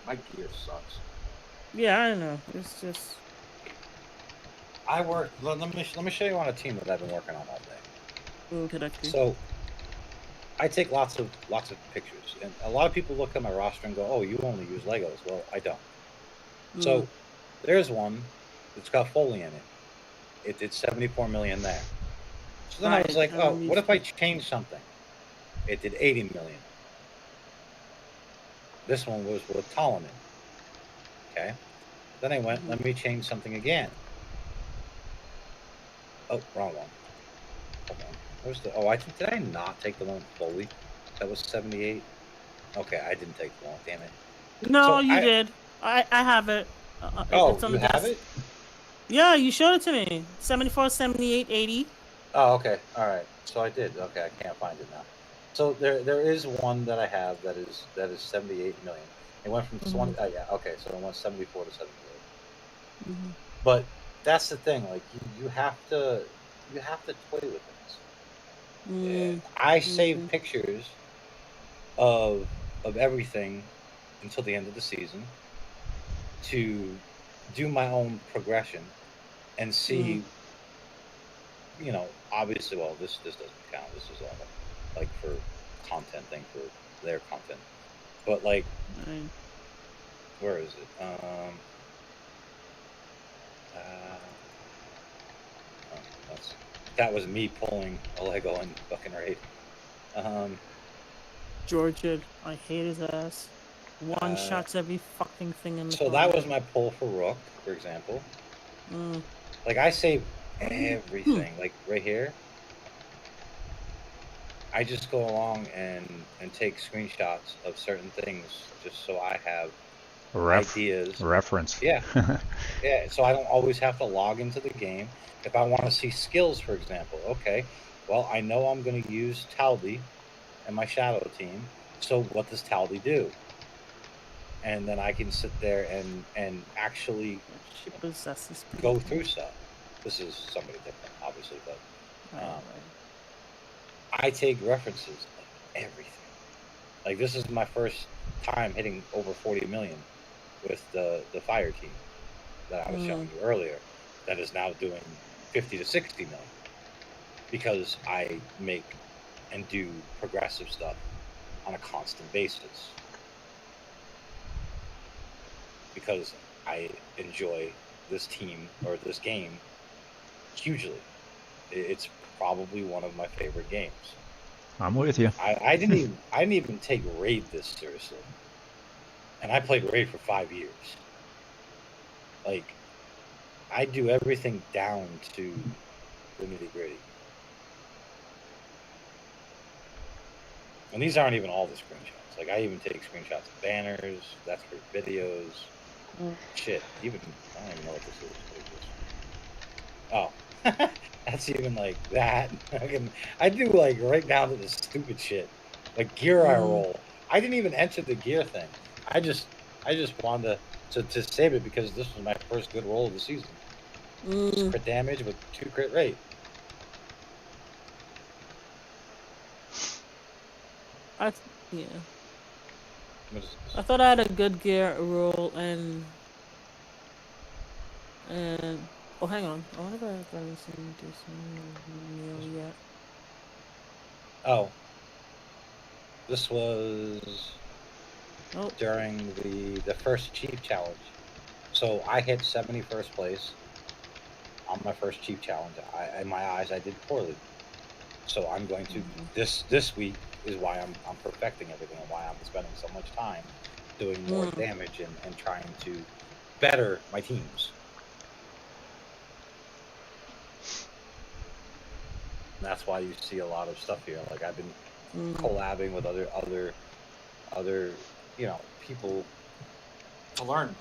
My gear sucks. Yeah, I know. It's just. I work. Let me show you on a team that I've been working on all day. Okay. So, I take lots of pictures, and a lot of people look at my roster and go, "Oh, you only use Legos." Well, I don't. So, there's one that's got Foley in it. It did 74 million there. So then I was like, "Oh, what if I change something?" It did 80 million. This one was with Ptolemy. Okay. Then I went, let me change something again. Oh, wrong one. Hold on. Where's the? Did I not take the one with Foley? That was 78. Okay, I didn't take the one. Damn it. No, so you did. I have it. It's on you have it? Yeah, you showed it to me. 74, 78, 80. Oh, okay. All right. So I did. Okay, I can't find it now. So there is one that I have that is 78 million. It went from 20. Yeah. Okay. So it went 74 to 78. Mhm. But that's the thing. Like you have to toy with things. Mm, I save mhm. pictures of everything until the end of the season to do my own progression and see. You know, obviously, well, this doesn't count. This is all like for content thing for their content. But like, Right. where is it? Uh, oh, that was me pulling a Lego and fucking raid. Georgia, I hate his ass. One shots every fucking thing in the So that was corner. my pull for Rook, for example. Mm. Like I save everything. Like right here, I just go along and take screenshots of certain things just so I have ideas. Reference. Yeah, yeah. So I don't always have to log into the game. If I want to see skills, for example, okay, well I know I'm going to use Taldi and my shadow team. So what does Taldi do? And then I can sit there and actually She possesses go people. through stuff. This is somebody different, obviously, but Right. I take references of everything. Like this is my first time hitting over 40 million with the fire team that I was showing you earlier. That is now doing 50 to 60 million because I make and do progressive stuff on a constant basis because I enjoy this team or this game hugely. It's probably one of my favorite games. I'm with you. I didn't even take Raid this seriously, and I played Raid for 5 years. Like, I do everything down to the nitty gritty, and these aren't even all the screenshots. Like, I even take screenshots of banners. That's for videos. Shit, even I don't even know what this is. What is this? Oh. That's even like that. I do like right down to the stupid shit, like gear I roll. I didn't even enter the gear thing. I just wanted to save it because this was my first good roll of the season. Just crit damage with 2 crit rate. Yeah. What is this? I thought I had a good gear roll and oh, hang on. I wonder if I've ever seen do some meal yet. Oh, this was during the first Chief Challenge. So I hit 71st place on my first Chief Challenge. In my eyes, I did poorly. So I'm going to this week is why I'm perfecting everything and why I'm spending so much time doing more damage and trying to better my teams. And that's why you see a lot of stuff here. Like I've been collabing with other people to learn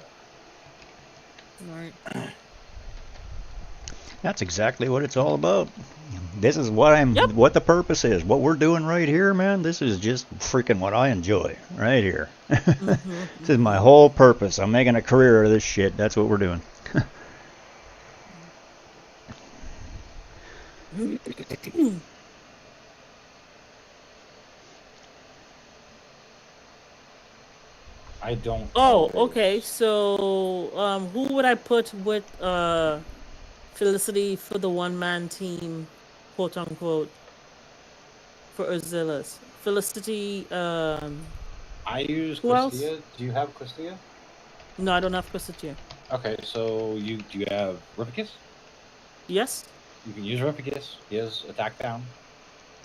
more. Right. That's exactly what it's all about. This is what what the purpose is. What we're doing right here, man, this is just freaking what I enjoy right here. This is my whole purpose. I'm making a career of this shit. That's what we're doing. I don't. Oh, okay. So, who would I put with Felicity for the one-man team, quote unquote, for Urzilis? Felicity. I use who else? Quistia. Do you have Quistia? No, I don't have Quistia. Okay, so do you have Ripicus? Yes. You can use Ripicus. He has attack down.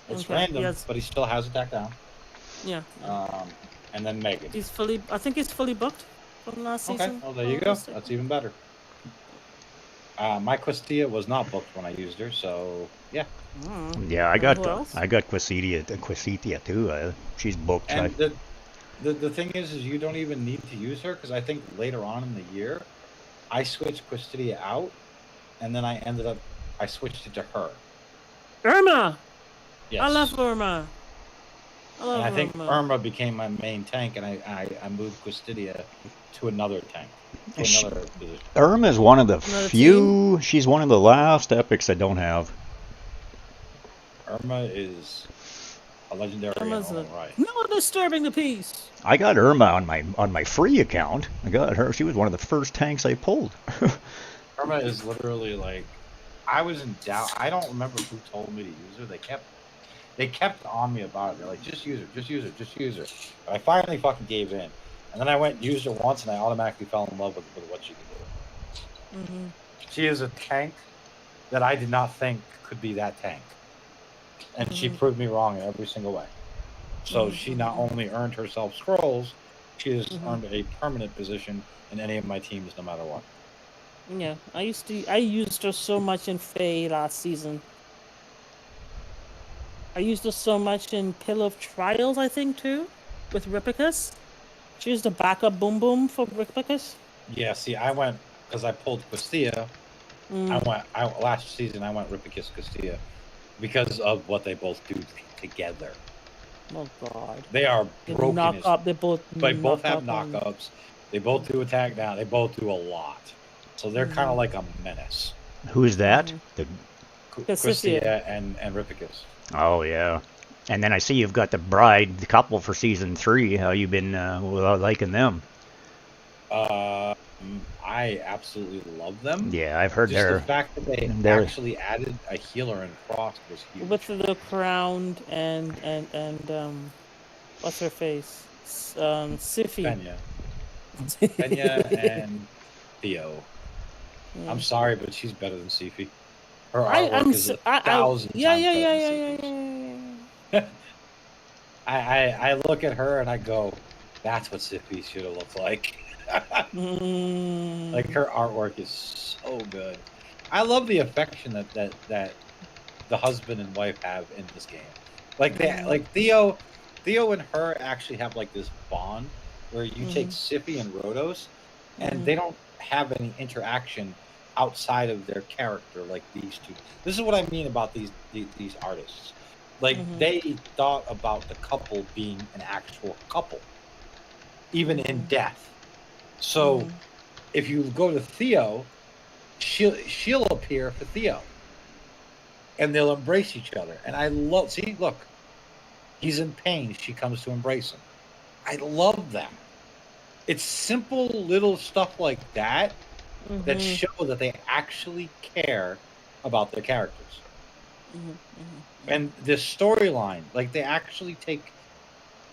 It's random, but he still has attack down. Yeah. And then Megan. I think he's fully booked from last season. Okay, well there you go. That's even better. My Quistia was not booked when I used her, so yeah. Yeah, I got Quistia too. She's booked. And the thing is you don't even need to use her because I think later on in the year, I switched Quistia out, and then I switched it to her. Irma. Yes. I love Irma. I love And I think Irma. Irma became my main tank, and I moved Quistidia to another tank, to She- another position. Irma's one of the Another few. She's one of the last epics I don't have. Irma is a legendary in Irma's her a, own right. no disturbing the peace. I got Irma on my free account. I got her. She was one of the first tanks I pulled. Irma is literally like, I was in doubt. I don't remember who told me to use her. They kept on me about it. They're like, just use her, just use her, just use her. But I finally fucking gave in. And then I went and used her once, and I automatically fell in love with what she could do. Hmm. She is a tank that I did not think could be that tank. And she proved me wrong in every single way. So she not only earned herself scrolls, she has earned a permanent position in any of my teams, no matter what. Yeah, I used her so much in Fae last season. I used her so much in Pill of Trials, I think, too, with Ripicus. She was the backup boom boom for Ripicus. Yeah, see, I went, because I pulled Castilla, last season I went Ripicus Castilla because of what they both do together. Oh God. They are They broken. knock as- up. They both. They both knock have up on- knockups. They both do attack down. They both do a lot. So they're kind of like a menace. Who's that? The, Castilla. Castilla and Ripicus. oh yeah. And then I see you've got the bride, the couple for season 3. How you been liking them? I absolutely love them. Yeah, I've heard Just the they're. fact that they they're- actually added a healer in Frost was huge. With the crowned and what's her face? Siffy. Pena. Pena and Theo. Yeah. I'm sorry, but she's better than Sifi. Her I, artwork I'm is s- a thousand yeah, times yeah, better yeah, than yeah, Sifi's. yeah, yeah. I look at her and I go, that's what Sifi should have looked like. Mm. Like her artwork is so good. I love the affection that the husband and wife have in this game. Like like Theo and her actually have like this bond where you take Siffy and Rhodos, and they don't have any interaction outside of their character like these two. This is what I mean about these artists. Like they thought about the couple being an actual couple, even in death. So if you go to Theo, she'll appear for Theo, and they'll embrace each other. And I love, see, look, he's in pain. She comes to embrace him. I love that. It's simple little stuff like that that show that they actually care about their characters. And the storyline, like they actually take,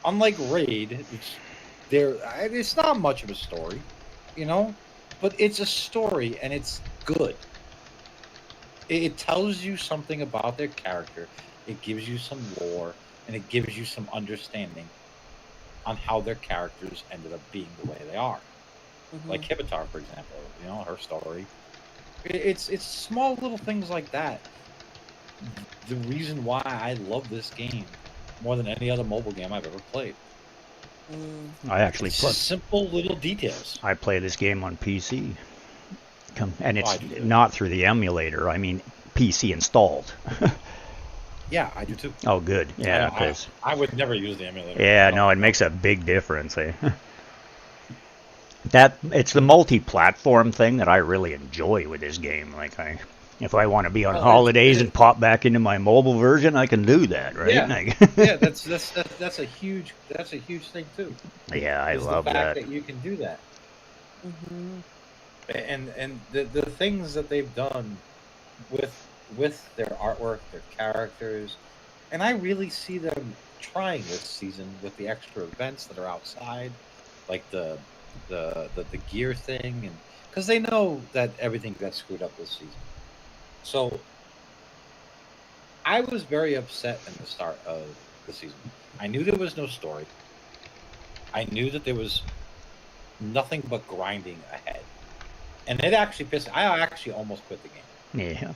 unlike Raid, it's not much of a story, you know, but it's a story and it's good. It tells you something about their character. It gives you some lore and it gives you some understanding on how their characters ended up being the way they are. Like Kibitar, for example, you know, her story. It's small little things like that. The reason why I love this game more than any other mobile game I've ever played. I actually It's play. just simple little details. I play this game on PC, and it's I do too. not through the emulator. I mean, PC installed. Yeah, I do too. Oh, good. Yeah, because I would never use the emulator. yeah, no, it makes a big difference. Eh? That it's the multi-platform thing that I really enjoy with this game. Like if I want to be on holidays and pop back into my mobile version, I can do that, right? Yeah. Like, Yeah, that's a huge thing too. yeah, I is love the fact that. that you can do that. And the things that they've done with their artwork, their characters, and I really see them trying this season with the extra events that are outside, like the gear thing, and because they know that everything got screwed up this season. So I was very upset in the start of the season. I knew there was no story. I knew that there was nothing but grinding ahead. And it actually pissed me. I actually almost quit the game. Yeah,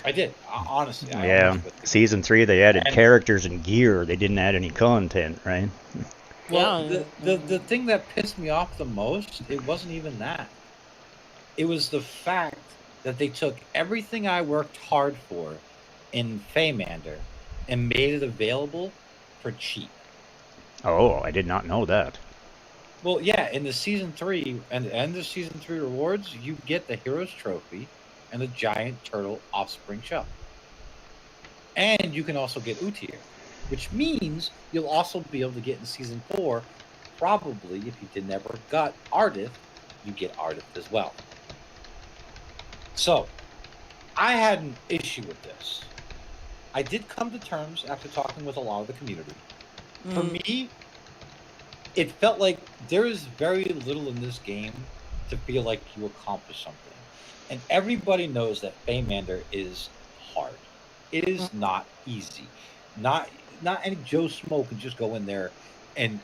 I did. Honestly. I yeah. almost quit the game. Season 3, they added And- characters and gear. They didn't add any content, right? Well, Yeah. the thing that pissed me off the most, it wasn't even that. It was the fact that they took everything I worked hard for in Feymander and made it available for cheap. Oh, I did not know that. Well, yeah, in the season 3 and the end of season 3 rewards, you get the Heroes Trophy and the giant turtle offspring shell. And you can also get Utyr, which means you'll also be able to get in season 4. Probably, if you did never got Ardith, you get Ardith as well. So, I had an issue with this. I did come to terms after talking with a lot of the community. For me, it felt like there is very little in this game to feel like you accomplished something. And everybody knows that Feymander is hard. It is not easy. Not any Joe Schmo can just go in there and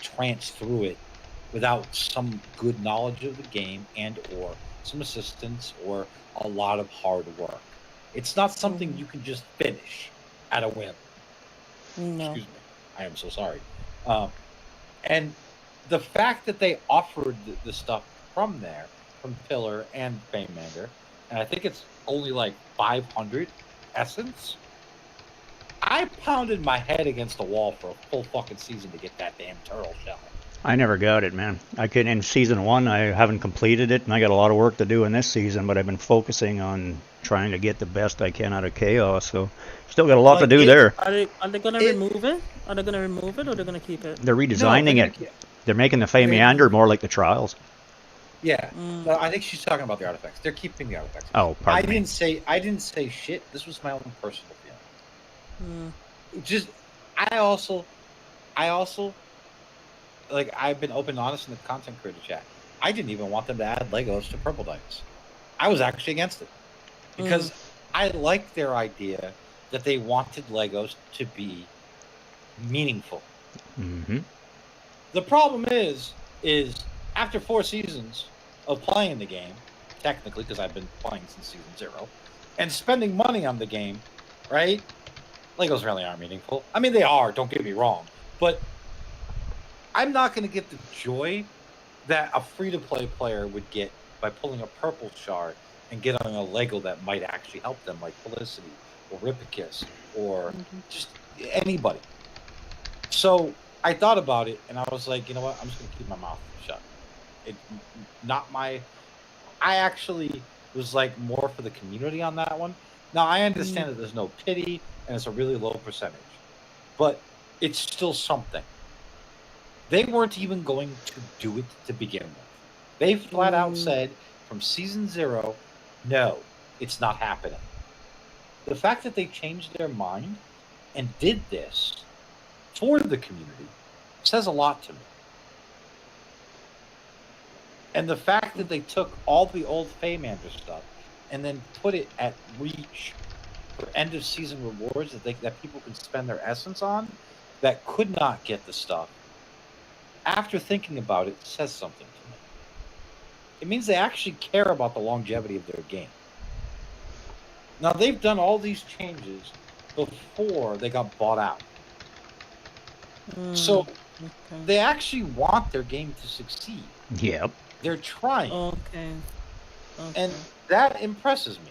trance through it without some good knowledge of the game and or some assistance or a lot of hard work. It's not something you can just finish at a whim. No. Excuse me. I am so sorry. And the fact that they offered the stuff from there, from Pillar and Feymander, and I think it's only like 500 essence, I pounded my head against the wall for a full fucking season to get that damn turtle shell. I never got it, man. I could in season 1. I haven't completed it, and I got a lot of work to do in this season. But I've been focusing on trying to get the best I can out of Chaos. So still got a lot to do there. Are they gonna remove it? Are they gonna remove it, or they're gonna keep it? They're redesigning it. They're making the Feymander more like the Trials. Yeah, but I think she's talking about the artifacts. They're keeping the artifacts. Oh, pardon me. I didn't say shit. This was my own personal feeling. Just I also like I've been open and honest in the content creator chat. I didn't even want them to add Legos to Purple Dice. I was actually against it because I liked their idea that they wanted Legos to be meaningful. Mm-hmm. The problem is after 4 seasons of playing the game, technically because I've been playing since season 0, and spending money on the game, right? Legos really aren't meaningful. I mean, they are, don't get me wrong. But I'm not going to get the joy that a free-to-play player would get by pulling a purple shard and getting a Lego that might actually help them, like Felicity or Ripicus or just anybody. So I thought about it, and I was like, you know what? I'm just going to keep my mouth shut. I actually was like more for the community on that one. Now, I understand that there's no pity, and it's a really low percentage. But it's still something. They weren't even going to do it to begin with. They flat out said from season 0, no, it's not happening. The fact that they changed their mind and did this for the community says a lot to me. And the fact that they took all the old Feymander stuff and then put it at Reach for end of season rewards that people can spend their essence on that could not get the stuff, after thinking about it, says something to me. It means they actually care about the longevity of their game. Now, they've done all these changes before they got bought out. So they actually want their game to succeed. Yep. They're trying. Okay. And that impresses me.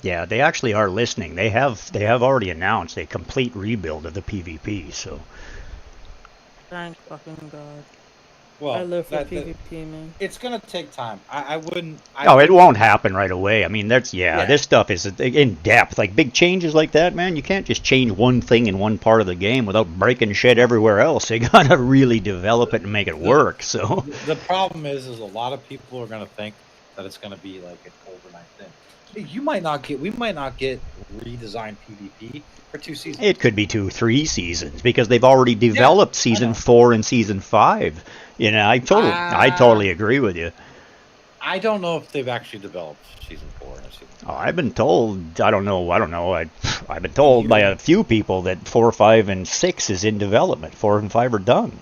Yeah, they actually are listening. They have already announced a complete rebuild of the PvP. So. Thank fucking God. Well, I live for PvP, man. It's gonna take time. I wouldn't. It won't happen right away. I mean, this stuff is in depth. Like big changes like that, man. You can't just change one thing in one part of the game without breaking shit everywhere else. You gotta really develop it and make it work. So the problem is a lot of people are gonna think that it's gonna be like an overnight thing. We might not get redesigned PvP for 2 seasons. It could be 2-3 seasons because they've already developed season 4 and season 5. You know, I totally agree with you. I don't know if they've actually developed season 4 and season 5. Oh, I've been told. I don't know. I've been told by a few people that 4, 5, and 6 is in development. 4 and 5 are done.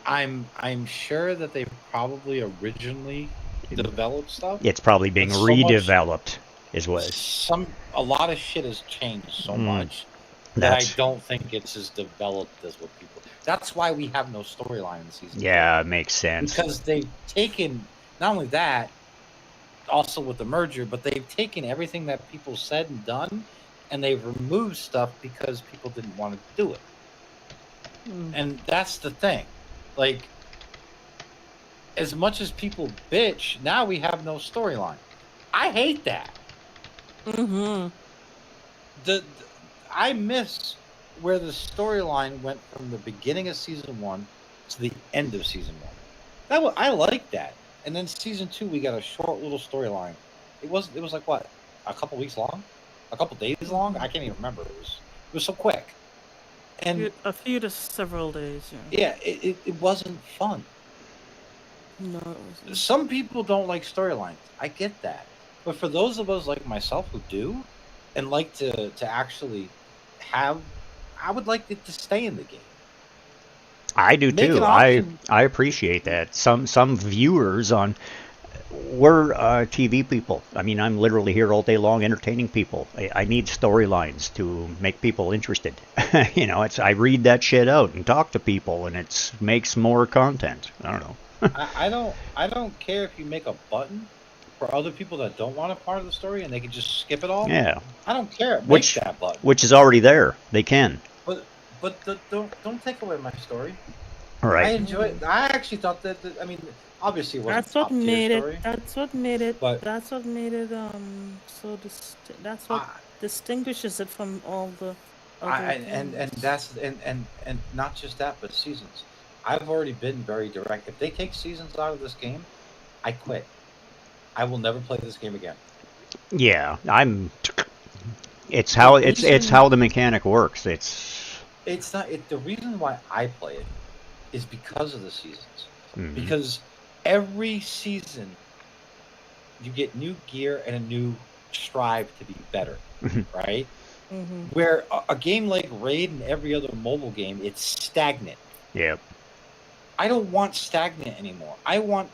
I'm sure that they probably originally developed stuff. It's probably being redeveloped. A lot of shit has changed so much that I don't think it's as developed as what people. That's why we have no storyline in the season. Yeah, it makes sense. Because they've taken not only that, also with the merger, but they've taken everything that people said and done, and they've removed stuff because people didn't want to do it. And that's the thing. Like, as much as people bitch, now we have no storyline. I hate that. Mm-hmm. I miss where the storyline went from the beginning of season 1 to the end of season 1. I like that. And then season 2, we got a short little storyline. It was like what, a couple weeks long, a couple days long. I can't even remember. It was so quick. And A few to several days. yeah, it wasn't fun. No, it wasn't. Some people don't like storylines. I get that. But for those of us like myself who do, and like to actually have, I would like it to stay in the game. I do Make too. an option. I appreciate that. Some viewers on we're TV people. I mean, I'm literally here all day long entertaining people. I need storylines to make people interested. You know, I read that shit out and talk to people, and it makes more content. I don't know. I don't care if you make a button for other people that don't want a part of the story and they can just skip it all. Yeah, I don't care. Make Which- that button. which is already there. They can. But don't take away my story. All I right. enjoy it. I actually thought that I mean, obviously it wasn't That's what top-tier made story, it. That's what made it. but- That's what made it. So that's what I- distinguishes it from all the. Other and games. that's and not just that, but seasons. I've already been very direct. If they take seasons out of this game, I quit. I will never play this game again. Yeah, It's how it's how the mechanic works. It's not. The reason why I play it is because of the seasons. Mhm. Because every season you get new gear and a new strive to be better, Mhm. right? Mm-hmm. Where a game like Raid and every other mobile game, it's stagnant. Yep. I don't want stagnant anymore. I want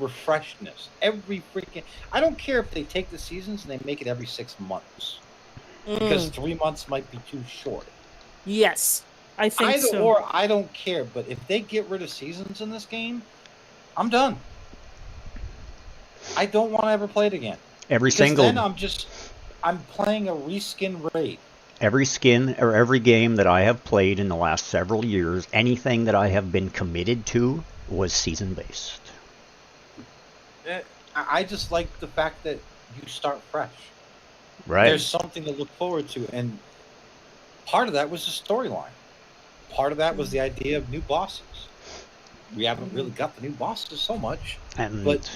refreshedness. I don't care if they take the seasons and they make it every 6 months. Because 3 months might be too short. Yes, I think Either so. or, I don't care. But if they get rid of seasons in this game, I'm done. I don't want to ever play it again. Every Because single then I'm playing a reskin Raid. every skin or every game that I have played in the last several years, anything that I have been committed to was season based. I just like the fact that you start fresh. Right. There's something to look forward to, and part of that was the storyline. Part of that was the idea of new bosses. We haven't really got the new bosses so much, And but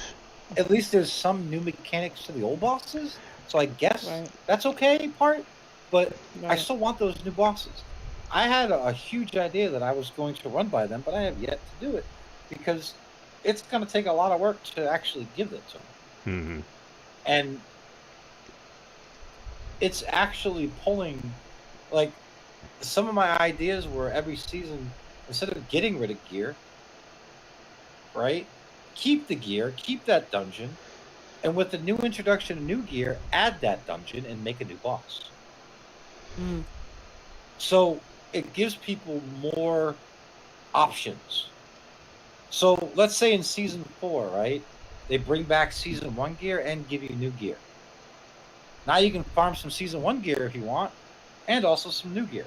at least there's some new mechanics to the old bosses. So I guess Right. that's okay, part. But I Right. still want those new bosses. I had a huge idea that I was going to run by them, but I have yet to do it because it's going to take a lot of work to actually give it to them. Mhm. And it's actually pulling, like, some of my ideas were every season, instead of getting rid of gear, right, keep the gear, keep that dungeon, and with the new introduction of new gear, add that dungeon and make a new boss. Mm. So it gives people more options. So let's say in season 4, right, they bring back season 1 gear and give you new gear. Now you can farm some season 1 gear if you want, and also some new gear.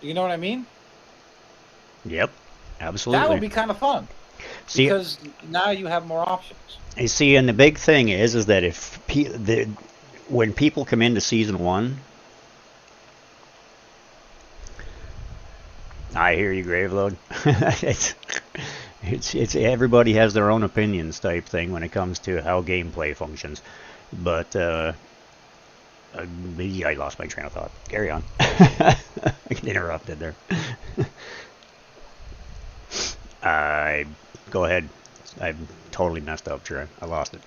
You know what I mean? Yep. That Absolutely. would be kind of fun See, because now you have more options. you see, and the big thing is that if when people come into season 1, I hear you, Graveload. it's everybody has their own opinions type thing when it comes to how gameplay functions. But I lost my train of thought. Carry on. I get interrupted there. Go ahead. I totally messed up, Trey. I lost it.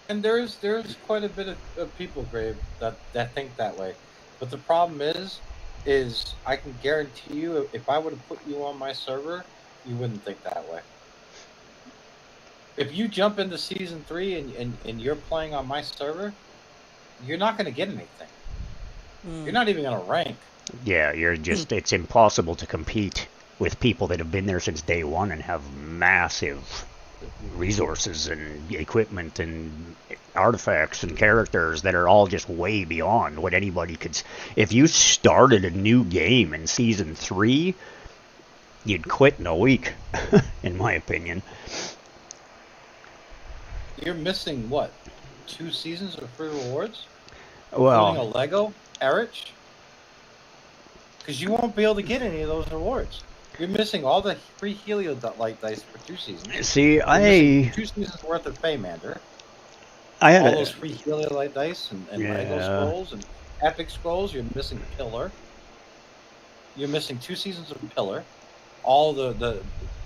And there's quite a bit of people, Grave, that think that way. But the problem is I can guarantee you, if I would have put you on my server, you wouldn't think that way. If you jump into season 3 and you're playing on my server, you're not going to get anything. Mm. You're not even going to rank. Yeah, you're just, it's impossible to compete with people that have been there since day one and have massive resources and equipment and artifacts and characters that are all just way beyond what anybody could. If you started a new game in Season 3, you'd quit in a week, in my opinion. You're missing, what, 2 seasons of free rewards? Well, Including a Lego, Erich? Because you won't be able to get any of those rewards. You're missing all the free Heliolite dice for 2 seasons. see, You're missing 2 seasons worth of Paymander. I had All a, those free Heliolite dice and Lego Yeah. scrolls and Epic scrolls. You're missing Pillar. You're missing 2 seasons of Pillar. All the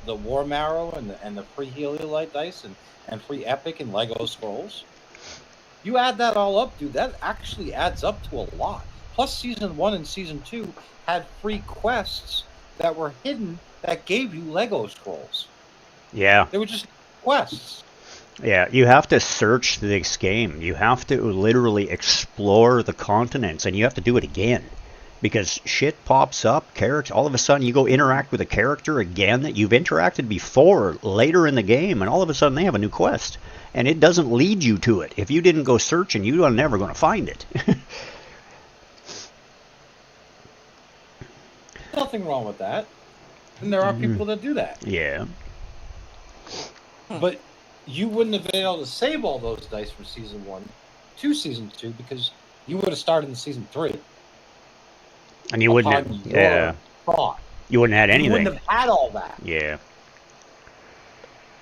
War Marrow and the free Heliolite dice and free Epic and Lego scrolls. You add that all up, dude, that actually adds up to a lot. Plus, Season 1 and Season 2 had free quests that were hidden that gave you Lego scrolls. yeah. They were just quests. Yeah, you have to search this game. You have to literally explore the continents, and you have to do it again. Because shit pops up, character. All of a sudden, you go interact with a character again that you've interacted before later in the game, and all of a sudden they have a new quest. And it doesn't lead you to it. If you didn't go searching, you are never going to find it. Nothing wrong with that. And there are people that do that. Yeah. But you wouldn't have been able to save all those dice from Season 1 to Season 2 because you would have started in Season 3. And you wouldn't have, upon your yeah, thought. you wouldn't have had You anything. wouldn't have had all that. Yeah.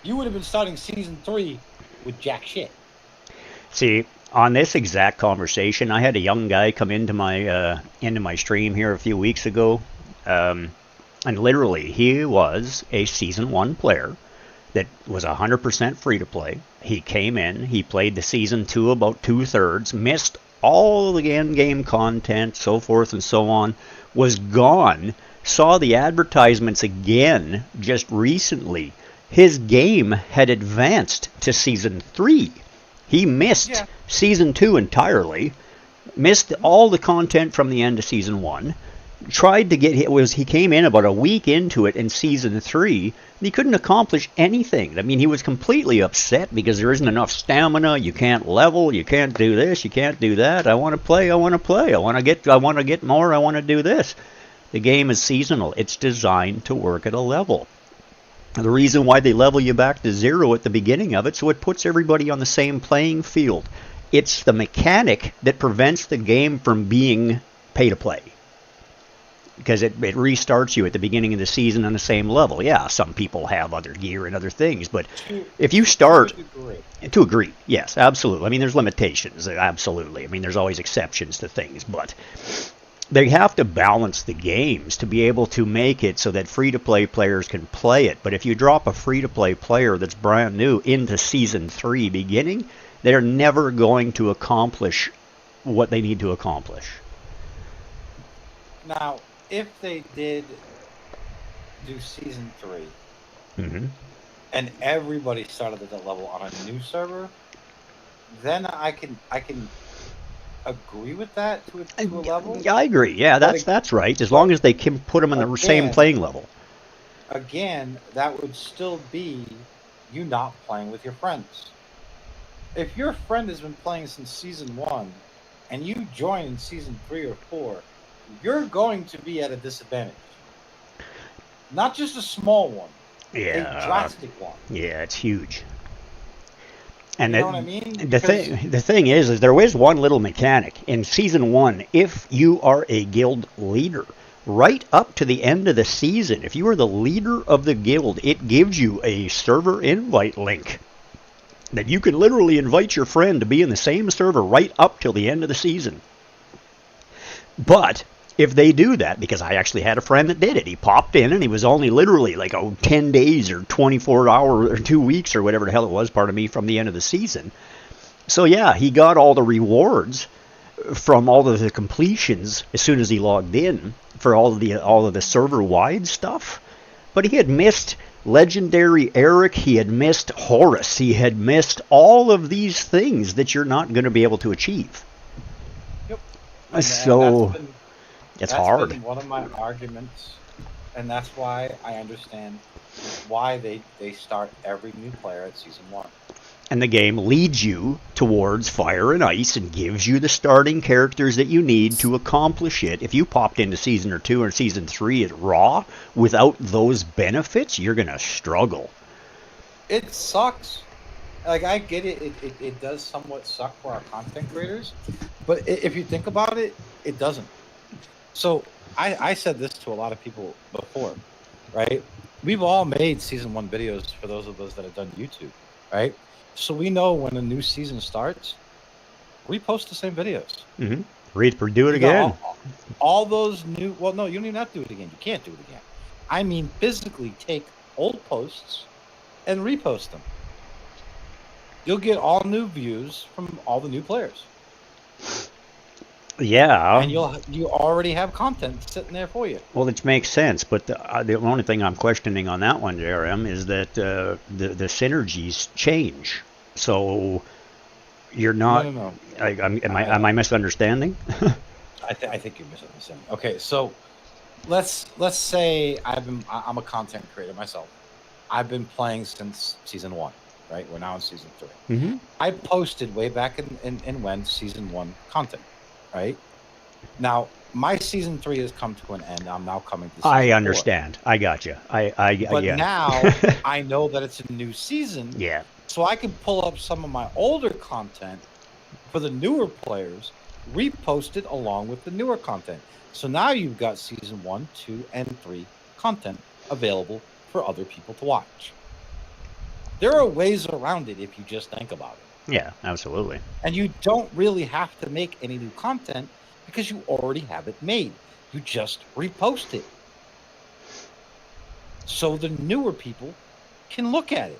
You would have been starting Season 3 with jack shit. See, on this exact conversation, I had a young guy come into my stream here a few weeks ago, and literally he was a Season 1 player that was 100% free to play. He came in, he played the Season 2 about 2/3, missed all the end-game content, so forth and so on, was gone, saw the advertisements again just recently. His game had advanced to Season 3. He missed Season 2 entirely, missed all the content from the end of Season 1, tried to get, he came in about a week into it in Season 3, and he couldn't accomplish anything. I mean, he was completely upset because there isn't enough stamina, you can't level, you can't do this, you can't do that. I want to play, I want to play, I want to get more, I want to do this. The game is seasonal. It's designed to work at a level. The reason why they level you back to 0 at the beginning of it, so it puts everybody on the same playing field. It's the mechanic that prevents the game from being pay to play. Because it restarts you at the beginning of the season on the same level. Yeah, some people have other gear and other things, but if you start... To agree, yes, absolutely. I mean, there's limitations, absolutely. I mean, there's always exceptions to things, but they have to balance the games to be able to make it so that free-to-play players can play it. But if you drop a free-to-play player that's brand new into Season 3 beginning, they're never going to accomplish what they need to accomplish. Now, if they did do Season 3, and everybody started at that level on a new server, then I can agree with that to a level. Yeah, I agree. Yeah, that's right. As long as they can put them on the same playing level. Again, that would still be you not playing with your friends. If your friend has been playing since Season 1, and you join in Season 3 or 4, you're going to be at a disadvantage. Not just a small one. Yeah. A drastic one. Yeah, it's huge. And you know what I mean? The thing is there is one little mechanic. In Season 1, if you are a guild leader, right up to the end of the season, if you are the leader of the guild, it gives you a server invite link that you can literally invite your friend to be in the same server right up till the end of the season. But if they do that, because I actually had a friend that did it, he popped in and he was only literally like 10 days or 24 hours or 2 weeks or whatever the hell it was, pardon me, from the end of the season. So yeah, he got all the rewards from all of the completions as soon as he logged in for all of the server-wide stuff. But he had missed Legendary Erich, he had missed Horus, he had missed all of these things that you're not going to be able to achieve. Yep. So... It's hard. That's been one of my arguments and that's why I understand why they start every new player at season 1. And the game leads you towards Fire and Ice and gives you the starting characters that you need to accomplish it. If you popped into Season 2 or Season 3 at Raw without those benefits, you're going to struggle. It sucks. Like, I get it. It does somewhat suck for our content creators. But if you think about it, it doesn't. So I said this to a lot of people before, right? We've all made Season 1 videos for those of us that have done YouTube, right? So we know when a new season starts, we post the same videos. Mm-hmm. Do it again. All those new... Well, no, you don't even have to do it again. You can't do it again. I mean, physically take old posts and repost them. You'll get all new views from all the new players. Yeah. And you already have content sitting there for you. Well, it makes sense, but the only thing I'm questioning on that one, JRM, is that the synergies change. So you're not... No. Am I misunderstanding? I think you're misunderstanding. Okay, so let's say I'm a content creator myself. I've been playing since Season 1, right? We're now in Season 3. Mm-hmm. I posted way back in when Season 1 content, right? Now, my Season 3 has come to an end. I'm now coming to Season 4. I understand. I got you. But yeah. now I know that it's a new season. Yeah. So I can pull up some of my older content for the newer players, repost it along with the newer content. So now you've got Season 1, 2, and 3 content available for other people to watch. There are ways around it if you just think about it. Yeah, absolutely. And you don't really have to make any new content because you already have it made. You just repost it. So the newer people can look at it.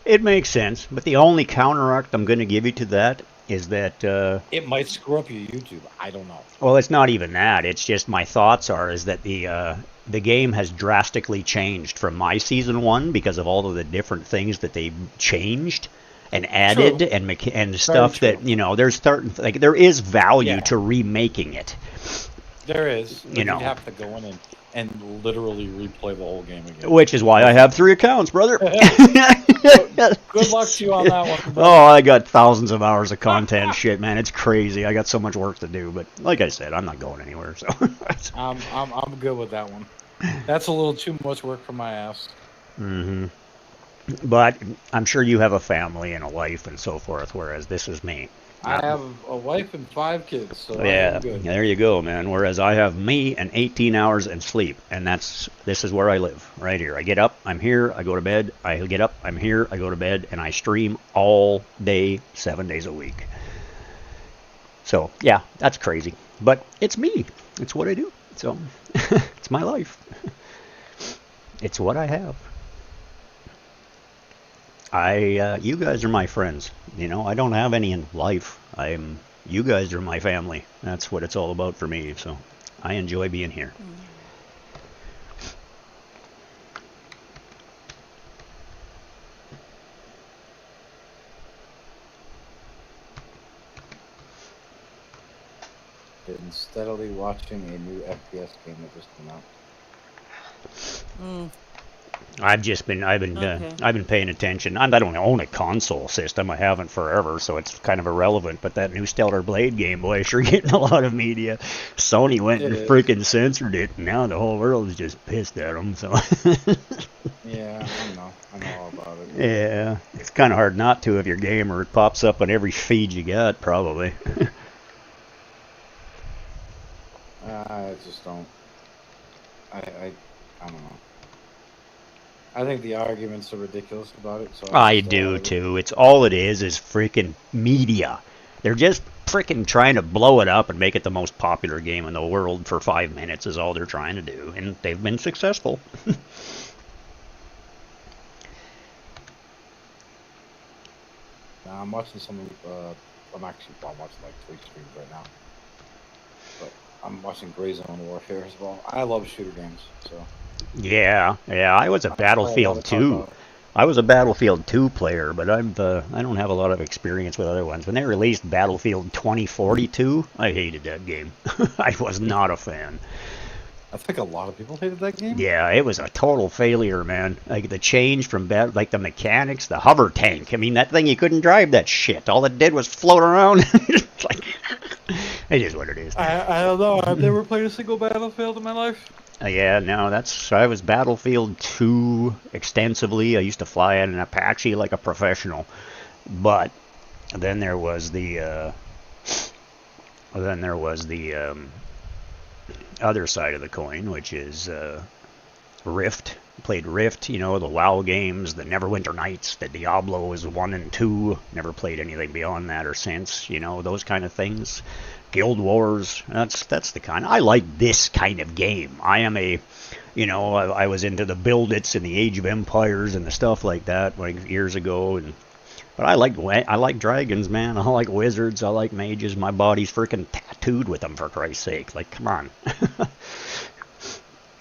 It makes sense, but the only counteract I'm going to give you to that is that... it might screw up your YouTube. I don't know. Well, it's not even that. It's just my thoughts is that the game has drastically changed from my Season 1 because of all of the different things that they've changed and added. True. and stuff that, there's there is value to remaking it. There is. You have to go in and literally replay the whole game again. Which is why I have 3 accounts, brother. Good luck to you on that one. Oh, I got thousands of hours of content. Shit, man, it's crazy. I got so much work to do, but like I said, I'm not going anywhere. So I'm good with that one. That's a little too much work for my ass. Mm-hmm. But I'm sure you have a family and a life and so forth, whereas this is me. I have a wife and 5 kids, so yeah, I'm good. There you go, man. Whereas I have me and 18 hours and sleep, and this is where I live, right here. I get up, I'm here, I go to bed, I get up, I'm here, I go to bed, and I stream all day, 7 days a week. So, yeah, that's crazy. But it's me. It's what I do. So, it's my life. It's what I have. You guys are my friends. I don't have any in life. You guys are my family. That's what it's all about for me. So I enjoy being here. Been steadily watching a new FPS game that just came out. I've been paying attention. I don't own a console system. I haven't forever, so it's kind of irrelevant. But that new Stellar Blade game, boy, is sure getting a lot of media. Sony went and freaking censored it, and now the whole world is just pissed at them. So. Yeah, I know all about it. Yeah, it's kind of hard not to if you're a gamer. It pops up on every feed you got, probably. I just don't. I don't know. I think the arguments are ridiculous about it. So I do too. It's all it is freaking media. They're just freaking trying to blow it up and make it the most popular game in the world for 5 minutes is all they're trying to do, and they've been successful. I'm watching some. I'm watching like 3 streams right now. But I'm watching Gray Zone Warfare as well. I love shooter games, so. Yeah, I was a Battlefield 2. I was a Battlefield 2 player, but I don't have a lot of experience with other ones. When they released Battlefield 2042, I hated that game. I was not a fan. I think a lot of people hated that game. Yeah, it was a total failure, man. Like the change from like the mechanics, the hover tank. I mean, that thing, you couldn't drive that shit. All it did was float around. It's like, it is what it is. I don't know. I've never played a single Battlefield in my life. Yeah, no, I was Battlefield 2 extensively. I used to fly in an Apache like a professional. But then there was the other side of the coin, which is Rift. Played Rift, you know, the WoW games, the Neverwinter Nights, the Diablo was 1 and 2. Never played anything beyond that or since, you know, those kind of things. Guild Wars, that's the kind. I like this kind of game. I am a, you know, I was into the Build-Its and the Age of Empires and the stuff like that like years ago, but I like dragons, man. I like wizards. I like mages. My body's freaking tattooed with them, for Christ's sake. Like, come on.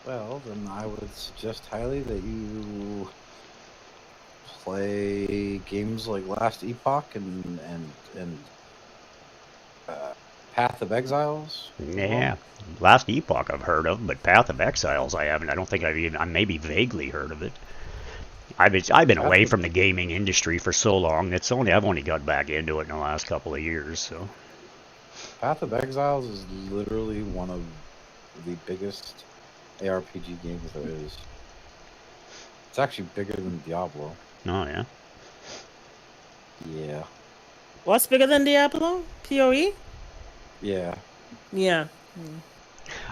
Well, then I would suggest highly that you play games like Last Epoch and Path of Exiles. Yeah, Last Epoch I've heard of, but Path of Exiles I haven't. I don't think I maybe vaguely heard of it. I've been away from the gaming industry for so long. I've only got back into it in the last couple of years. So Path of Exiles is literally one of the biggest ARPG games there is. It's actually bigger than Diablo. Oh yeah. Yeah. What's bigger than Diablo? PoE? Yeah. Yeah.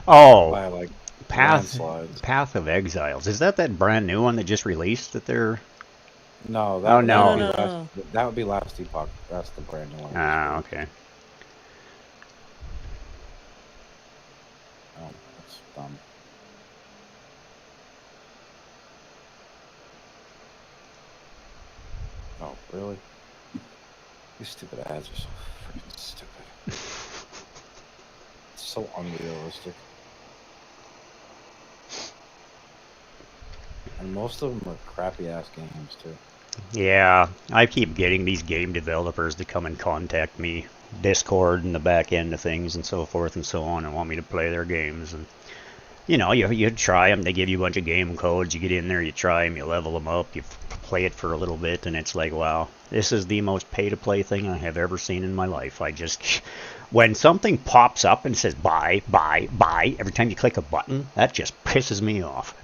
Oh, By like Path landslides. of Exiles. Is that brand new one that just released that they're? No, Oh, no. That would be Last Epoch. That's the brand new one. Ah, okay. Oh, that's dumb. Oh, really? These stupid ads are so freaking stupid. It's so unrealistic. And most of them are crappy ass games too. Yeah, I keep getting these game developers to come and contact me, Discord and the back end of things and so forth and so on, and want me to play their games. And you know, you try them. They give you a bunch of game codes. You get in there, you try them, you level them up, you play it for a little bit, and it's like, wow, this is the most pay-to-play thing I have ever seen in my life. When something pops up and says buy, every time you click a button, that just pisses me off.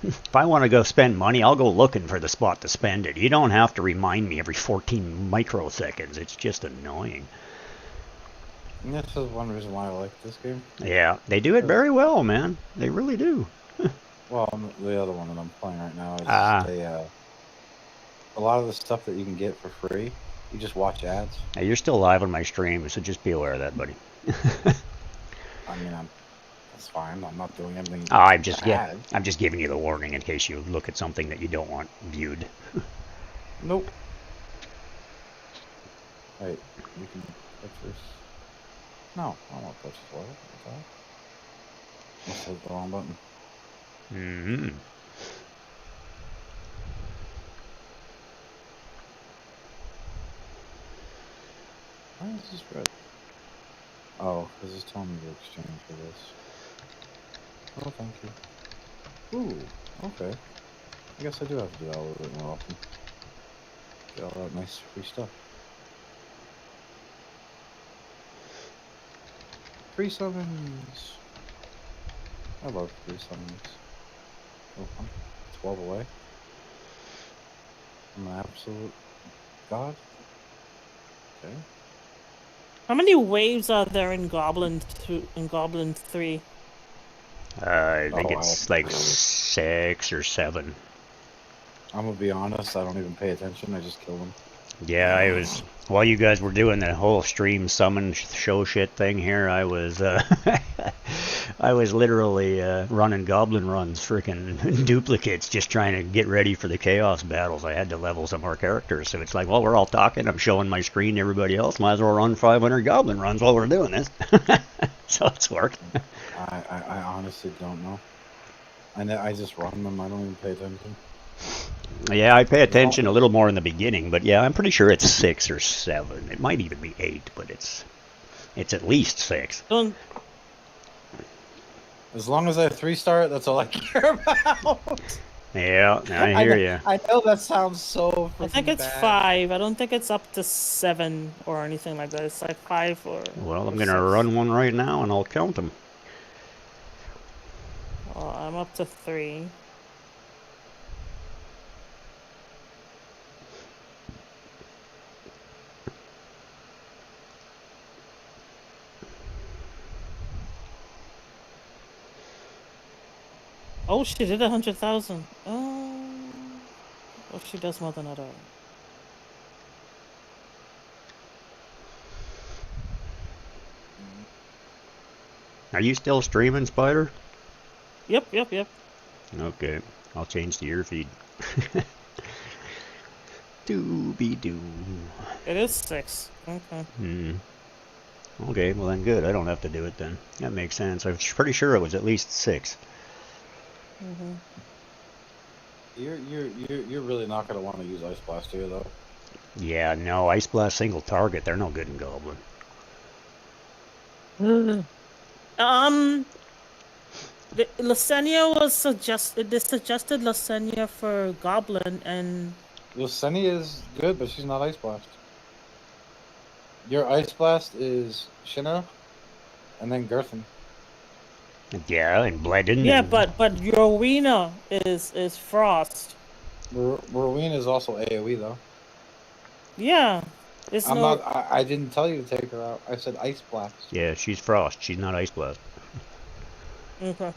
If I want to go spend money, I'll go looking for the spot to spend it. You don't have to remind me every 14 microseconds. It's just annoying. And this is one reason why I like this game. Yeah, they do it very well, man. They really do. Well, the other one that I'm playing right now is a lot of the stuff that you can get for free, you just watch ads. Now, you're still live on my stream, so just be aware of that, buddy. I mean, that's fine. I'm not doing anything. I'm just giving you the warning in case you look at something that you don't want viewed. Nope. Wait, you can purchase. No, I don't want to purchase oil. Must have the wrong button. Mm-hmm. Why is this red? Oh, because it's telling me to exchange for this. Oh, thank you. Ooh, okay. I guess I do have to do that a little bit more often. Get all that nice free stuff. Free summons! I love free summons. Oh, I'm 12 away. I'm an absolute god. Okay. How many waves are there in Goblin 2 and Goblin 3? I think it's like 6 or 7. I'm gonna be honest, I don't even pay attention, I just kill them. Yeah, while you guys were doing the whole stream summon show shit thing here, I was literally running goblin runs, freaking duplicates, just trying to get ready for the chaos battles. I had to level some more characters, so it's like, well, we're all talking, I'm showing my screen to everybody else, might as well run 500 goblin runs while we're doing this. So it's worked. I honestly don't know. I just run them, I don't even pay attention. Yeah, I pay attention a little more in the beginning, but yeah, I'm pretty sure it's 6 or 7. It might even be 8, but it's at least 6. Don't As long as I 3-star it, that's all I care about. Yeah, I hear you. I know that sounds so. I think freaking it's bad. 5. I don't think it's up to 7 or anything like that. It's like 5 or. Well, I'm or going to 6. run one right now, and I'll count them. Well, I'm up to 3. Oh, she did 100,000. Oh, she does more than that. Are you still streaming, Spider? Yep. Okay, I'll change to your feed. Dooby-doo. It is 6. Okay. Okay, well then good. I don't have to do it then. That makes sense. I'm pretty sure it was at least 6. You're really not gonna want to use Ice Blast here, though. Yeah, no, Ice Blast single target. They're no good in Goblin. Lysenia was suggested. They suggested Lysenia for Goblin, and Lysenia is good, but she's not Ice Blast. Your Ice Blast is Shinna, and then Girthin. Yeah, and Bledin. yeah, and, but your arena is Frost. Rowena is also AoE though. Yeah, it's I'm no. not. I didn't tell you to take her out. I said Ice Blast. Yeah, she's Frost. She's not Ice Blast. Okay.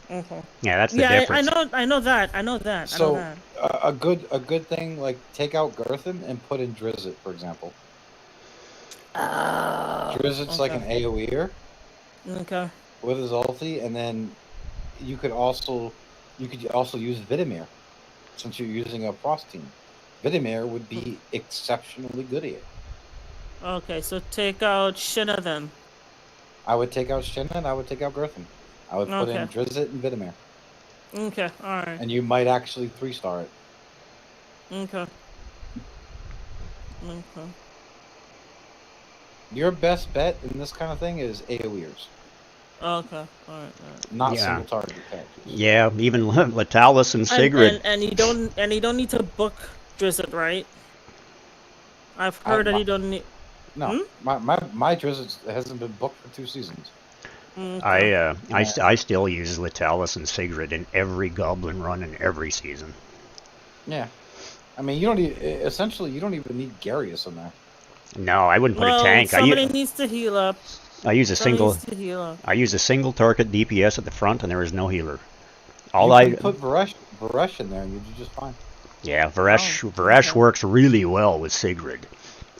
Yeah, that's the Yeah, difference. I know that. So a good thing, like take out Girthin and put in Drizzit, for example. Drizzit's like an AoEer Okay. with his ulti, and then you could also use Vidimir, since you're using a Frost team. Vidimir would be exceptionally good here. Okay, so take out Shinna then. I would take out Shinna and I would take out Girthin. I would put in Okay. Drizzit and Vidimir. Okay, alright. And you might actually 3-star it. Okay. Your best bet in this kind of thing is AoEers, Okay, alright. not Yeah. single target characters. Yeah, even Latalis and Sigrid. And you don't need to book Drizzit, right? I've heard that you don't need. No, my Drizzit hasn't been booked for 2 seasons. I still use Latalis and Sigrid in every Goblin run in every season. Yeah, I mean you don't essentially you don't even need Garius in there. No, I wouldn't put a tank. Somebody needs to heal up. I use a single. Needs to heal up. I use a single target DPS at the front, and there is no healer. You can put Varesh in there, and you do just fine. Yeah, Varesh works really well with Sigrid,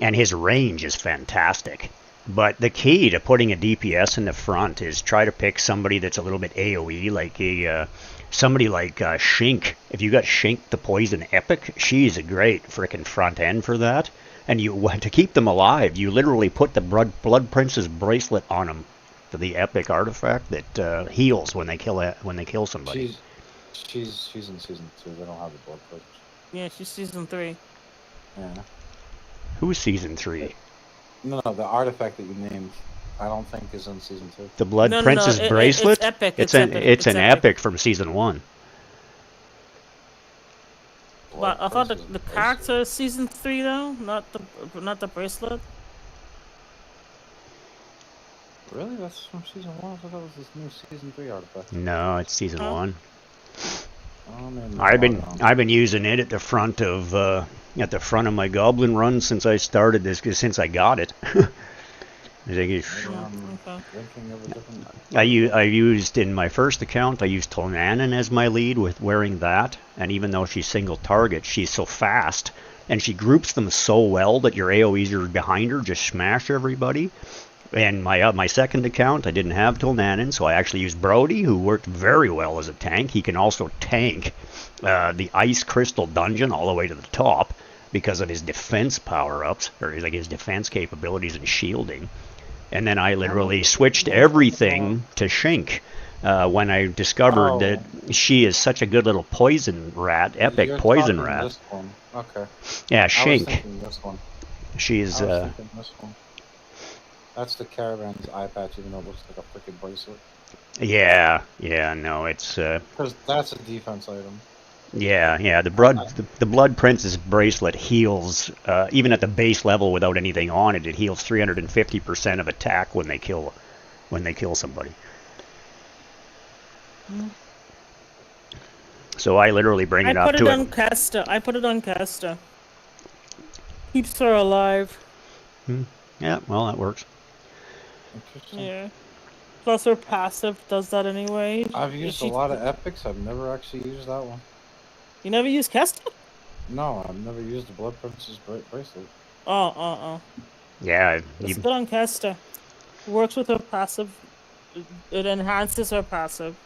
and his range is fantastic. But the key to putting a DPS in the front is try to pick somebody that's a little bit AoE, like somebody like Shink. If you got Shink the Poison Epic, she's a great frickin' front end for that. And to keep them alive, you literally put the Blood Prince's bracelet on them, for the epic artifact that heals when they kill somebody. She's in season 2. They don't have the Blood Prince. Yeah, she's season 3. Yeah. Who's season 3? No, the artifact that you named, I don't think is in season 2. The Blood Prince's bracelet? It's epic. It's an epic from season 1. But I thought the character is season 3 though, not the bracelet. Really? That's from season 1? I thought that was this new season 3 artifact. No, it's season 1. Oh, man, I've been using it at the front of my Goblin run since I started this, since I got it. I used in my first account, I used Tolnanen as my lead with wearing that, and even though she's single target, she's so fast, and she groups them so well that your AoEs are behind her, just smash everybody. And my second account, I didn't have Tolnanen, so I actually used Brody, who worked very well as a tank. He can also tank the Ice Crystal Dungeon all the way to the top because of his defense power-ups, or like his defense capabilities and shielding. And then I literally switched everything to Shink when I discovered that she is such a good little poison rat, epic poison rat. This one. Okay. Yeah, I was Shink. thinking this one. She's I was thinking this one. That's the Caravan's eye patch, even though it looks like a freaking bracelet. Yeah, no, it's Because that's a defense item. yeah. The Blood Princess bracelet heals even at the base level without anything on it. It heals 350% of attack when they kill somebody. So I literally bring it up to I put it on Kesta. Keeps her alive. Yeah, well, that works. Interesting. Yeah. Plus her passive does that anyway. I've used a lot of epics. I've never actually used that one. You never used Kesta? No, I've never used the Blood Princess bracelet. Yeah, It's good on Kesta. Works with her passive. It enhances her passive.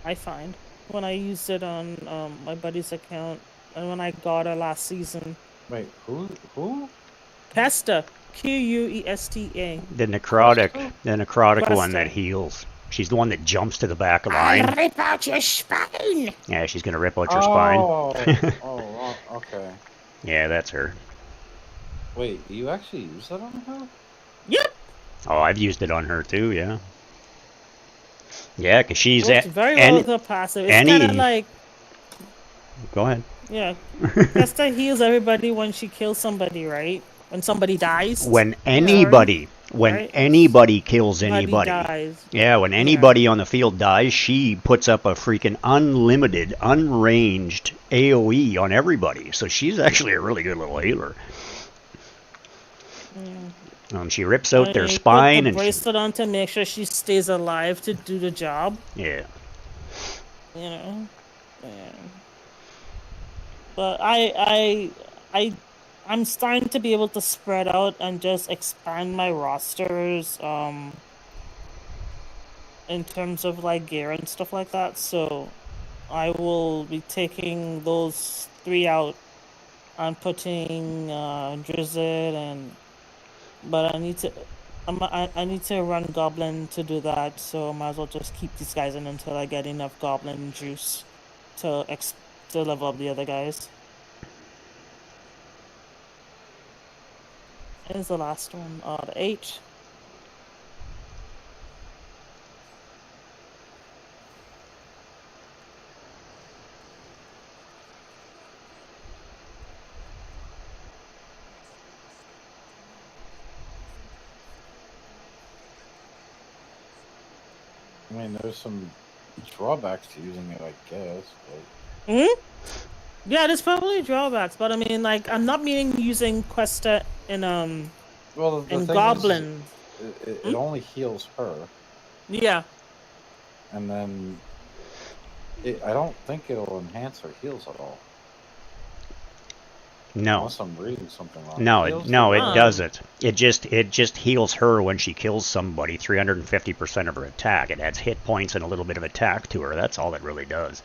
I find when I used it on my buddy's account and when I got her last season. Wait, who? Kesta, Questa. the necrotic Questa. one that heals. She's the one that jumps to the back line. Rip out your spine. Yeah, she's gonna rip out your spine. Okay. Yeah, that's her. Wait, you actually use that on her? Yep. Oh, I've used it on her too. Yeah. Yeah, because she's Works very well with her passive. It's kind of like. Go ahead. Yeah. Kesta heals everybody when she kills somebody, right? When somebody dies. When anybody kills Somebody anybody. dies. Yeah, when anybody on the field dies, she puts up a freaking unlimited, unranged AoE on everybody. So she's actually a really good little healer. She rips out their spine put the and bracelet on to make sure she stays alive to do the job. yeah. You know. Yeah. But I'm starting to be able to spread out and just expand my rosters in terms of like gear and stuff like that. So I will be taking those 3 out and putting Drizzit but I need to run Goblin to do that, so I might as well just keep these guys in until I get enough Goblin juice to level up the other guys. Here's the last one, the 8. I mean, there's some drawbacks to using it, I guess. Yeah, there's probably drawbacks, but I mean, like, I'm not meaning using Questa in Well, the in thing Goblin. is, it only heals her, Yeah. and then I don't think it'll enhance her heals at all. No. Unless I'm reading something wrong. No, it doesn't. It just heals her when she kills somebody 350% of her attack. It adds hit points and a little bit of attack to her. That's all it really does.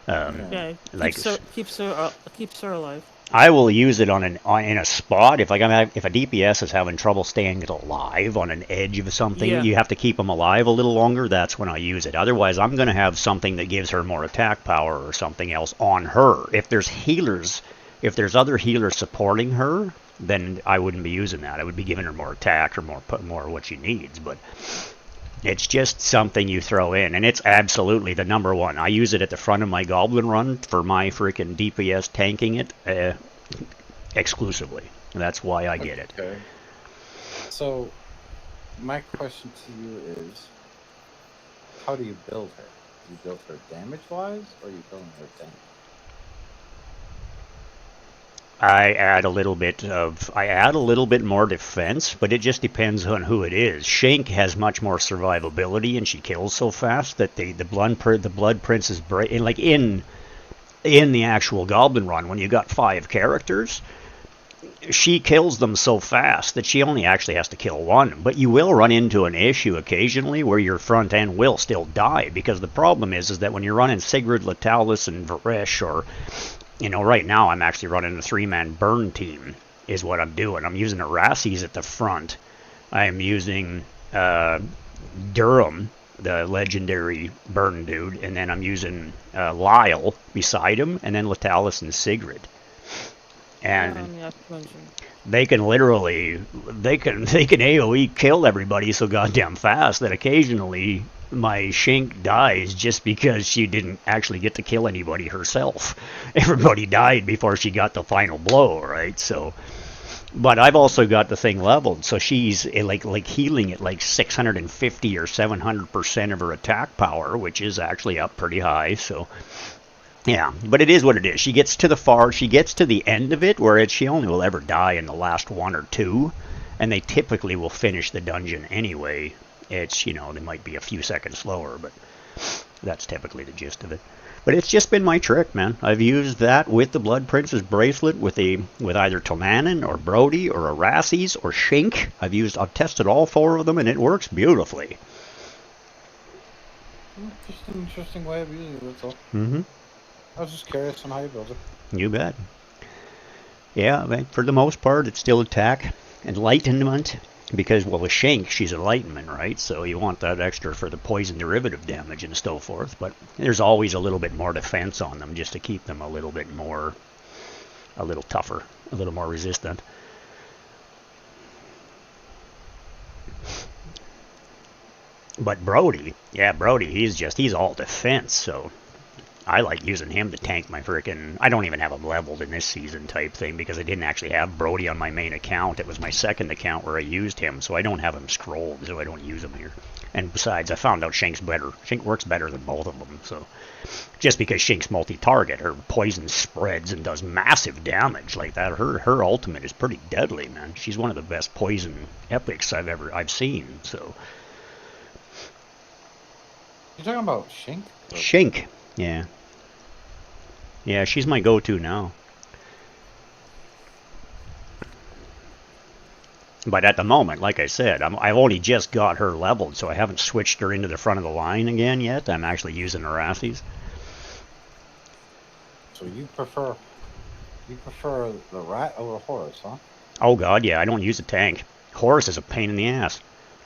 Yeah. Like keeps her alive. I will use it in a spot if a DPS is having trouble staying alive on an edge of something. Yeah. You have to keep them alive a little longer. That's when I use it. Otherwise, I'm going to have something that gives her more attack power or something else on her. If there's other healers supporting her, then I wouldn't be using that. I would be giving her more attack or more what she needs. But it's just something you throw in, and it's absolutely the number one. I use it at the front of my Goblin run for my freaking DPS tanking it exclusively. That's why I get it. Okay. So, my question to you is, how do you build her? Do you build her damage-wise, or are you building her damage? I add a little bit more defense, but it just depends on who it is. Shank has much more survivability, and she kills so fast that the Blood Princess like in the actual Goblin run, when you got 5 characters, she kills them so fast that she only actually has to kill 1. But you will run into an issue occasionally where your front end will still die, because the problem is that when you're running Sigrid, Latalis, and Varesh, or right now I'm actually running a 3-man burn team is what I'm doing. I'm using Arasis at the front. I'm using Durham, the legendary burn dude, and then I'm using Lyle beside him, and then Latalis and Sigrid. And Yeah, mention. they can literally they can AoE kill everybody so goddamn fast that occasionally my Shink dies just because she didn't actually get to kill anybody herself. Everybody died before she got the final blow, right? So, but I've also got the thing leveled, so she's like healing at like 650 or 700% of her attack power, which is actually up pretty high. So yeah, but it is what it is. She gets to the end of it where she only will ever die in the last one or two, and they typically will finish the dungeon anyway. It's, they might be a few seconds slower, but that's typically the gist of it. But it's just been my trick, man. I've used that with the Blood Princess bracelet with either Tomanin or Brody or Arasis or Shink. I've tested all 4 of them, and it works beautifully. Just an interesting way of using it, that's all. Mm-hmm. I was just curious on how you build it. You bet. Yeah, but for the most part, it's still attack, enlightenment, because, well, with Shank, she's enlightenment, right? So you want that extra for the poison derivative damage and so forth. But there's always a little bit more defense on them just to keep them a little tougher, a little more resistant. But Brody, he's all defense, so I like using him to tank my frickin'... I don't even have him leveled in this season type thing because I didn't actually have Brody on my main account. It was my second account where I used him, so I don't have him scrolled, so I don't use him here. And besides, I found out Shank's better. Shank works better than both of them, so... Just because Shank's multi-target, her poison spreads and does massive damage like that. Her ultimate is pretty deadly, man. She's one of the best poison epics I've seen, so... You're talking about Shink? Shink, yeah. Yeah, she's my go-to now. But at the moment, like I said, I've only just got her leveled, so I haven't switched her into the front of the line again yet. I'm actually using Arasis. So you prefer the rat over Horus, huh? Oh god, yeah, I don't use a tank. Horus is a pain in the ass.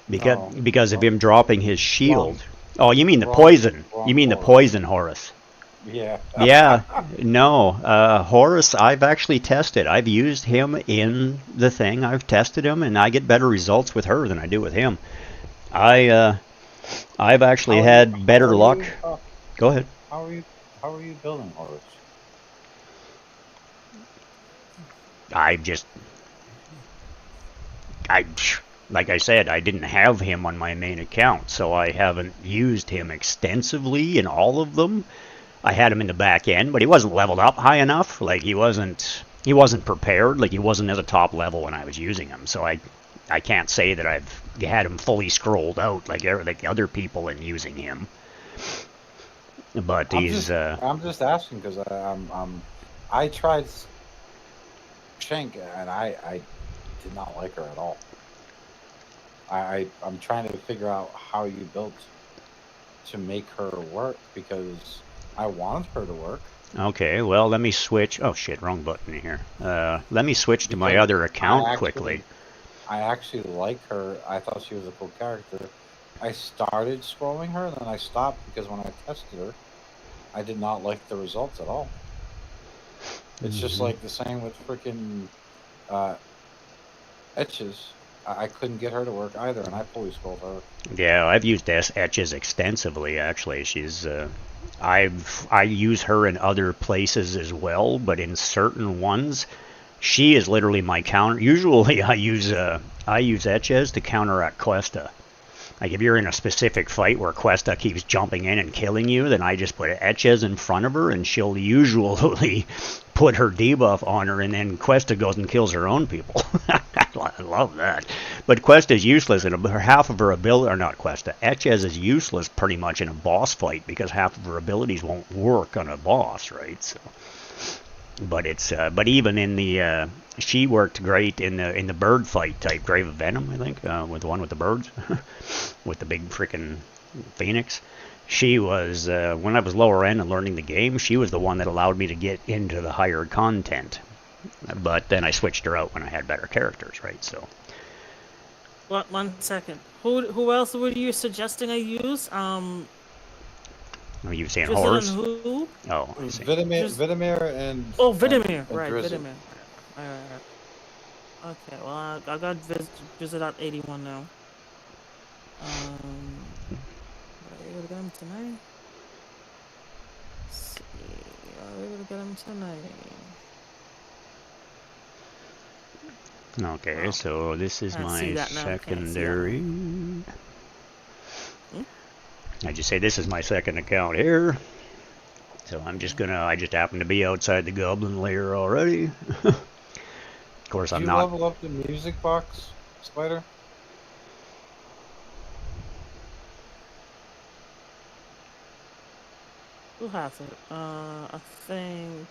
Because of him dropping his shield. Oh, you mean the poison. You mean the poison Horus. Yeah. Yeah, no. Horus, I've actually tested. I've used him in the thing. I've tested him, and I get better results with her than I do with him. I've actually had better luck. Go ahead. How are you building Horus? Like I said, I didn't have him on my main account, so I haven't used him extensively in all of them. I had him in the back end, but he wasn't leveled up high enough. Like he wasn't prepared. Like he wasn't at the top level when I was using him. So I can't say that I've had him fully scrolled out like other people in using him. But I'm just asking because I tried Shank and I did not like her at all. I'm trying to figure out how you built to make her work because I want her to work. Okay, well, let me switch. Oh shit, wrong button here. Let me switch to my other account quickly. I actually like her. I thought she was a cool character. I started scrolling her, and then I stopped because when I tested her, I did not like the results at all. It's just like the same with freaking Etches. I couldn't get her to work either, and I fully scrolled her. Yeah, I've used Etches extensively. Actually, she's I use her in other places as well, but in certain ones, she is literally my counter. Usually, I use Etches to counteract Questa. Like if you're in a specific fight where Questa keeps jumping in and killing you, then I just put Etches in front of her, and she'll usually put her debuff on her, and then Questa goes and kills her own people. I love that. But Questa is useless, and half of her ability, or not Questa, Etches is useless pretty much in a boss fight because half of her abilities won't work on a boss, right? So, but even in the she worked great in the bird fight type, Grave of Venom, I think, with the one with the birds, with the big freaking phoenix. She was, when I was lower end and learning the game, she was the one that allowed me to get into the higher content. But then I switched her out when I had better characters, right? So. One second. Who else were you suggesting I use? Are you saying Drizzle Horus? and who? Oh, I see. Vidimir and... Oh, Vidimir. and Right, Drizzle. Vidimir. Okay, well, I got visit at 81 now. Are we able to get him tonight? Let's see. Are we able to get him tonight? Okay, Wow. so this is Can't my see that now, can't see that secondary. Hmm? I just say this is my second account here. So I'm just gonna, I just happen to be outside the goblin lair already. Of course, Did I'm you not. level up the music box, Spider? Who has it? I think.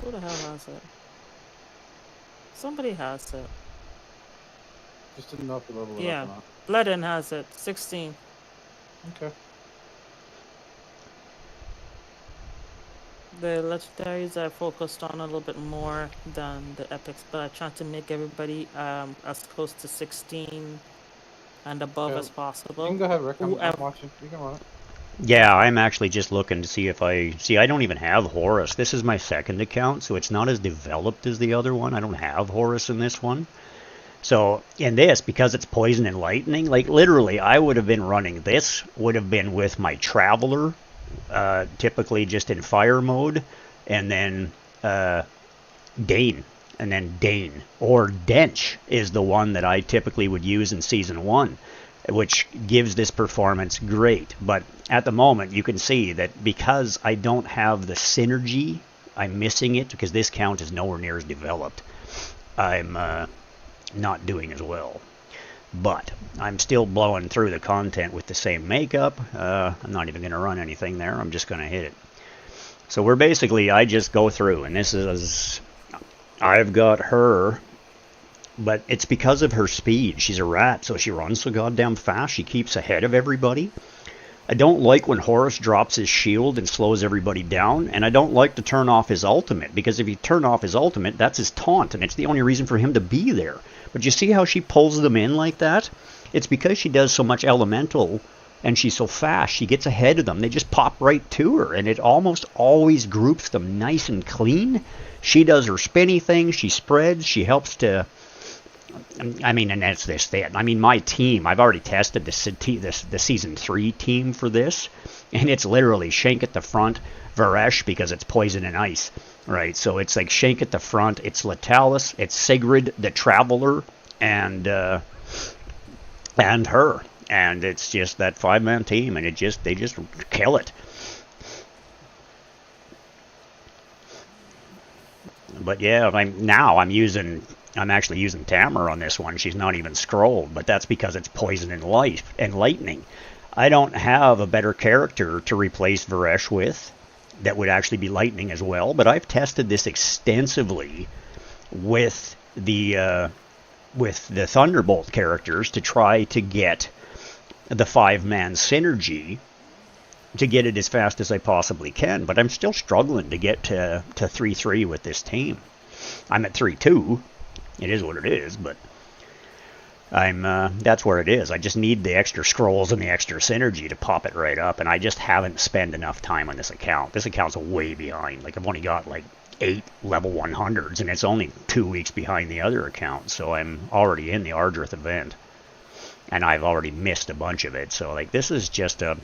Who the hell has it? Somebody has it. Just didn't know if you leveled it Yeah. up or not. Bledin has it. 16. Okay. The legendaries I focused on a little bit more than the epics, but I tried to make everybody as close to 16 and above Okay. as You possible. can go ahead, Rick. I'm Whoever- watching. You can run it. Yeah, I'm actually just looking to see if I don't even have Horus. This is my second account, so it's not as developed as the other one. I don't have Horus in this one. So in this, because it's poison and lightning, like literally I would have been running this, would have been with my Traveler, typically just in fire mode, and then Dane, and then Dane. Or Dench is the one that I typically would use in Season 1, which gives this performance great. But at the moment, you can see that because I don't have the synergy, I'm missing it, because this count is nowhere near as developed. I'm not doing as well. But I'm still blowing through the content with the same makeup. I'm not even going to run anything there. I'm just going to hit it. So we're basically, I just go through, and this is, I've got her, but it's because of her speed. She's a rat, so she runs so goddamn fast. She keeps ahead of everybody. I don't like when Horus drops his shield and slows everybody down, and I don't like to turn off his ultimate, because if you turn off his ultimate, that's his taunt, and it's the only reason for him to be there. But you see how she pulls them in like that? It's because she does so much elemental, and she's so fast, she gets ahead of them. They just pop right to her, and it almost always groups them nice and clean. She does her spinny thing, she spreads, she helps to... I mean, and that's this thing. I mean, my team, I've already tested the Season 3 team for this, and it's literally Shank at the front, Varesh, because it's poison and ice, right? So it's like Shank at the front, it's Letalis, it's Sigrid, the Traveler, and her. And it's just that 5-man team, and they just kill it. But yeah, I'm actually using Tamara on this one. She's not even scrolled, but that's because it's poison and light and lightning. I don't have a better character to replace Varesh with that would actually be lightning as well, but I've tested this extensively with the Thunderbolt characters to try to get the 5-man synergy, to get it as fast as I possibly can, but I'm still struggling to get to 3-3 with this team. I'm at 3-2. It is what it is, but that's where it is. I just need the extra scrolls and the extra synergy to pop it right up, and I just haven't spent enough time on this account. This account's way behind. Like, I've only got like 8 level 100s, and it's only 2 weeks behind the other account, so I'm already in the Ardrith event, and I've already missed a bunch of it. So like, this is just a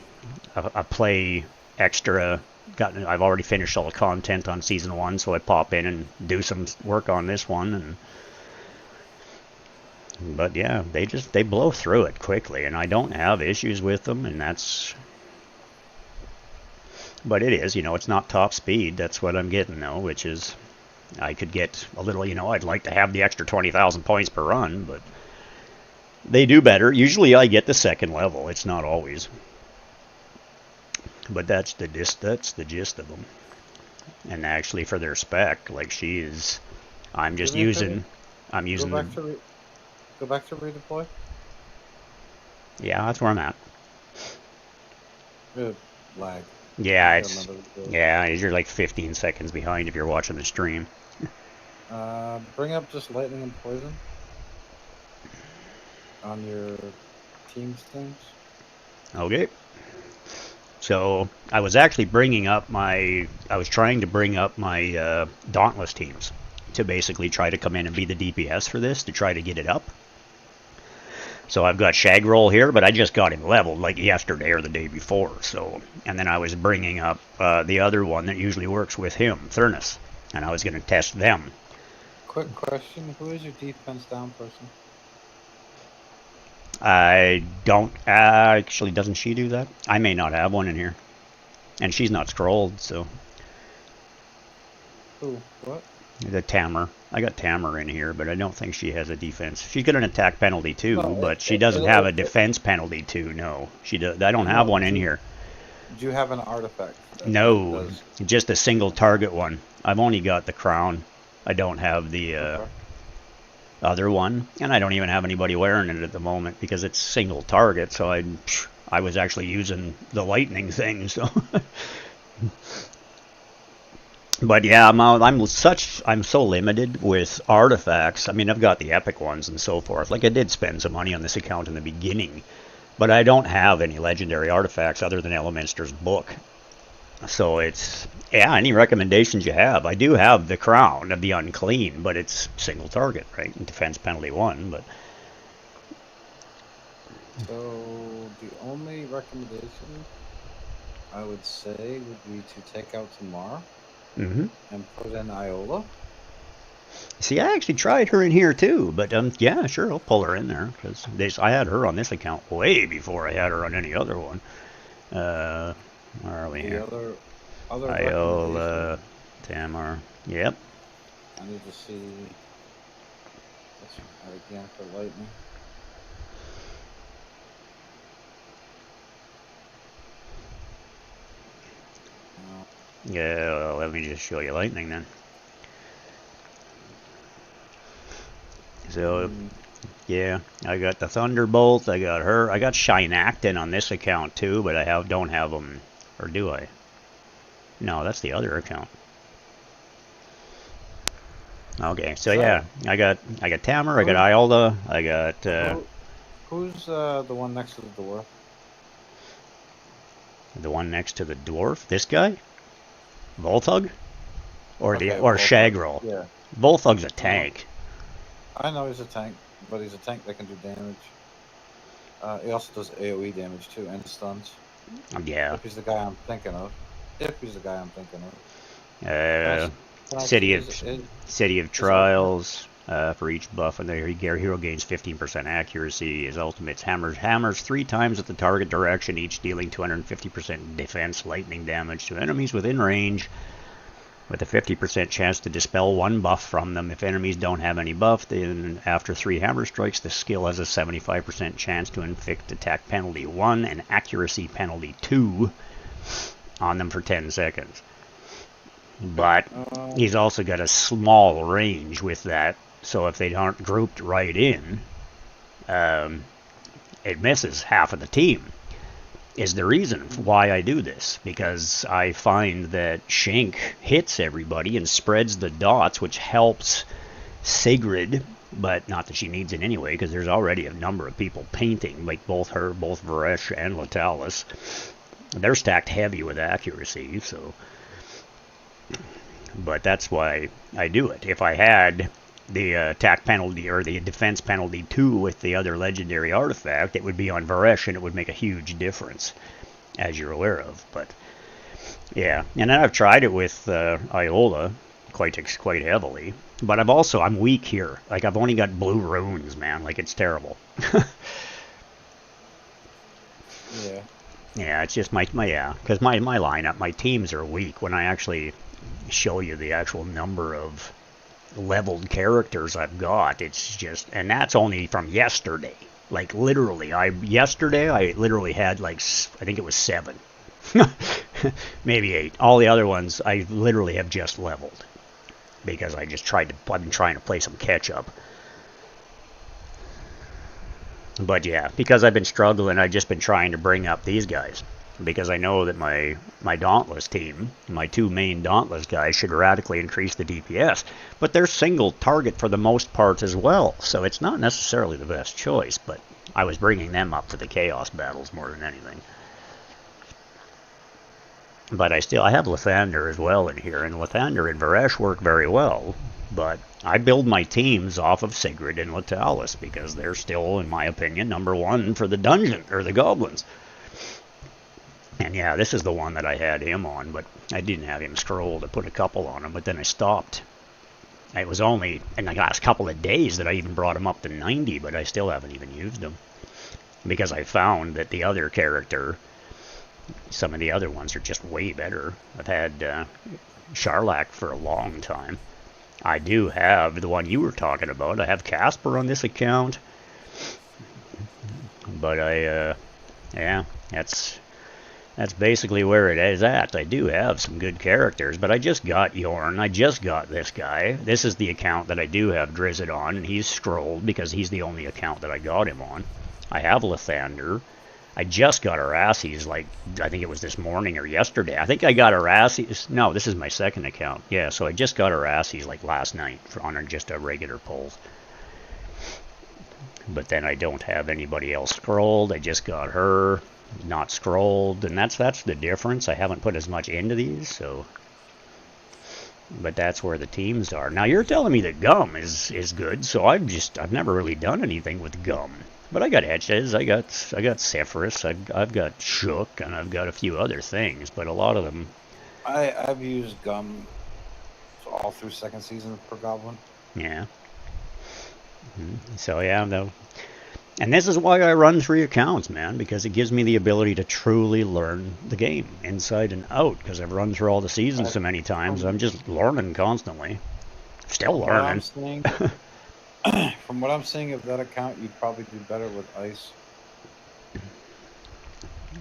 play extra. I've already finished all the content on Season 1, so I pop in and do some work on this one, but yeah, they blow through it quickly, and I don't have issues with them, and that's... But it is, it's not top speed. That's what I'm getting, though, which is... I could get a little, I'd like to have the extra 20,000 points per run, but... They do better. Usually I get the second level. It's not always. But that's the gist of them. And actually, for their spec, like, she is... I'm using... Go back to redeploy. Yeah, that's where I'm at. Good lag. Yeah, you're like 15 seconds behind if you're watching the stream. Bring up just lightning and poison on your team's things. Okay. So I was actually trying to bring up my Dauntless teams to basically try to come in and be the DPS for this, to try to get it up. So I've got Shagroll here, but I just got him leveled like yesterday or the day before. So, and then I was bringing up the other one that usually works with him, Thurnus, and I was going to test them. Quick question: who is your defense down person? I don't actually. Doesn't she do that? I may not have one in here, and she's not scrolled, so. Who? What? The Tamer. I got Tamer in here, but I don't think she has a defense. She's got an attack penalty too, No, but she doesn't have a defense penalty too. No, she does. I don't have one in here. Do you have an artifact? No, does- just a single target one. I've only got the crown. I don't have the Okay. other one, and I don't even have anybody wearing it at the moment because it's single target. So I was actually using the lightning thing. So. But yeah, I'm so limited with artifacts. I mean, I've got the epic ones and so forth. Like, I did spend some money on this account in the beginning, but I don't have any legendary artifacts other than Elemenster's book. So it's, yeah, any recommendations you have. I do have the crown of the unclean, but it's single target, right? And defense penalty 1, but So the only recommendation I would say would be to take out Tamar and put in Iola. See, I actually tried her in here too, but yeah, sure, I'll pull her in there because I had her on this account way before I had her on any other one. Where are we here? Other Iola, Tamar. Yep. I need to see this one again for lightning. Yeah, well, let me just show you lightning then. So, yeah, I got the Thunderbolt, I got her, I got Shine Acton on this account too, but I don't have them, or do I? No, that's the other account. Okay, so yeah, I got Tamer, I got Iola, I got Who's the one next to the dwarf? the one next to the dwarf. This guy, Volthug, or Okay, or Volthug. Shagroll. Yeah, Volthug's a tank. I know he's a tank, but he's a tank that can do damage. He also does AoE damage too, and stuns. Yeah. If he's the guy I'm thinking of. City of Trials for each buff, and the hero gains 15% accuracy. His ultimate's hammers 3 times at the target direction, each dealing 250% defense lightning damage to enemies within range, with a 50% chance to dispel 1 buff from them. If enemies don't have any buff, then after 3 hammer strikes, the skill has a 75% chance to inflict attack penalty 1 and accuracy penalty 2 on them for 10 seconds. But he's also got a small range with that, so if they aren't grouped right in, it misses half of the team. Is the reason why I do this, because I find that Shank hits everybody and spreads the dots, which helps Sigrid, but not that she needs it anyway, because there's already a number of people painting, like both Varesh and Latalis. They're stacked heavy with accuracy, so. But that's why I do it. If I had the attack penalty or the defense penalty 2 with the other legendary artifact, it would be on Varesh and it would make a huge difference, as you're aware of. But yeah, and then I've tried it with Iola quite heavily. But I'm weak here. Like, I've only got blue runes, man. Like, it's terrible. Yeah. Yeah, it's just because my lineup, my teams are weak. When I actually show you the actual number of leveled characters I've got, it's just, and that's only from yesterday. Like, literally, yesterday I literally had, like, I think it was 7. Maybe 8. All the other ones I literally have just leveled, because I've been trying to play some catch up. But yeah, because I've been struggling, I've just been trying to bring up these guys. Because I know that my Dauntless team, my 2 main Dauntless guys, should radically increase the DPS. But they're single target for the most part as well, so it's not necessarily the best choice. But I was bringing them up for the Chaos battles more than anything. But I have Lathander as well in here, and Lathander and Varesh work very well. But I build my teams off of Sigrid and Latalis because they're still, in my opinion, number one for the dungeon, or the goblins. And yeah, this is the one that I had him on, but I didn't have him scrolled. I put a couple on him, but then I stopped. It was only in the last couple of days that I even brought him up to 90, but I still haven't even used him. Because I found that the other character, some of the other ones are just way better. I've had Charlac for a long time. I do have the one you were talking about. I have Casper on this account. But yeah, that's basically where it is at. I do have some good characters, but I just got Yorn. I just got this guy. This is the account that I do have Drizzt on, and he's scrolled because he's the only account that I got him on. I have Lathander. I just got Arassies, like, I think it was this morning or yesterday. I think I got Arassies. No, this is my second account. Yeah, so I just got Arassies, like, last night on just a regular pull. But then I don't have anybody else scrolled. I just got her, not scrolled. And that's the difference. I haven't put as much into these, so... But that's where the teams are. Now, you're telling me that Gum is good, so I've never really done anything with Gum. But I got Etches, I got Sephiroth, I've got Shook, and I've got a few other things, but a lot of them... I've used Gum all through second season per Goblin. Yeah. So yeah, though. And this is why I run 3 accounts, man, because it gives me the ability to truly learn the game, inside and out, because I've run through all the seasons so many times, I'm just learning constantly. Still learning. From what I'm seeing of that account, you'd probably do better with Ice.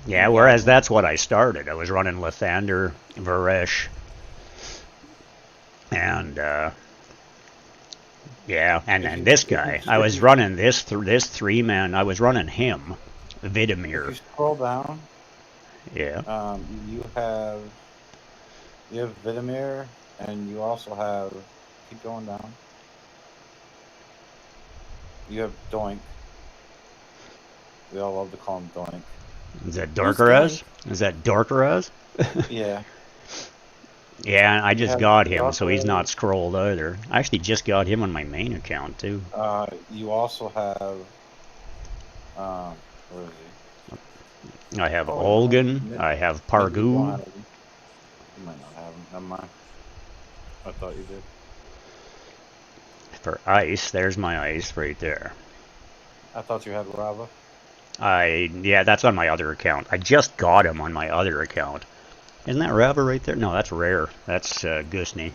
Yeah, whereas that's what I started. I was running Lathander, Varesh, and yeah, and then this guy. I was running this 3-man. I was running him, Vidimir. If you scroll down, yeah. You have Vidimir, and you also have. Keep going down. You have Doink. We all love to call him Doink. Is that Dorkaraz? Is that Dorkaraz? Yeah. Yeah, I just got him, so he's not scrolled either. I actually just got him on my main account, too. You also have... where is he? I have Olgan. I have Pargu. You might not have him. Never mind. I thought you did. For Ice, there's my Ice right there. I thought you had Rava. Yeah, that's on my other account. I just got him on my other account. Isn't that Rava right there? No, that's Rare. That's Gusni.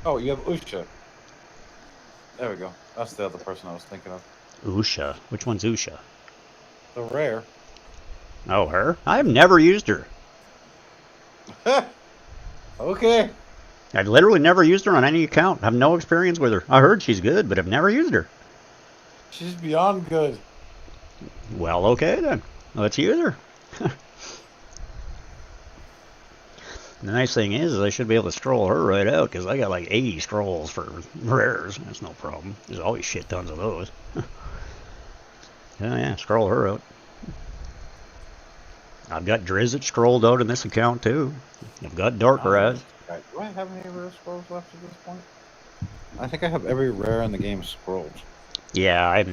Oh, you have Usha. There we go. That's the other person I was thinking of. Usha? Which one's Usha? The Rare. Oh, her? I've never used her. Okay. I've literally never used her on any account. I have no experience with her. I heard she's good, but I've never used her. She's beyond good. Well, okay then. Let's use her. The nice thing is I should be able to scroll her right out, because I got like 80 scrolls for rares. That's no problem. There's always shit tons of those. Oh yeah, scroll her out. I've got Drizzt scrolled out in this account too. I've got Dorkaraz. Do I have any rare scrolls left at this point? I think I have every rare in the game scrolled. Yeah,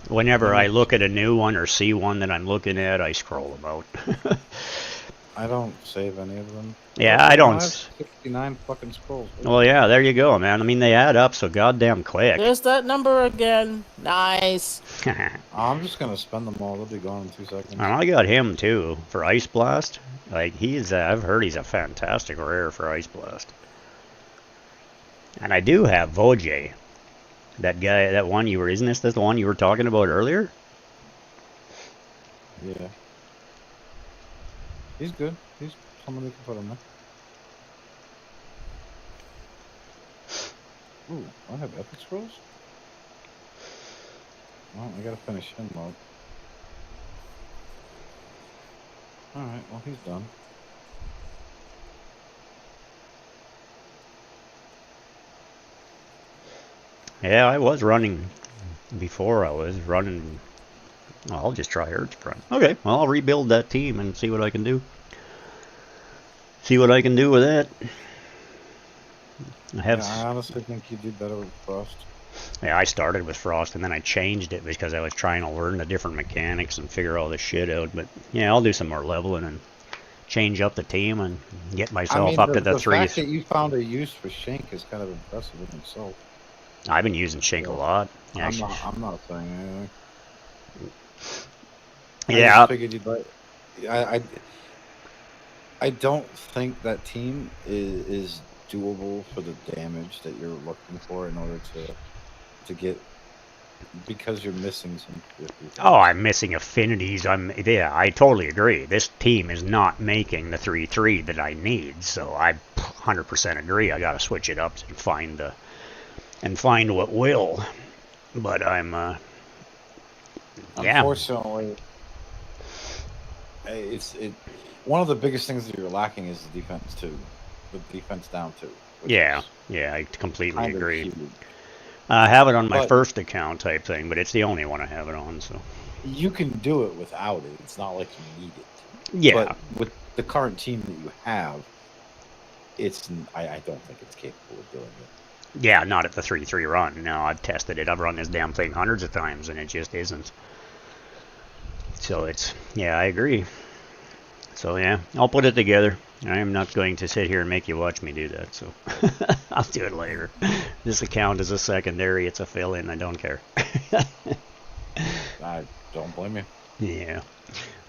whenever I look at a new one or see one that I'm looking at, I scroll them out. I don't save any of them. Yeah, I don't. I have 69 fucking scrolls. Well, yeah, there you go, man. I mean, they add up so goddamn quick. There's that number again. Nice. I'm just gonna spend them all. They'll be gone in 2 seconds. And I got him too for Ice Blast. Like I've heard he's a fantastic rare for Ice Blast. And I do have Vojay. That guy, that one you were, isn't this the one you were talking about earlier? Yeah. He's good. He's someone who can put him there. Ooh, I have epic scrolls? Well, I gotta finish him up. Alright, well he's done. Yeah, I was running before. I was running. Well, I'll just try Urge Front. Okay, well, I'll rebuild that team and see what I can do. See what I can do with that. I have. Yeah, I honestly think you do better with Frost. Yeah, I started with Frost and then I changed it because I was trying to learn the different mechanics and figure all this shit out. But yeah, I'll do some more leveling and change up the team and get myself up to the the fact threes. that you found a use for Shank is kind of impressive in itself. I've been using Shank a lot. Yeah, I'm not saying anything. I yeah. just figured you'd like. I don't think that team is doable for the damage that you're looking for in order to get, because you're missing some. Oh, I'm missing affinities. Yeah, I totally agree. This team is not making the 3-3 that I need, so I 100% agree. I got to switch it up and find what will. But I'm yeah. Unfortunately, one of the biggest things that you're lacking is the defense too. The defense down too. Yeah, I completely kind of agree. huge. I have it on my But- first account type thing, but it's the only one I have it on. So You can do it without it. It's not like you need it. yeah, But with the current team that you have, I don't think it's capable of doing it. yeah, not at the 3-3 run. No, I've tested it. I've run this damn thing hundreds of times, and it just isn't. So yeah, I agree. So yeah, I'll put it together. I am not going to sit here and make you watch me do that, so I'll do it later. This account is a secondary, it's a fill-in, I don't care. I don't blame you. Yeah.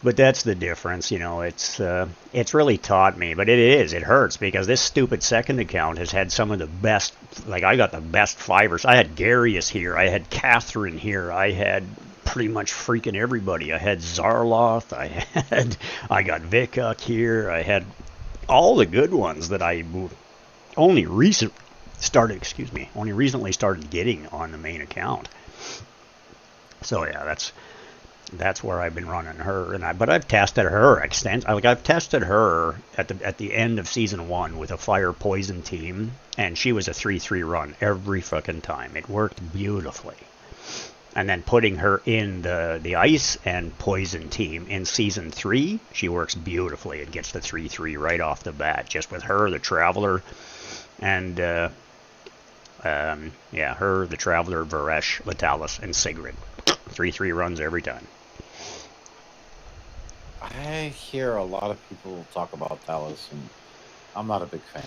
But that's the difference, it's really taught me, but it hurts because this stupid second account has had some of the best, like I got the best fivers. I had Garius here, I had Catherine here, I had pretty much freaking everybody. I had Zarloth, I got Vikuk here, I had all the good ones that I only recently started getting on the main account. So yeah, that's where I've been running her, but I've tested her I've tested her at the end of season 1 with a fire poison team, and she was a 3-3 run every fucking time. It worked beautifully. And then putting her in the ice and poison team in season 3, she works beautifully and gets the 3-3 right off the bat, just with her, the Traveler, and her, the Traveler, Varesh, Latalis, and Sigrid. 3-3 runs every time. I hear a lot of people talk about Talos, and I'm not a big fan.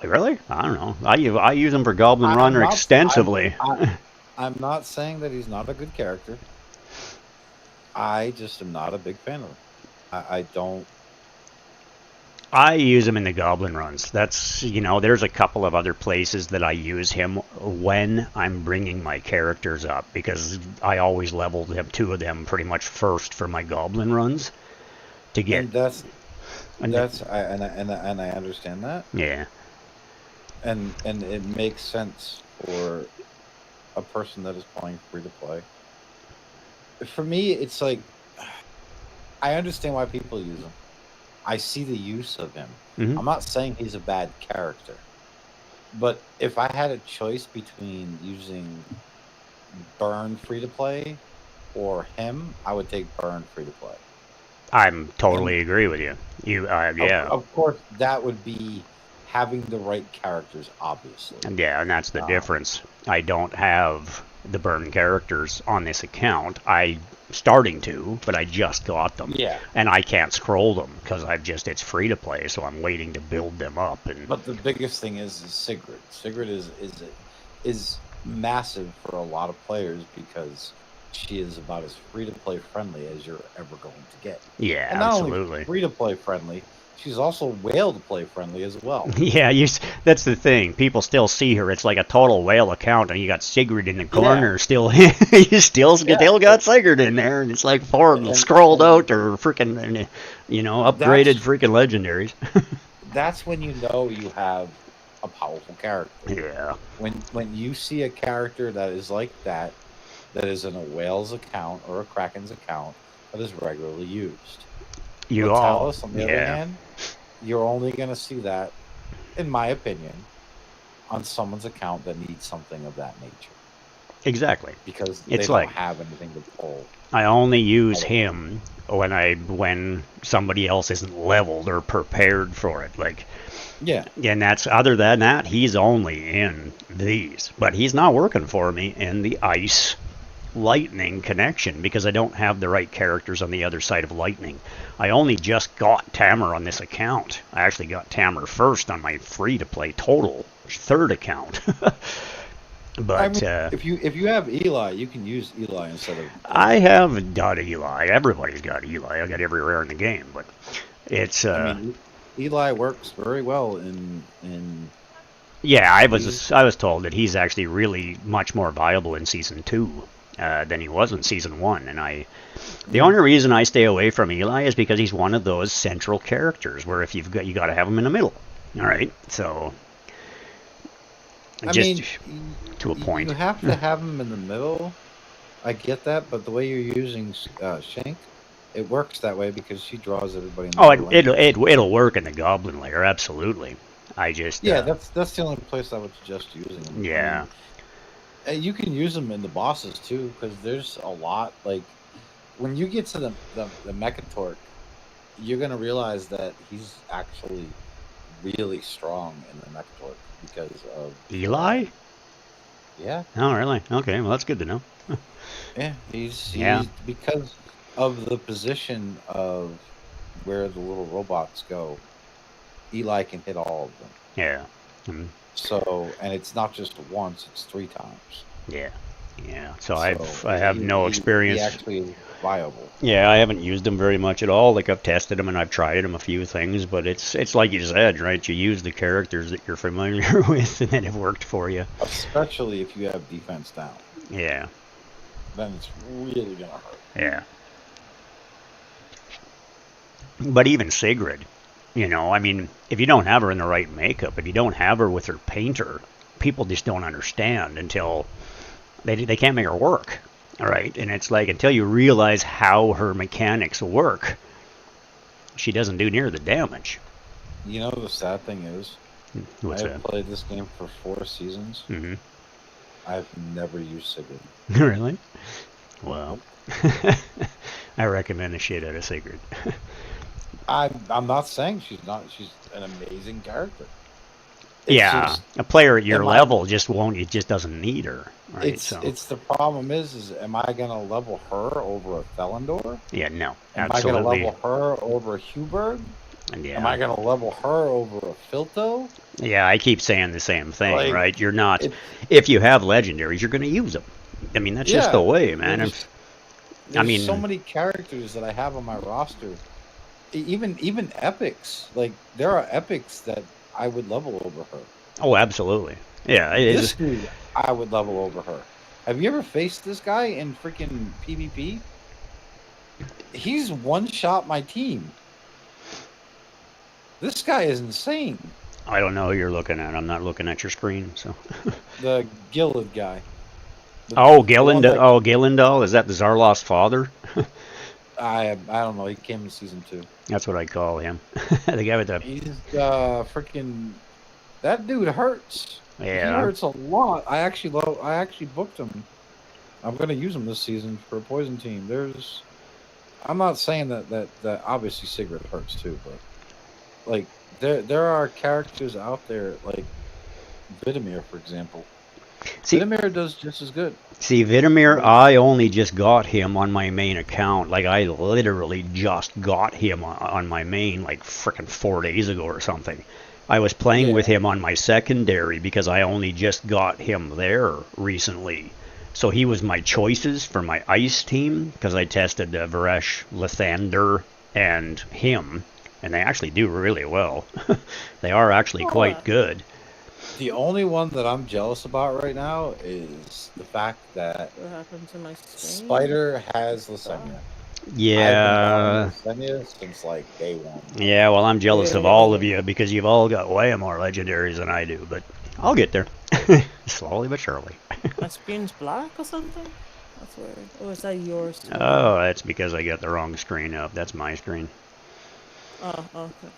Really? I don't know. I use him for Goblin Runner extensively. I'm not saying that he's not a good character. I just am not a big fan of him. I don't. I use him in the Goblin runs. That's, there's a couple of other places that I use him when I'm bringing my characters up, because I always leveled them, 2 of them pretty much first for my Goblin runs to get. And I understand that. Yeah. And it makes sense for a person that is playing free to play. For me, it's like, I understand why people use him. I see the use of him. Mm-hmm. I'm not saying he's a bad character, but if I had a choice between using Burn free to play or him, I would take Burn free to play. I'm totally agree with you. Yeah. Of course, that would be having the right characters, obviously. Yeah, and that's the difference. I don't have the Burn characters on this account. I'm starting to, but I just got them. Yeah. And I can't scroll them because it's free to play, so I'm waiting to build them up. But the biggest thing is Sigrid. Sigrid is massive for a lot of players because she is about as free to play friendly as you're ever going to get. Yeah, and not absolutely. only free to play friendly, she's also whale to play friendly as well. Yeah, that's the thing. People still see her. It's like a total whale account, and you got Sigrid in the corner still. You still got Sigrid in there, and it's like 4 of them scrolled out or freaking, upgraded freaking legendaries. That's when you know you have a powerful character. Yeah. When you see a character that is like that is in a whale's account or a Kraken's account that is regularly used. Talos, on the other hand, you're only going to see that, in my opinion, on someone's account that needs something of that nature. Exactly. Because they don't have anything to pull. I only use him when somebody else isn't leveled or prepared for it. Like, Yeah. And that's, other than that, he's only in these. But he's not working for me in the Ice Lightning connection because I don't have the right characters on the other side of Lightning. I only just got Tamar on this account. I actually got Tamar first on my free-to-play total third account. But I mean, if you have Eli, you can use Eli instead of. I have got Eli. Everybody's got Eli. I got every rare in the game, but it's. I mean, Eli works very well in. Yeah, I was told that he's actually really much more viable in season 2 than he was in season 1, and the only reason I stay away from Eli is because he's one of those central characters where if you got to have him in the middle. All right, so. I mean, to a point. You have to have him in the middle. I get that, but the way you're using Shank, it works that way because she draws everybody. It'll work in the Goblin layer, absolutely. I just that's the only place I would suggest using him. Yeah, I mean, you can use them in the bosses too because there's a lot. Like when you get to the Mechatork, you're gonna realize that he's actually really strong in the Mechatork because of Eli. Yeah. Oh, really? Okay, well that's good to know. Yeah, he's because of the position of where the little robots go. Eli can hit all of them. Yeah. Mm-hmm. So, and it's not just once; it's 3 times. Yeah. Yeah. So I have no experience. He actually is viable. Yeah, I haven't used them very much at all. Like I've tested them and I've tried them a few things, but it's like you said, right? You use the characters that you're familiar with, and then it worked for you. Especially if you have defense down. Yeah. Then it's really gonna hurt. Yeah. But even Sigrid, I mean, if you don't have her in the right makeup, if you don't have her with her painter, people just don't understand until they can't make her work. All right, and it's like until you realize how her mechanics work, she doesn't do near the damage. You know the sad thing is, I've played this game for 4 seasons. Mm-hmm. I've never used Sigrid. Really? Well, I recommend the shit out of Sigrid. I'm not saying she's not. She's an amazing character. It's a player at your level just doesn't need her. Right? It's the problem is am I gonna level her over a Felindor? Yeah, no, am absolutely. I gonna level her over a Huberg? Yeah. Am I gonna level her over a Filto? Yeah, I keep saying the same thing, right? You're not. If you have legendaries, you're gonna use them. I mean, that's just the way, man. There's so many characters that I have on my roster. Even epics, like there are epics that I would level over her. Oh, absolutely. Yeah, this dude, I would level over her. Have you ever faced this guy in freaking PvP? He's one-shot my team. This guy is insane. I don't know who you're looking at. I'm not looking at your screen, so. The Gillid guy. Gilendal. Is that the Zarloth's father? I don't know. He came in season 2. That's what I call him. The guy with the. He's freaking. That dude hurts. Yeah. He hurts a lot. I actually booked him. I'm gonna use him this season for a poison team. I'm not saying that obviously Sigrid hurts too, but like there are characters out there like Vidimir, for example. Vidimir does just as good. See, Vidimir, I only just got him on my main account. Like, I literally just got him on my main, like, frickin' 4 days ago or something. I was playing with him on my secondary because I only just got him there recently. So he was my choices for my ice team because I tested Varesh, Lathander, and him. And they actually do really well. They are actually quite good. The only one that I'm jealous about right now is the fact that What happened to my screen? Spider has Lysenia. Yeah. I've been Lysenia since like day 1. Yeah, well, I'm jealous of all of you because you've all got way more legendaries than I do, but I'll get there. Slowly but surely. My screen's black or something? That's weird. Or is that yours too? Oh, that's because I got the wrong screen up. That's my screen. Oh, okay.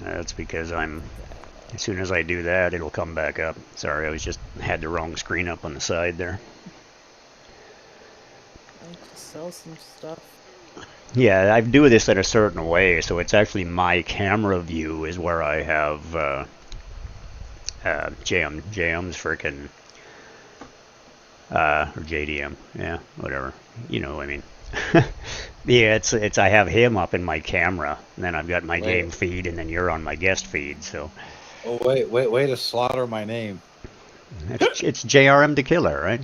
That's because as soon as I do that, it'll come back up. Sorry, I had the wrong screen up on the side there. I need to sell some stuff. Yeah, I do this in a certain way, so it's actually my camera view is where I have JM's freaking or JDM, yeah, whatever, you know what I mean. Yeah, it's I have him up in my camera, and then I've got my game feed, and then you're on my guest feed. So. Oh wait to slaughter my name. It's JRM the Killer, right?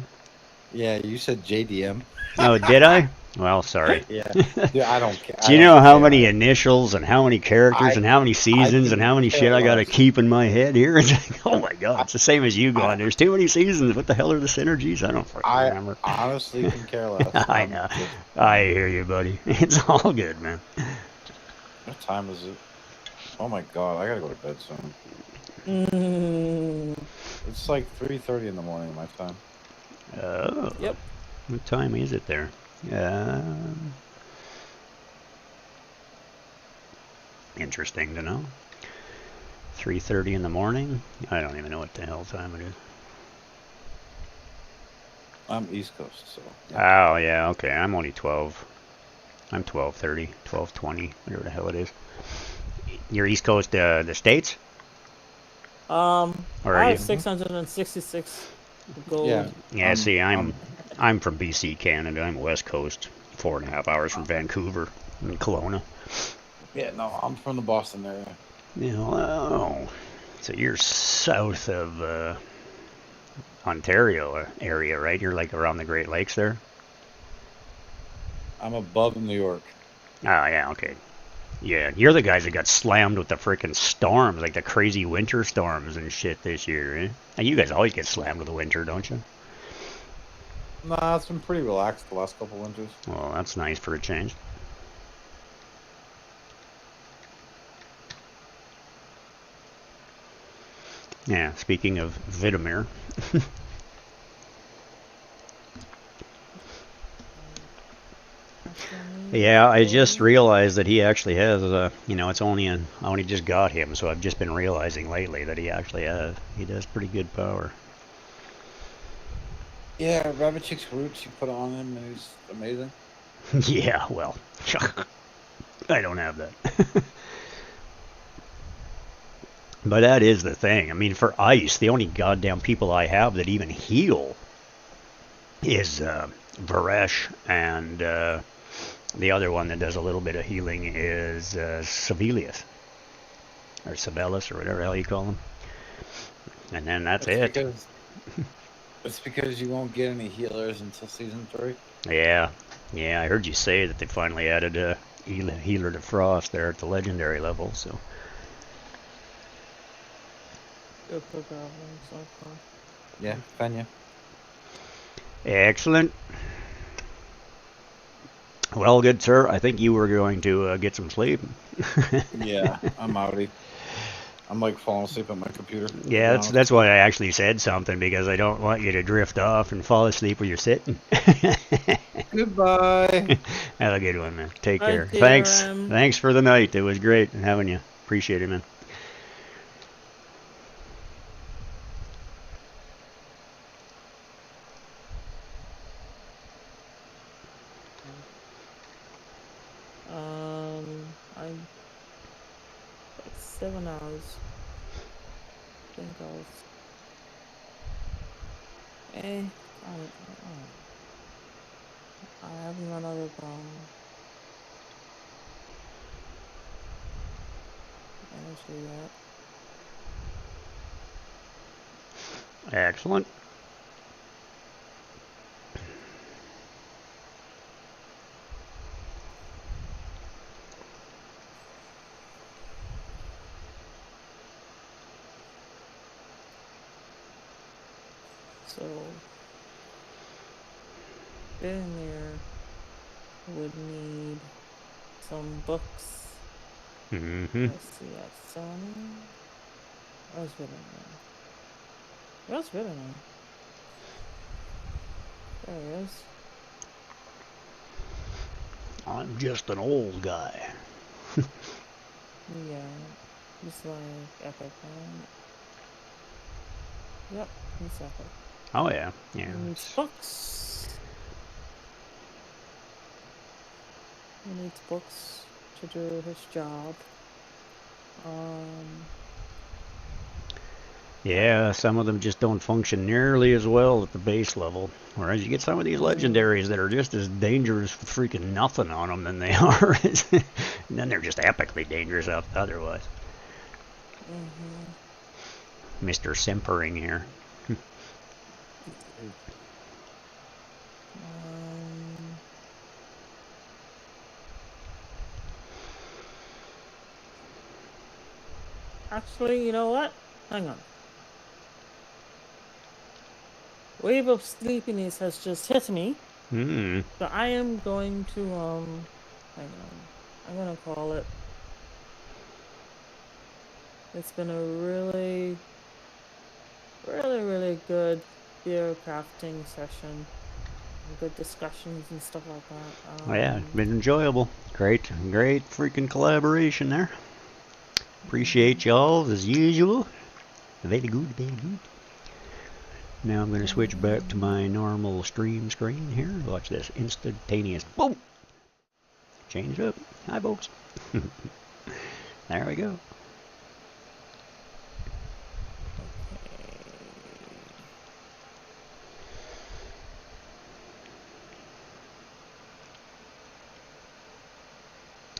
Yeah, you said JDM. Oh, did I? Well, sorry. Yeah, dude, I don't care. Do you know how many initials and how many characters and how many seasons and how many shit I gotta keep in my head here? It's like, oh my god, it's the same as you going. There's too many seasons. What the hell are the synergies? I don't fucking remember. I honestly can care less. I know. I hear you, buddy. It's all good, man. What time is it? Oh my god, I gotta go to bed soon. It's like 3:30 in the morning my time. Oh. Yep. What time is it there? Interesting to know. 3:30 in the morning? I don't even know what the hell time it is. I'm East Coast, so. Yeah. Oh, yeah, okay. I'm only 12. I'm 12:30, 12:20, whatever the hell it is. You're East Coast, the States? Or I have 666 gold. Yeah. Yeah, see, I'm from BC, Canada. I'm West Coast, 4.5 hours from Vancouver in Kelowna. Yeah, no, I'm from the Boston area. Yeah, oh, so you're south of Ontario area, right? You're like around the Great Lakes there? I'm above New York. Oh, yeah, okay. Yeah, you're the guys that got slammed with the freaking storms, like the crazy winter storms and shit this year, eh? And you guys always get slammed with the winter, don't you? Nah, it's been pretty relaxed the last couple winters. Well, that's nice for a change. Yeah, speaking of Vitamir. Yeah, I just realized that he actually has, it's I only just got him, so I've just been realizing lately that he actually he does pretty good power. Yeah, Rabbit Chick's roots you put on him, and he's amazing. Yeah, well, I don't have that. But that is the thing. I mean, for ice, the only goddamn people I have that even heal is Varesh, and the other one that does a little bit of healing is Sibelius. Or Sibelius, or whatever the hell you call him. And then that's it. It's because you won't get any healers until season 3. Yeah, I heard you say that they finally added a healer to Frost there at the legendary level, so... Yeah, Fenya. Excellent. Well, good sir, I think you were going to get some sleep. Yeah, I'm outie. I'm like falling asleep on my computer. Yeah, that's why I actually said something, because I don't want you to drift off and fall asleep where you're sitting. Goodbye. Have a good one, man. Take Bye, care. dear, Thanks for the night. It was great having you. Appreciate it, man. I'm 7 hours. I think I haven't run out of energy yet. Excellent. So, Vitamir would need some books. Mm-hmm. Let's see, that's 7. Where's Vitamir? Where's Vitamir? There he is. I'm just an old guy. Yeah, he's like epic, right? Yep, he's epic. Oh, yeah. Yeah. And books. He needs books to do his job. Yeah, some of them just don't function nearly as well at the base level. Whereas you get some of these legendaries that are just as dangerous with freaking nothing on them than they are. And then they're just epically dangerous otherwise. Mr. Simpering here. Actually, you know what? Hang on. Wave of sleepiness has just hit me. So I am going to, hang on. I'm gonna call it. It's been a really good beer crafting session. Good discussions and stuff like that. Oh yeah, it's been enjoyable. Great freaking collaboration there. Appreciate y'all as usual. Very good, very good. Now I'm going to switch back to my normal stream screen here. Watch this instantaneous. Boom! Change it up. Hi, folks. There we go.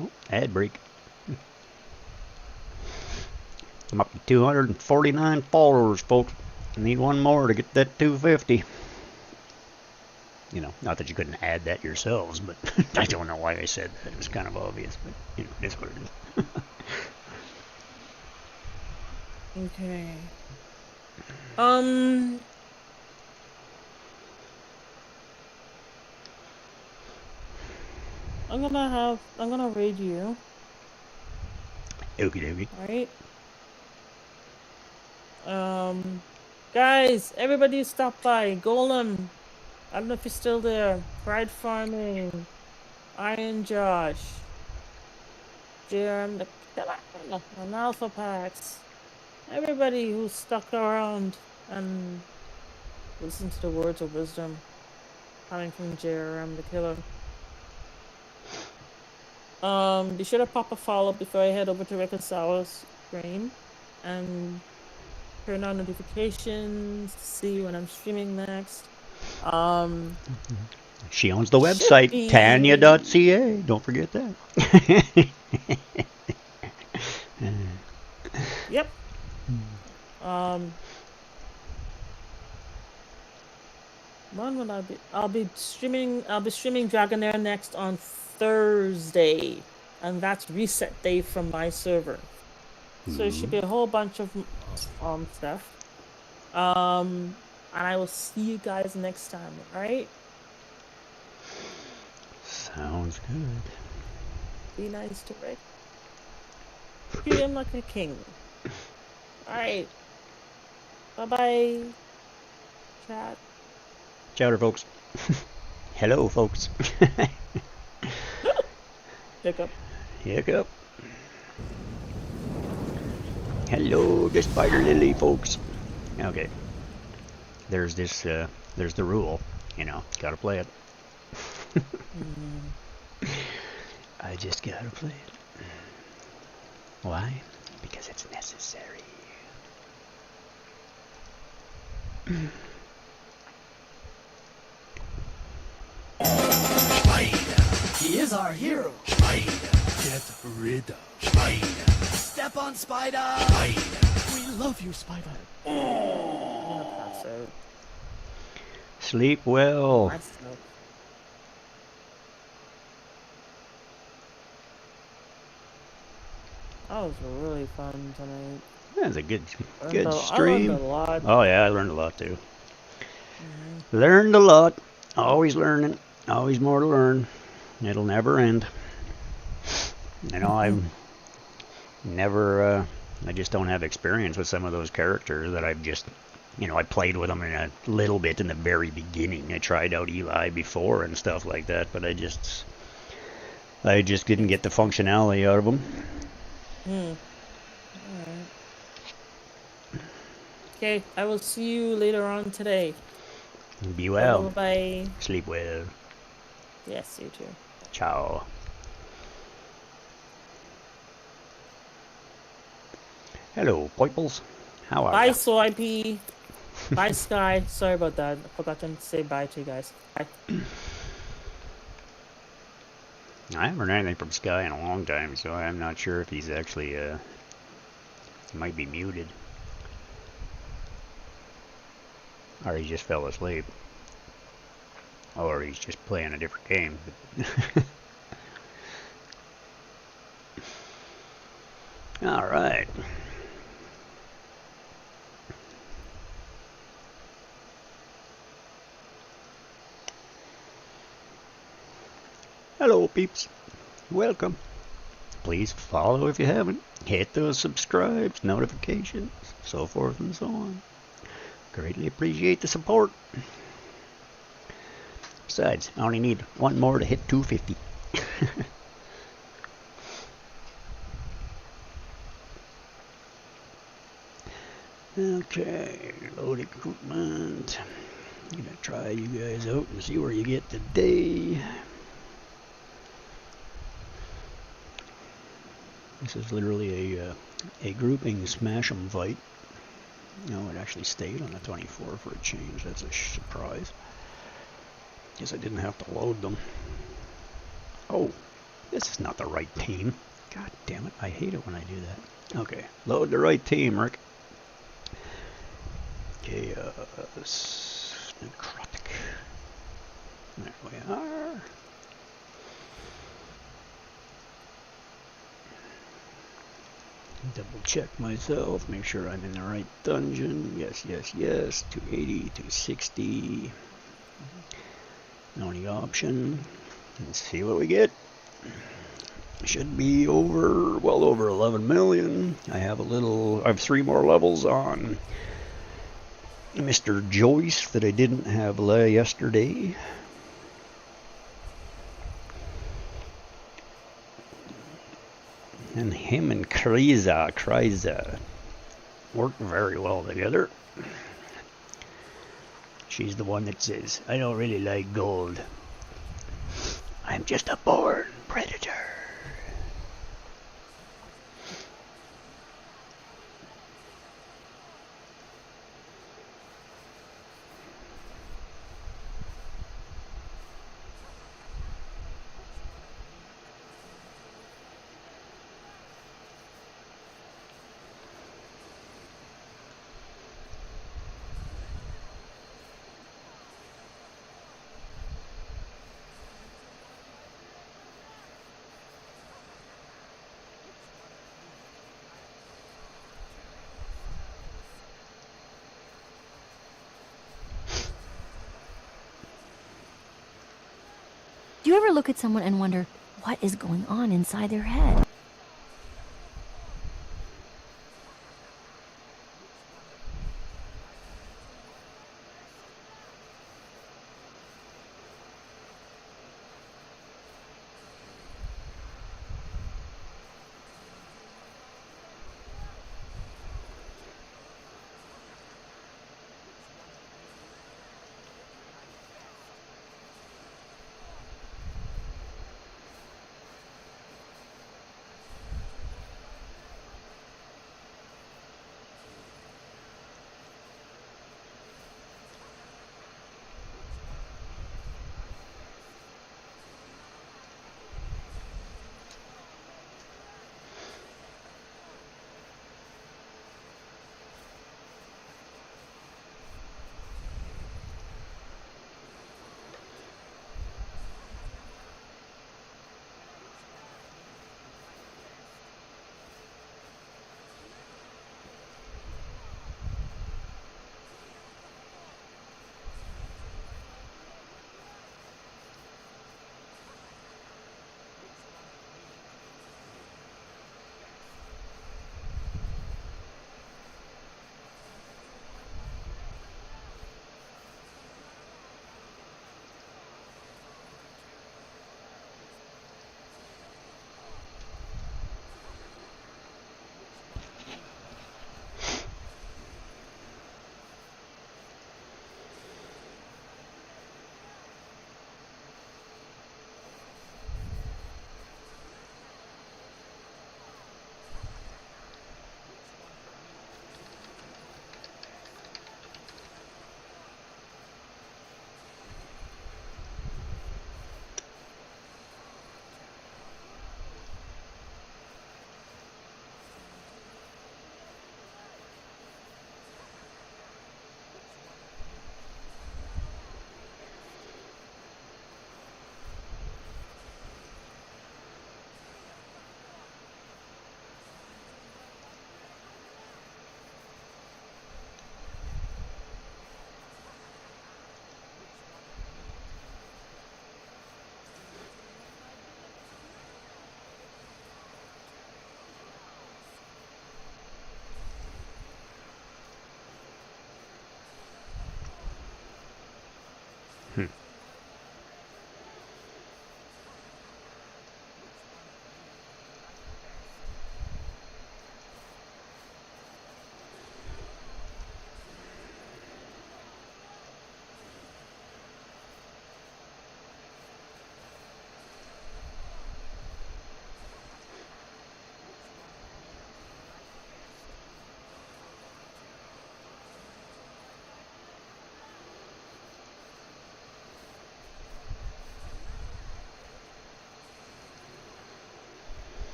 Oh, ad break. I'm up to 249 followers, folks. I need one more to get that 250. You know, not that you couldn't add that yourselves, but I don't know why I said that. It was kind of obvious, but, you know, it is what it is. Okay. I'm gonna raid you. Okie dokie. Alright. Guys, everybody stop by. Golem. I don't know if you're still there. Pride Farming. Iron Josh. Jerem the Killer. And Alpha Packs. Everybody who's stuck around and listen to the words of wisdom coming from Jerem the Killer. Be sure to pop a follow before I head over to Reconcile's stream and turn on notifications to see when I'm streaming next. She owns the website, Tanya.ca. Don't forget that. Yep. When will I be? I'll be streaming Dragonair next on Thursday, and that's reset day from my server. So it should be a whole bunch of stuff. And I will see you guys next time, alright? Sounds good. Be nice to Rick. Treat him like a king. Alright. Bye-bye. Chat. Chowder, folks. Hello, folks. Hiccup. Hiccup. Hello, the spider lily, folks. Okay. There's this, there's the rule. You know, gotta play it. I just gotta play it. Why? Because it's necessary. Spider. He is our hero. Spider. Get rid of Spider. Step on Spider. Spider. We love you, Spider. Oh. Sleep well. That was really fun tonight. That was a good I stream. learned a lot. Oh yeah, I learned a lot too. Learned a lot. Always learning. Always more to learn. It'll never end. You know, I've never, I just don't have experience with some of those characters that I've just, you know, I played with them in a little bit in the very beginning. I tried out Eli before and stuff like that, but I just didn't get the functionality out of them. Alright. Okay, I will see you later on today. Be well. Bye. Sleep well. Yes, you too. Ciao. Hello, Poiples. How are Bye, you? Soypea. Bye, Sky. Sorry about that. I forgot to say bye to you guys. Bye. I haven't heard anything from Sky in a long time, so I'm not sure if he's actually, he might be muted. Or he just fell asleep. Or he's just playing a different game. Alright. Hello, peeps. Welcome. Please follow if you haven't. Hit those subscribes, notifications, so forth and so on. Greatly appreciate the support. Besides, I only need one more to hit 250. Okay, load equipment. I'm gonna try you guys out and see where you get today. This is literally a grouping smash 'em fight. No, it actually stayed on the 24 for a change. That's a surprise. Guess I didn't have to load them. Oh, this is not the right team. God damn it, I hate it when I do that. Okay, load the right team, Rick. Okay, necrotic. There we are. Double check myself, make sure I'm in the right dungeon. Yes, yes, yes. 280, 260. Only option. Let's see what we get. Should be over, well over 11 million. I have 3 more levels on Mr. Joyce that I didn't have yesterday. And him and Kryza work very well together. She's the one that says, I don't really like gold. I'm just a born predator. Do you ever look at someone and wonder what is going on inside their head?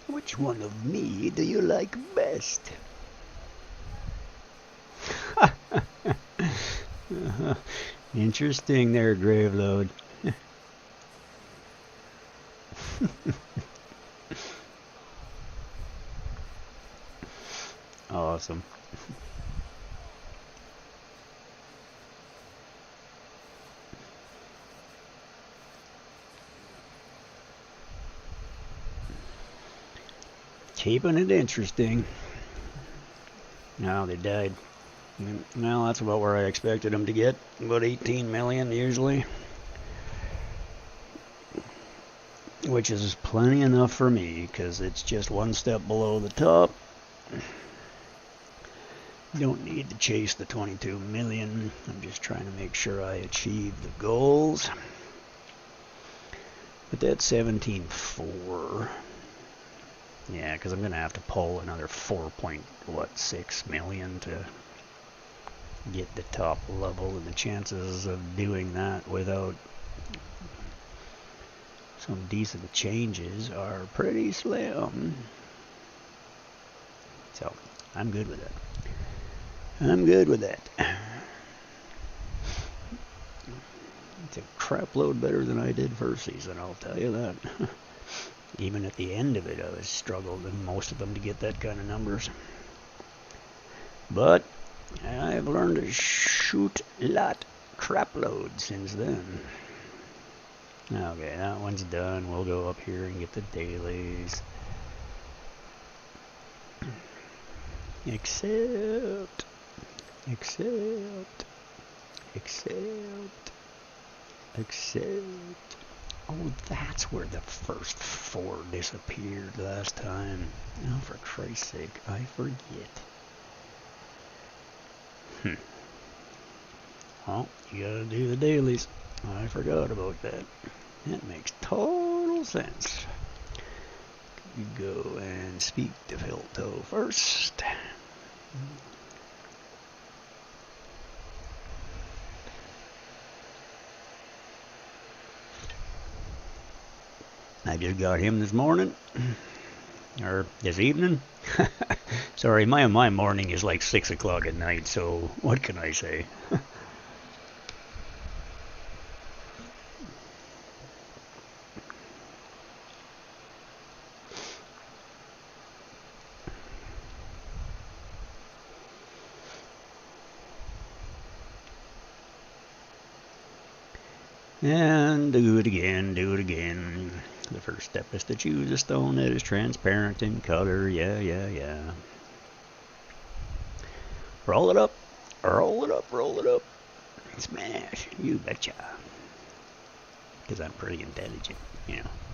Which one of me do you like best? Interesting there, Graveload. Awesome. Keeping it interesting. Now they died. Well, that's about where I expected them to get. About 18 million usually. Which is plenty enough for me, because it's just one step below the top. Don't need to chase the 22 million. I'm just trying to make sure I achieve the goals. But that's 17.4. Yeah, because I'm going to have to pull another 4.6 million to get the top level, and the chances of doing that without some decent changes are pretty slim. So, I'm good with that. I'm good with that. It's a crap load better than I did first season, I'll tell you that. Even at the end of it, I was struggled in most of them to get that kind of numbers. But I've learned to shoot a lot crap load since then. Okay, that one's done. We'll go up here and get the dailies. Accept. Oh, that's where the first 4 disappeared last time. Oh, for Christ's sake, I forget. Well, you gotta do the dailies. I forgot about that. That makes total sense. You go and speak to Filto first. I just got him this morning, or this evening. Sorry, my morning is like 6 o'clock at night, so what can I say? And do it again. The first step is to choose a stone that is transparent in color. Yeah. Roll it up. Smash. You betcha. Because I'm pretty intelligent,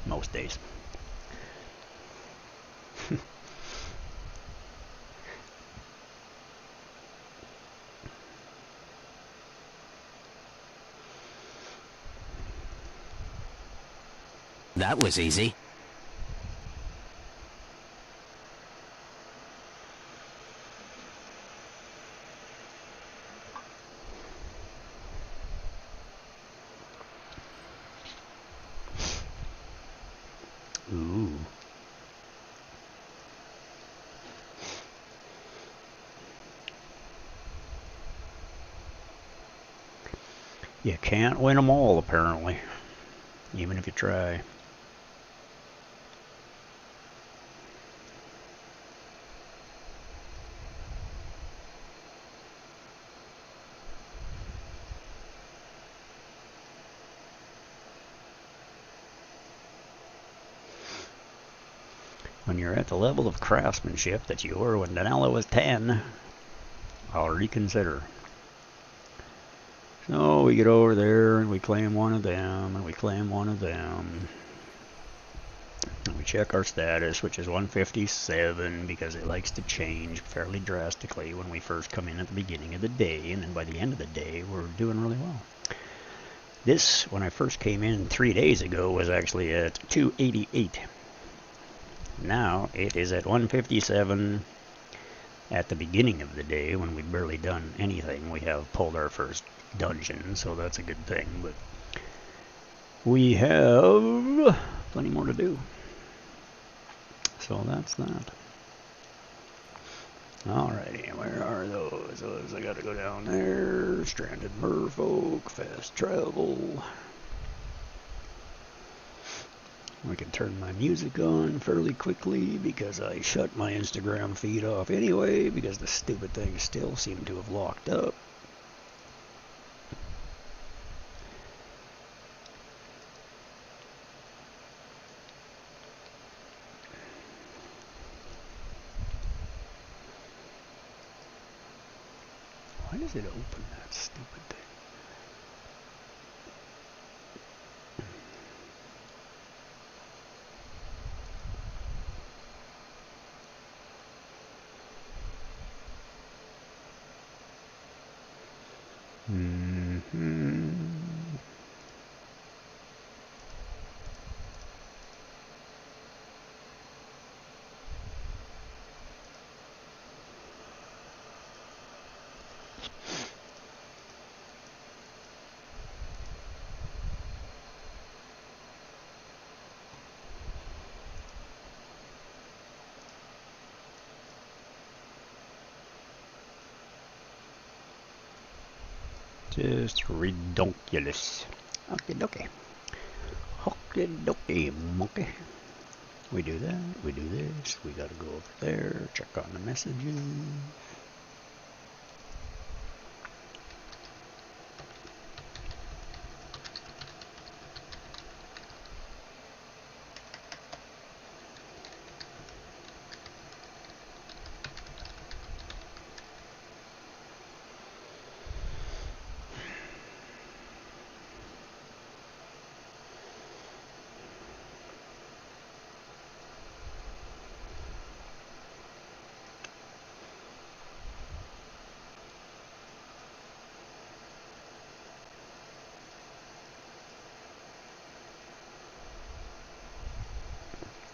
most days. That was easy. Ooh. You can't win them all, apparently, even if you try. When you're at the level of craftsmanship that you were when Danella was 10, I'll reconsider. So we get over there and we claim one of them and we claim one of them. And we check our status, which is 157, because it likes to change fairly drastically when we first come in at the beginning of the day, and then by the end of the day we're doing really well. This, when I first came in 3 days ago, was actually at 288. Now it is at 157 at the beginning of the day when we've barely done anything. We have pulled our first dungeon, so that's a good thing, but we have plenty more to do. So that's that. Alrighty, where are those? I gotta go down there. Stranded merfolk, fast travel. I can turn my music on fairly quickly because I shut my Instagram feed off anyway because the stupid things still seem to have locked up. Why does it open that stupid thing? Just redonkulous. Okie dokie. Okie dokie, monkey. We do that, we do this, we gotta go over there, check on the messages.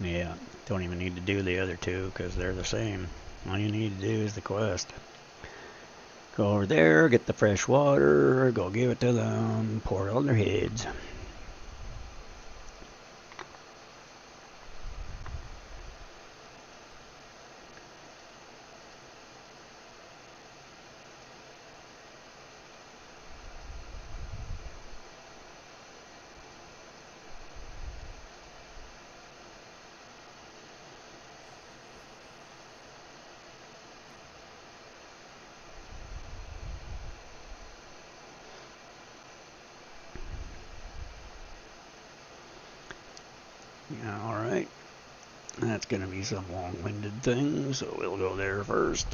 Yeah, don't even need to do the other two because they're the same. All you need to do is the quest. Go over there, get the fresh water, go give it to them, pour it on their heads. Yeah, alright. That's going to be some long-winded thing, so we'll go there first.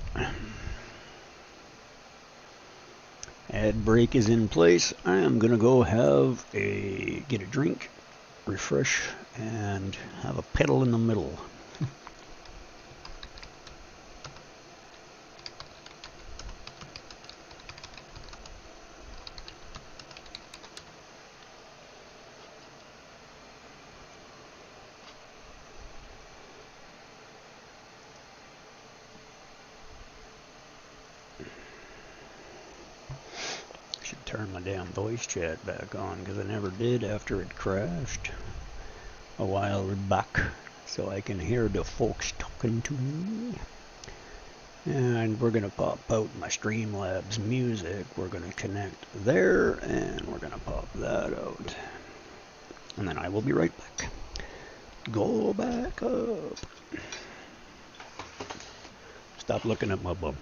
Ad break is in place. I am going to go get a drink, refresh, and have a pedal in the middle. Turn my damn voice chat back on because I never did after it crashed a while back, so I can hear the folks talking to me. And we're gonna pop out my Streamlabs music. We're gonna connect there and we're gonna pop that out, and then I will be right back. Go back up. Stop looking at my bum.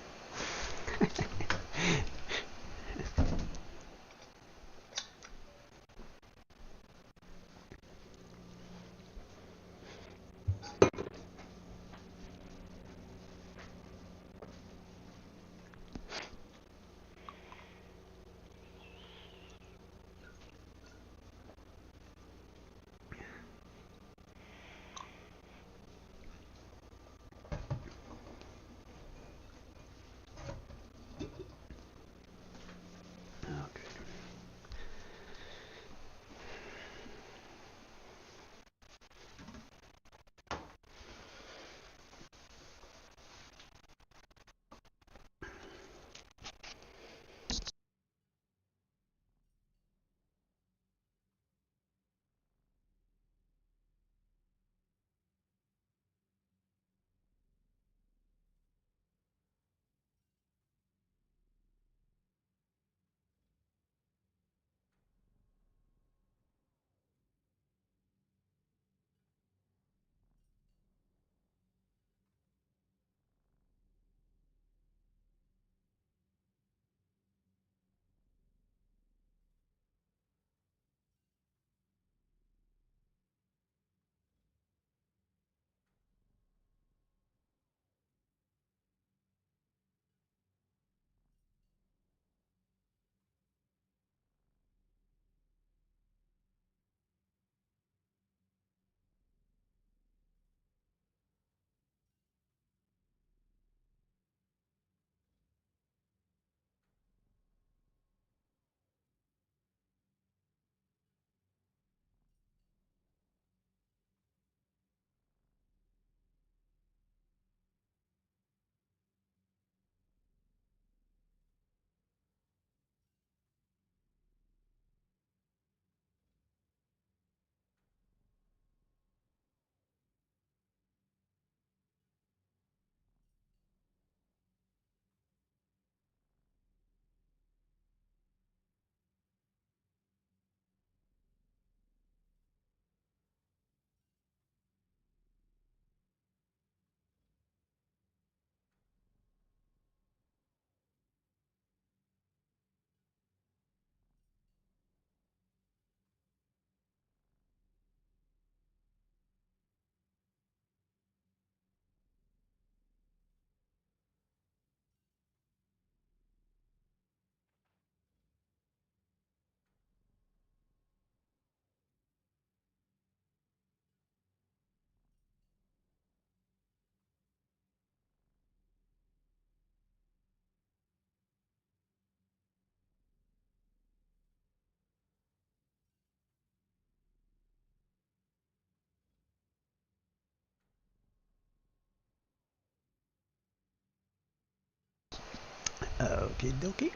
Okay, dokie.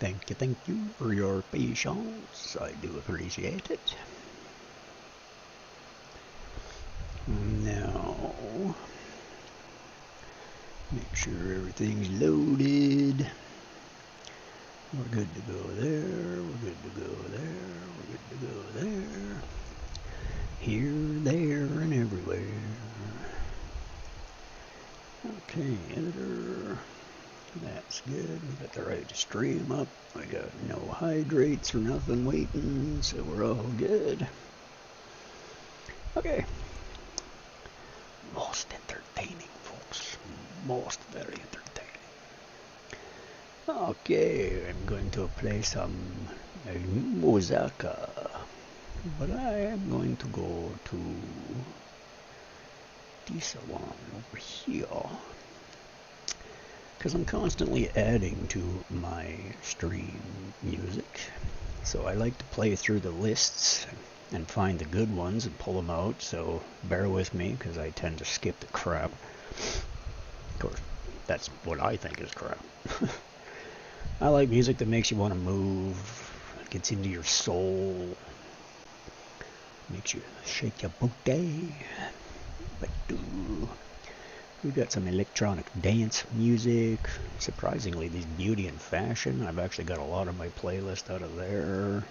Thank you for your patience. I do appreciate it. Now, make sure everything's loaded. We're good to go there, we're good to go there, we're good to go there. Here, there, and everywhere. Okay, editor. That's good. We got the right stream up. We got no hydrates or nothing waiting, so we're all good. Okay. Most entertaining, folks. Most very entertaining. Okay, I'm going to play some Muzaka. But I am going to go to this one over here. Because I'm constantly adding to my stream music. So I like to play through the lists and find the good ones and pull them out. So bear with me because I tend to skip the crap. Of course, that's what I think is crap. I like music that makes you want to move, gets into your soul, makes you shake your booty. But we've got some electronic dance music. Surprisingly, these beauty and fashion. I've actually got a lot of my playlist out of there.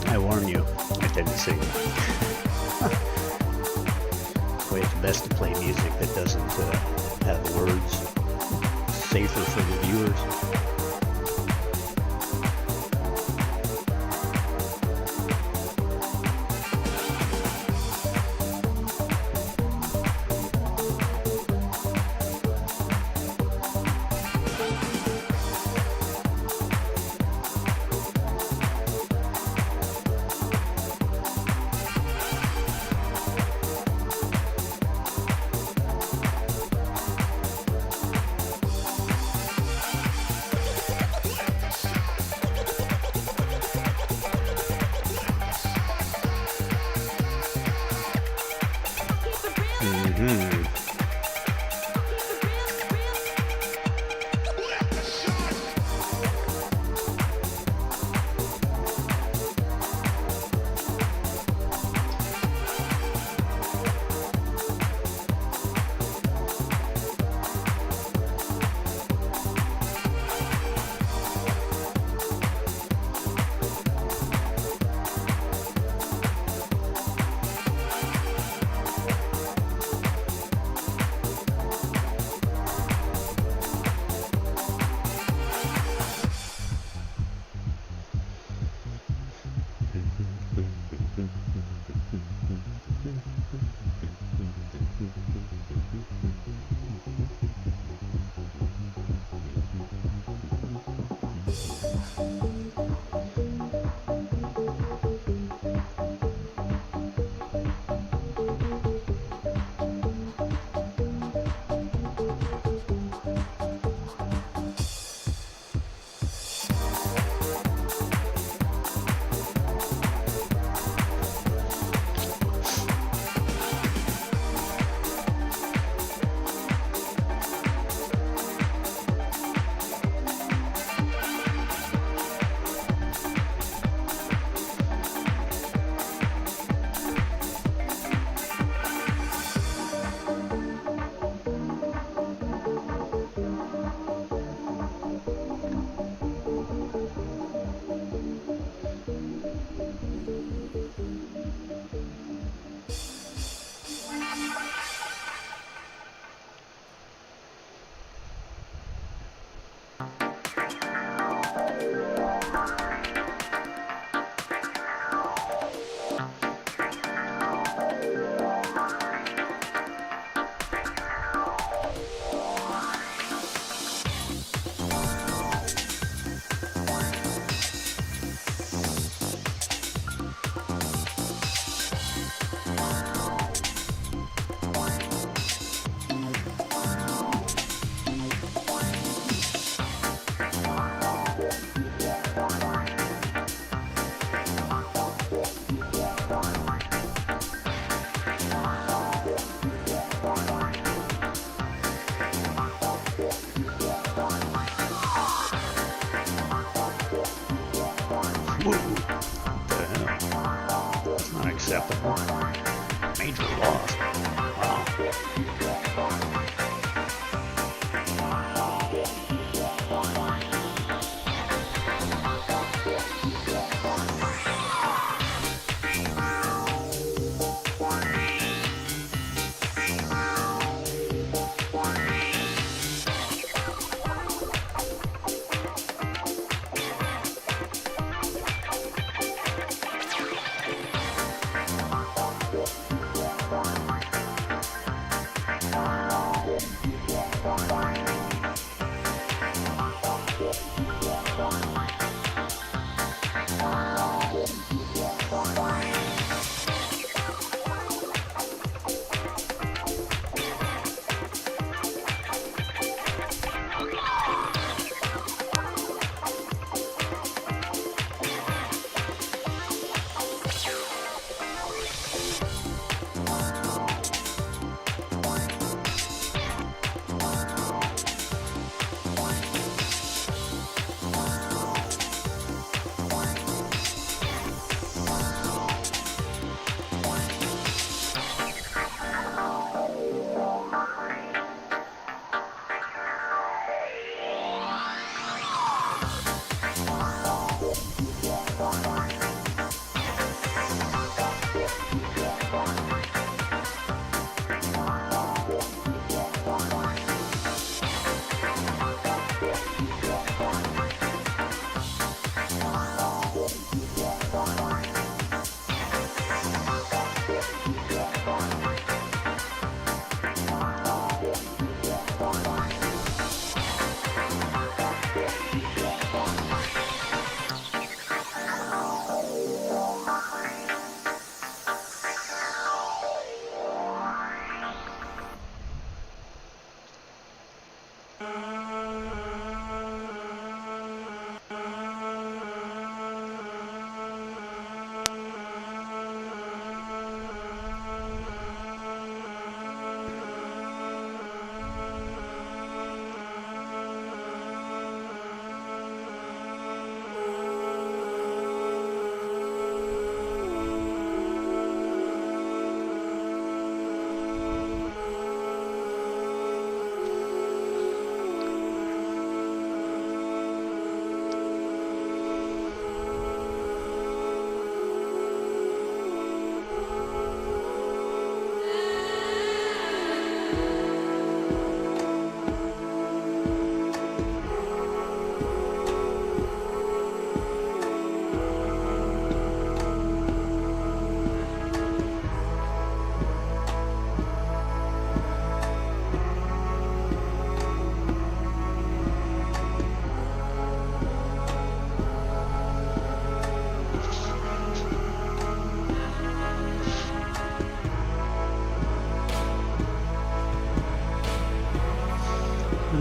I warn you, I tend to sing. Well, it's best to play music that doesn't have words. Safer for the viewers.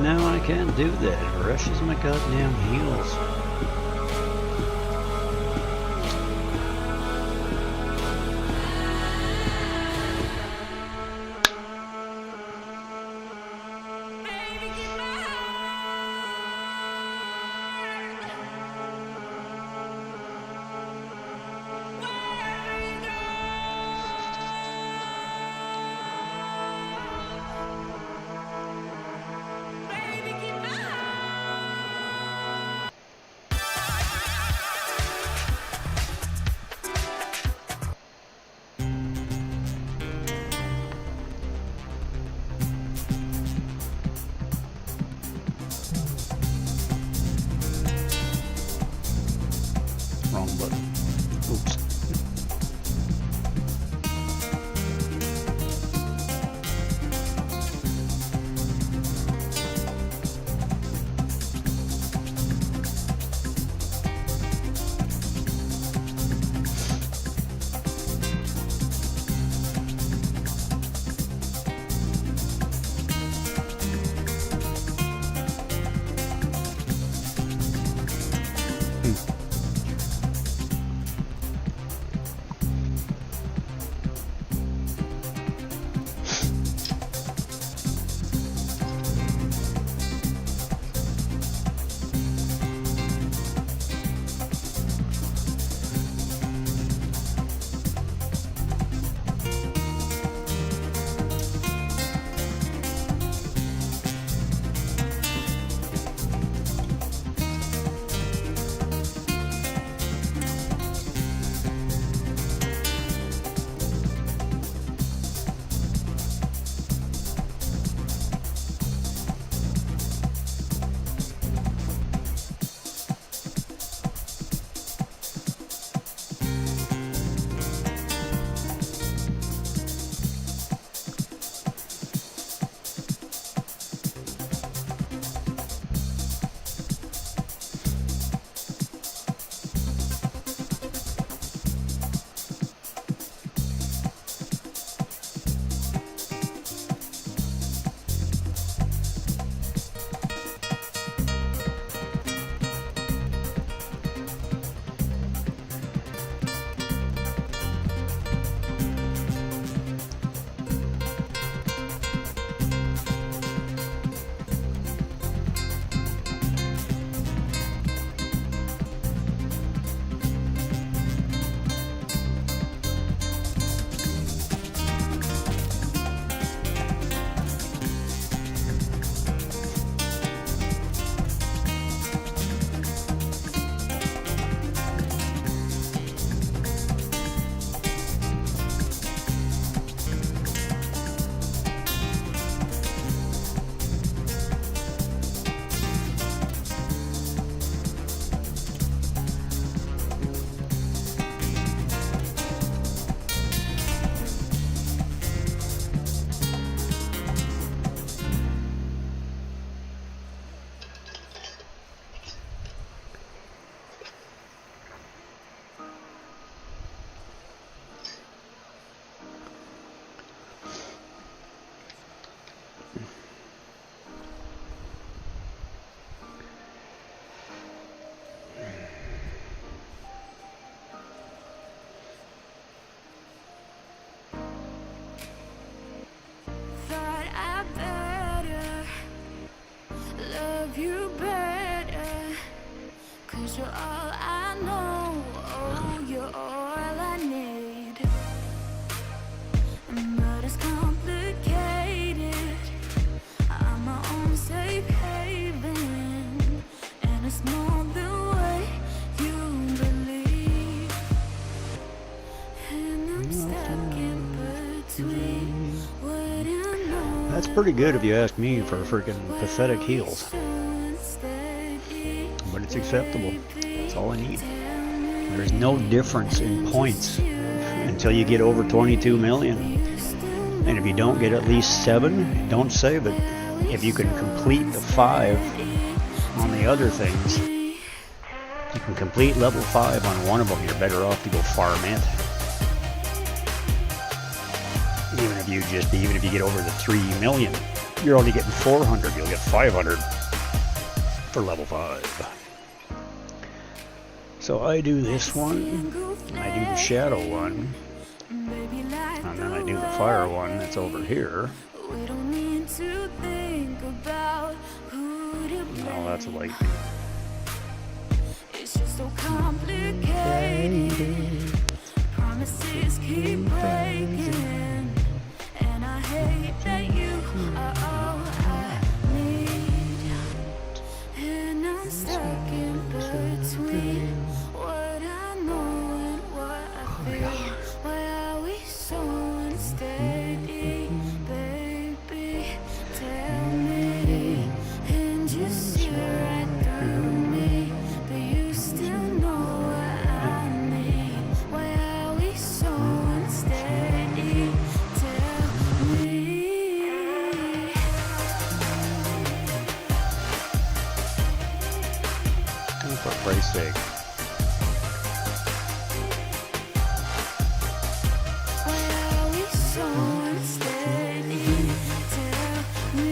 No, I can't do that. It rushes my goddamn heels. Wrong button. Oops. You're all I know, oh, you're all I need. But it's complicated. I'm my own safe haven, and it's not the way you believe. And I'm stuck in between what you know. That's pretty good if you ask me for freaking pathetic heels. But it's acceptable. That's all I need. There's no difference in points until you get over 22 million. And if you don't get at least 7, don't save it. If you can complete the 5 on the other things, you can complete level 5 on one of them, you're better off to go farm it. Even if you get over the 3 million You're only getting 400. You'll get 500 for level 5. So I do this one, I do the shadow one, and then I do the fire one that's over here. We don't need to think about who to blame. Oh, that's lightning. It's just so complicated. Promises keep breaking, and I hate that you are all I need. And I'm stuck in between what I know and what I feel. Why are we so unsteady, baby? Tell me, and you see right through me, but you still know what I mean. Why are we so unsteady? Tell me. For Christ's sake. Why are we so unsteady? Tell me.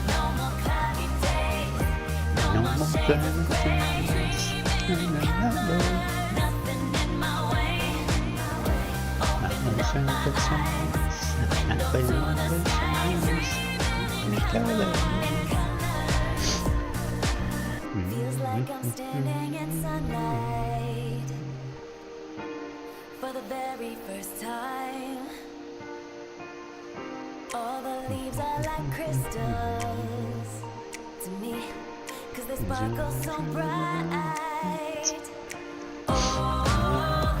No more things. Feels like I'm standing in sunlight for the very first time. All the leaves are like crystals to me, 'cause they sparkle so bright. Oh,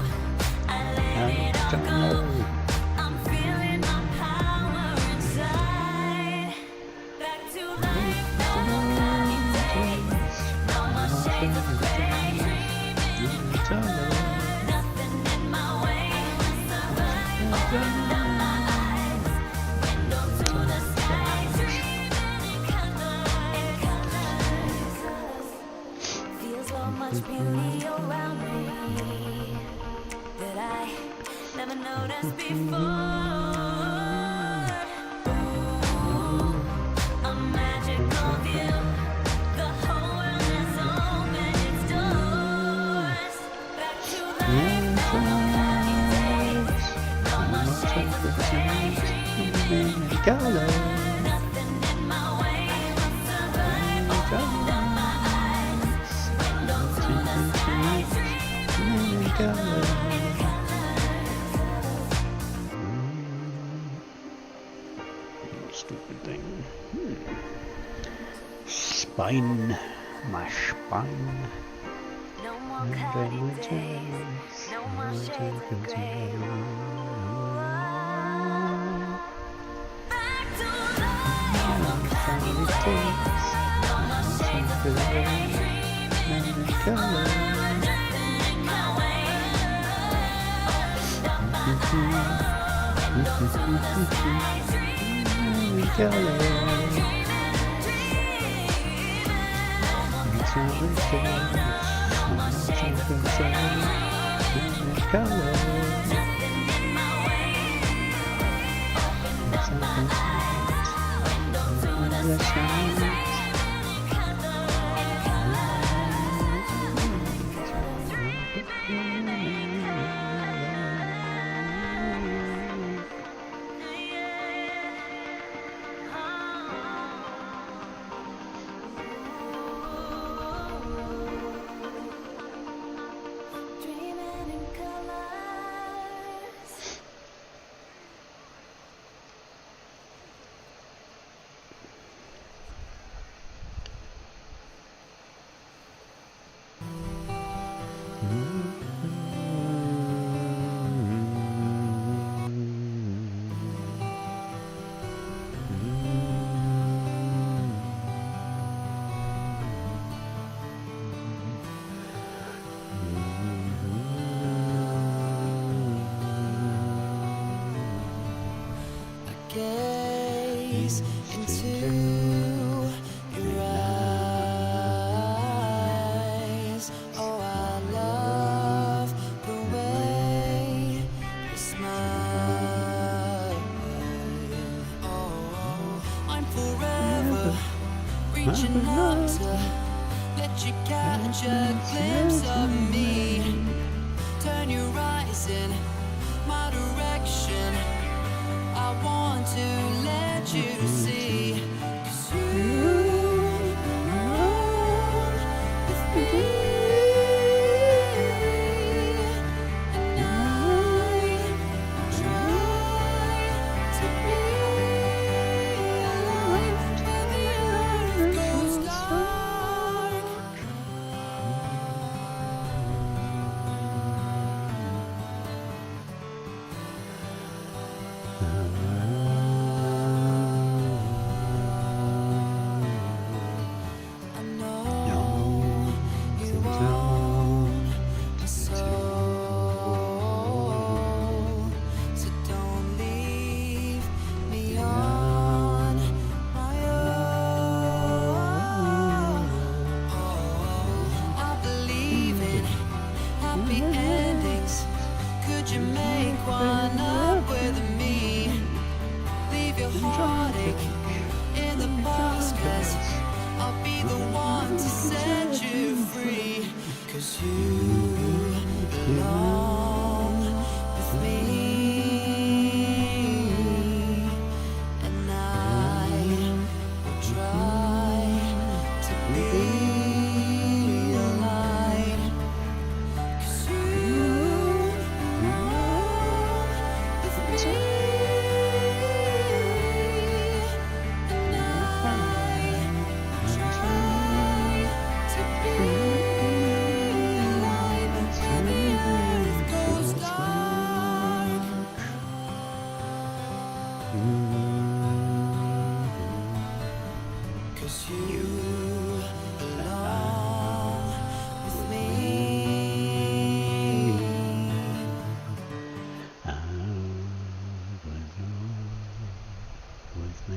I let it all go. I'm feeling my power inside. Back to life, no more cloudy days, no more shades of gray. Nothing in my way. Open up my eyes, window to the sky. Dreaming in colors. Feels so much beauty around me that I never noticed before. Ooh, a magical view. The whole world has opened its doors. Back to life, no more cloudy days, no more shades of gray. Dreaming in colors. Nothing in my way. Survive. Open up my eyes, window to the sky. Dreaming in colors. Stupid thing. Spine. My spine. No more cloudy days, no more shades of gray. Back to life. No more cloudy days, no more shades of gray. Dreaming in color. Nothing in my way. Opened up my eyes, window to the sky. Dreaming in color. Dreaming in colors. gaze into your eyes. Oh, I love the way you smile. Oh, I'm forever reaching up to let you catch a glimpse of me. Turn your eyes in my direction. I want to let you see, 'cause you belong with me, and I try to be alive when the earth goes dark. I know you want my soul, so don't leave me on my own. I believe in happy endings. Could you make one up with me? Leave your heartache in the box, 'cause I'll be the one to set you free. 'Cause you belong with me, and I will try to be alive. 'Cause you belong with me, and I try to be alive when the earth goes dark. 'Cause you belong with me. With me.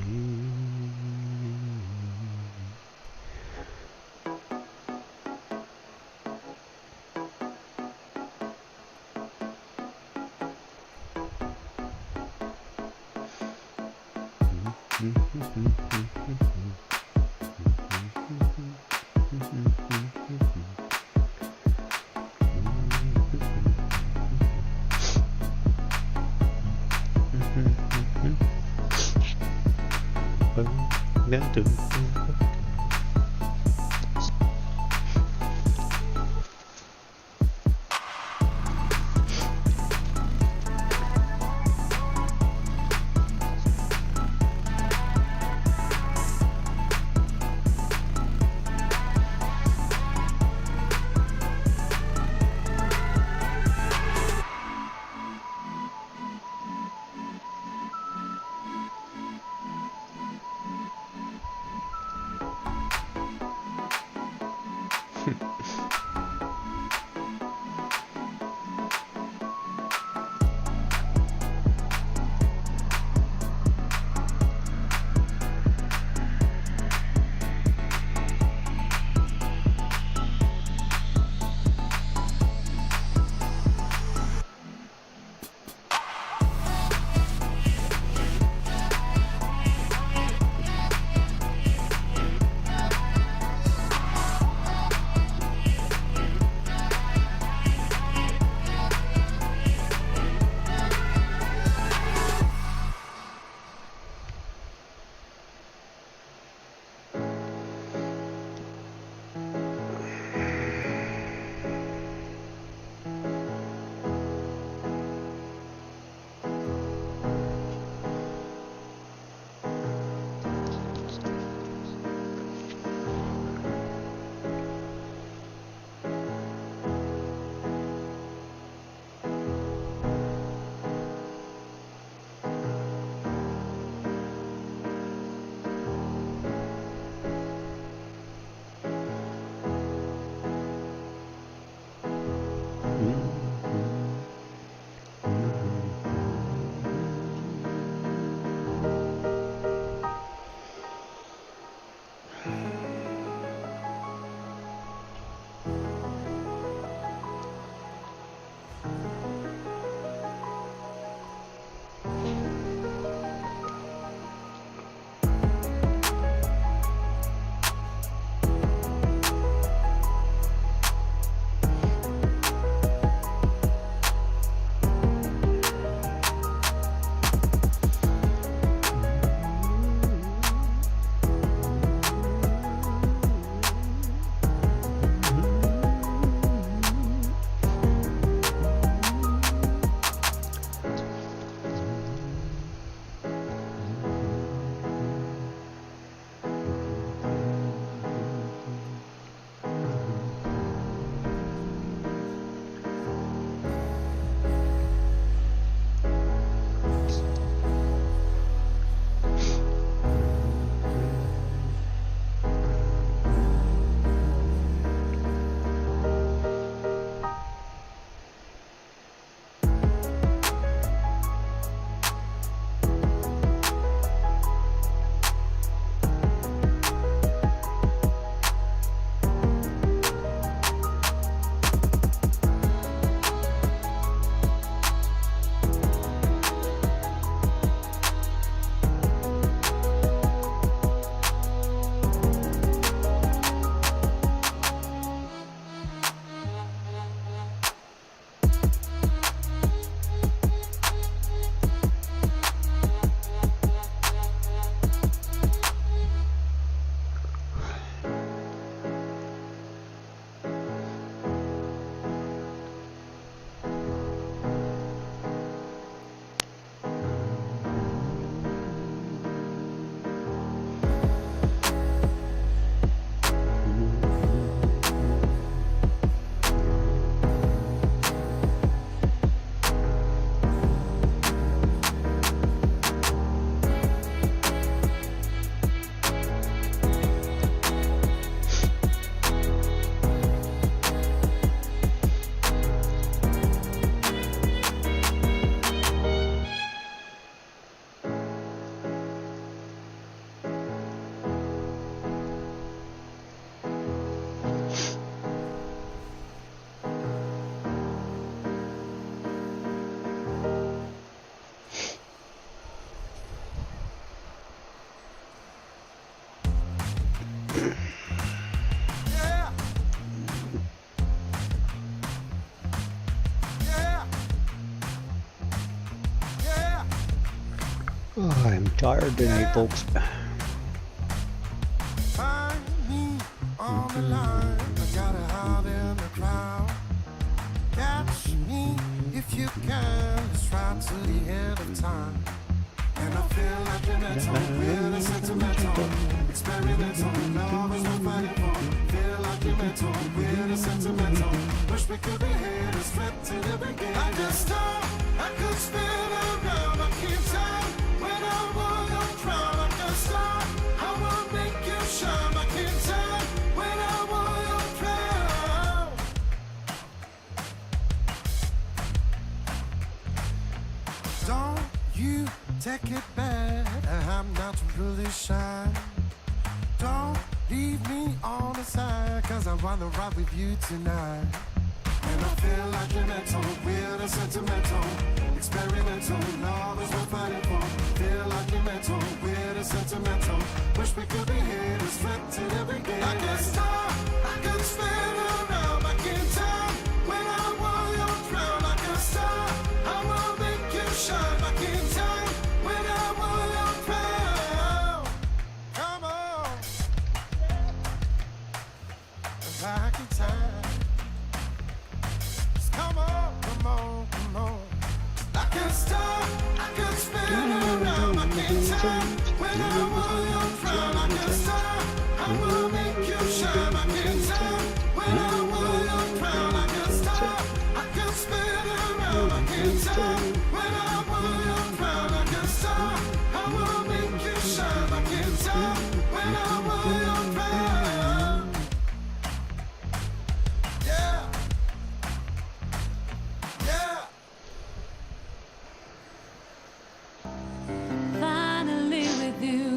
Oh, I'm tired tonight, folks. Find me on the line. I gotta hide in the crowd. Catch me if you can. It's right to the end of time. And I feel like you're mental, weird and sentimental. Experimental, love is what fighting for. Feel like you're mental, weird and sentimental. Wish we could be here to straight to the beginning. I could stop, I could spin around. I keep time when I want your crown. I could stop, I will make you shine. I keep time when I want your crown. Don't you take it bad, I'm not really shy. Don't leave me on the side, cause I wanna ride with you tonight. And I feel like you're mental, weird and sentimental. Experimental, love is worth fighting for. Feel like you're mental, weird and sentimental. Wish we could be here to straight to the beginning. I can stop, I can spin around back in time. When I want your crown, I can stop, I will make you shine back in time. When I want your crown, come on, back in time. Come on, come on, come on. I can stop, I can spin around, I can time. When I want your crown, I can stop, I will make you shine. I can time. When I want your crown, I can stop, I can spin around, I can time. When I want your crown, I can stop, I will make you shine. I can time. When I want your crown, yeah. Yeah. Finally with you,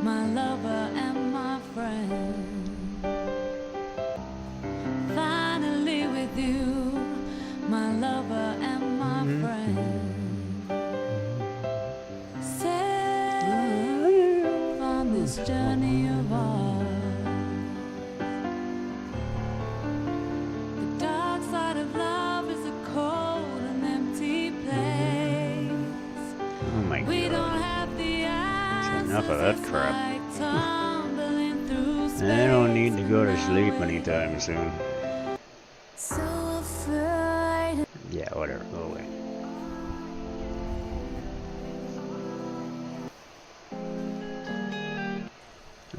my lover and my friend. Finally with you, my lover and my friend. Safe on this journey of ours. The dark side of love is a cold and empty place. Oh my We god. don't have the answers. enough of that It's crap. like tumbling through space. I don't need to go to sleep anytime soon. So afraid. Yeah, whatever. Go away.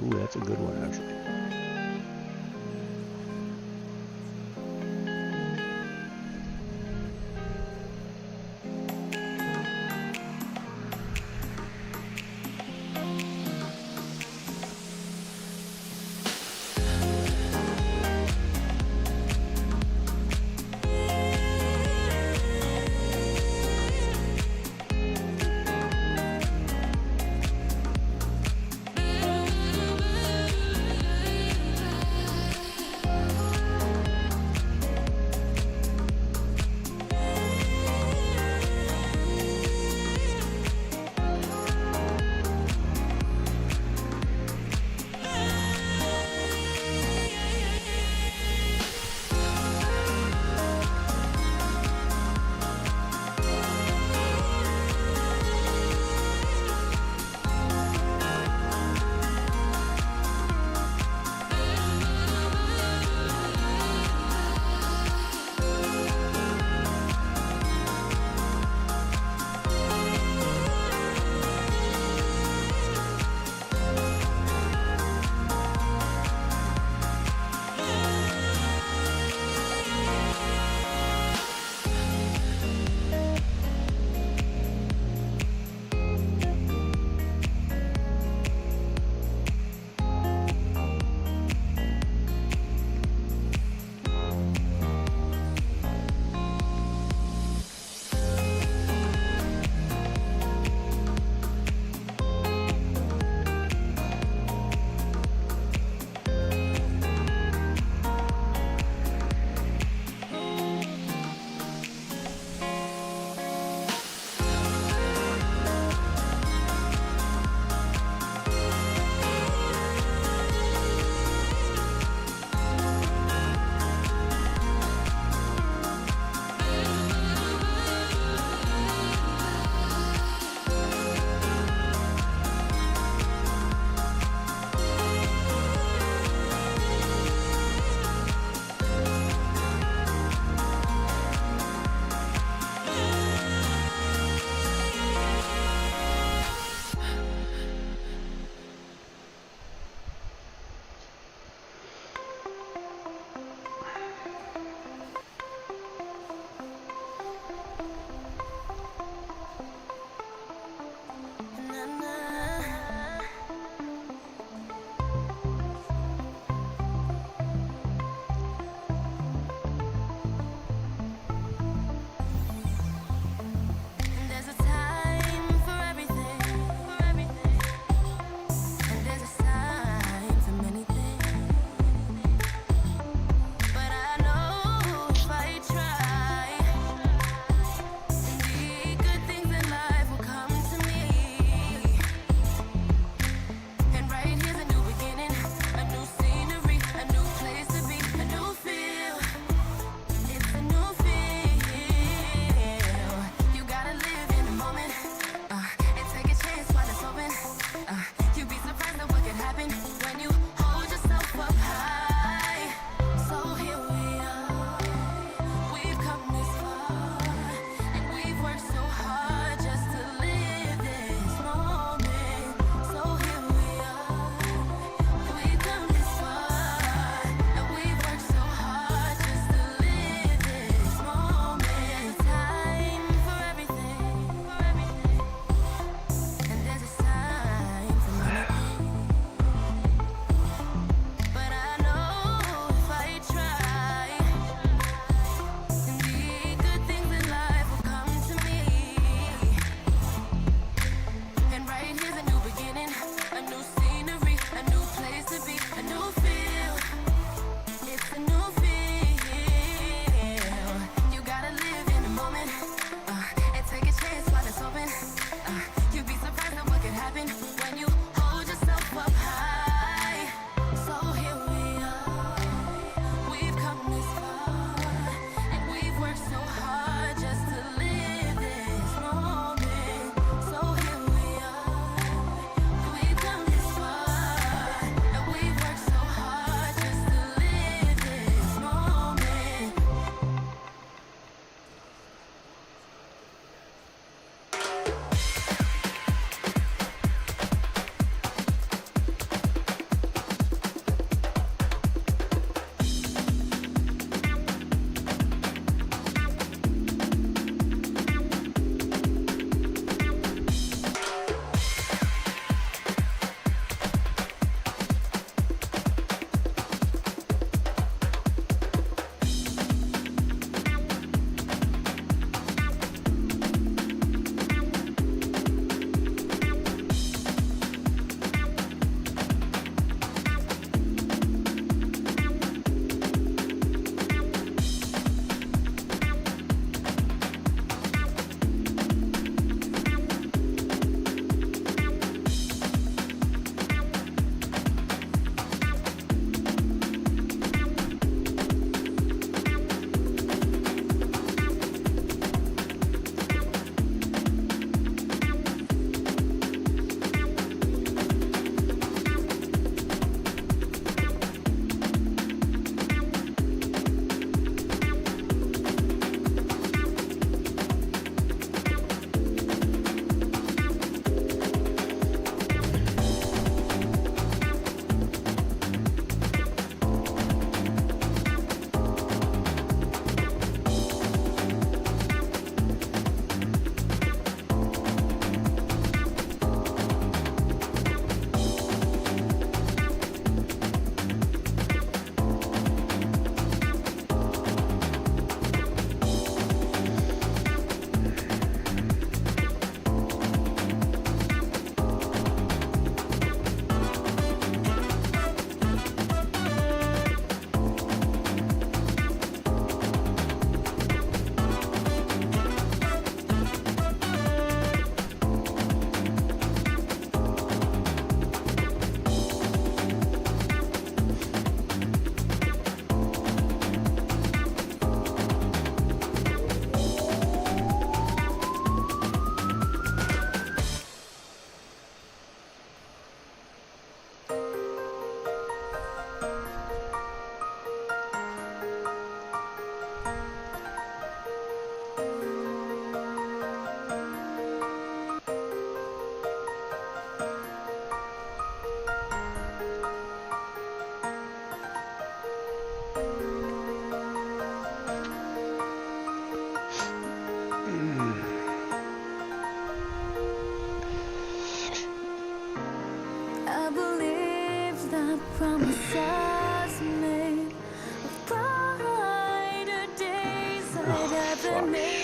Ooh, that's a good one, actually.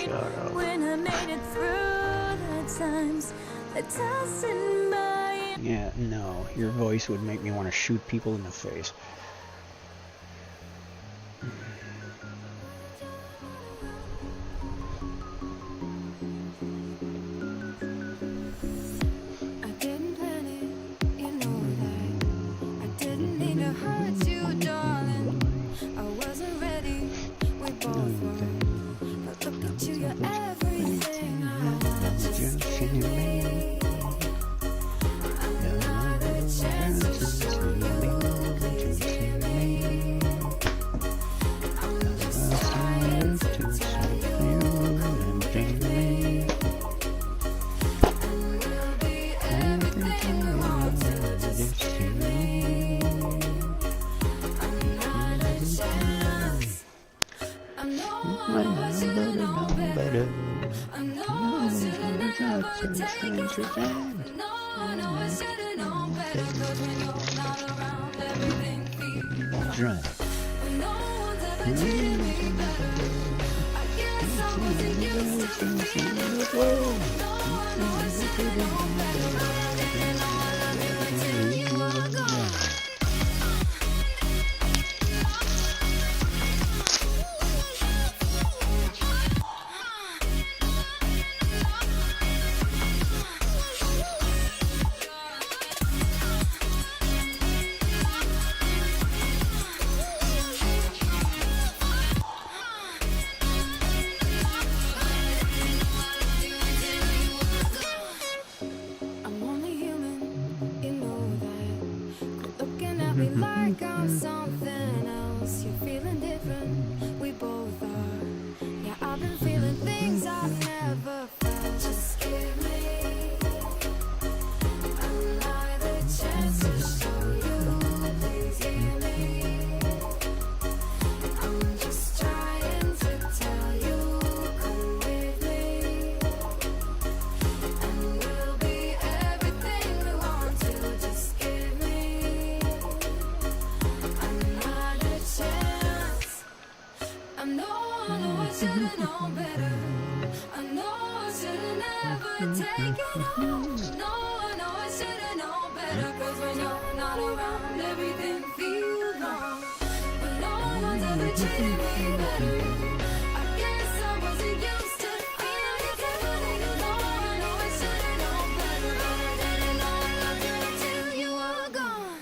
Shut up. when I made it through the times that tossing by. Yeah, no, your voice would make me want to shoot people in the face. I didn't plan it, you know that. I didn't mean to hurt you, darling. I wasn't ready, we both were. But look at you, you're everything I just give me. Another chance to show you, please hear me. I'm just trying to tell you, give me. And we'll be everything you want to, just give me. Another chance. I know I should've known better. I know I should've never taken on. No, I know I should've known better. 'Cause when you're not around, everything feels wrong. When no one's ever treated me better, I guess I wasn't used to feeling cold. No, I know I should've known better. But I didn't know I loved you until you were gone. I'm only human, you know that. Quit looking at me like I'm something else. You're feeling different, we both are. Yeah, I've been feeling things I've never felt. Just give me another chance to show you, please hear me. I'm just trying to tell you, come with me. And we'll be everything we want to, just give me another chance. I know I should've known better. I know I should've never taken on. No, I know I should've known better. 'Cause when you're not around, everything feels wrong. When no one's ever treated me better, I guess I wasn't used to feeling good. No, I know I should've known better. I didn't know I loved you until you were gone.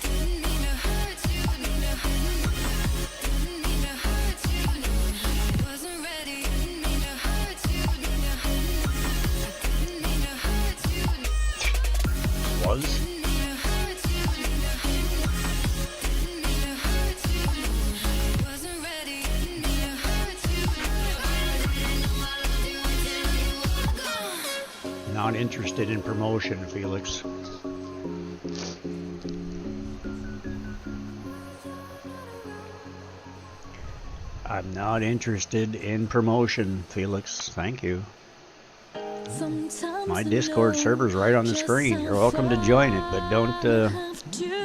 Didn't mean to hurt you, didn't mean to hurt you, no. I wasn't ready. Didn't mean to hurt you, didn't mean to hurt you, Was? didn't mean to hurt you, didn't mean to hurt you, no. I wasn't ready. Didn't mean to hurt you, I didn't know I loved you until you were gone. Not interested in promotion, Felix. I'm not interested in promotion, Felix. Thank you. Sometimes My I Discord know server's right on the just screen. You're how welcome to join it, but far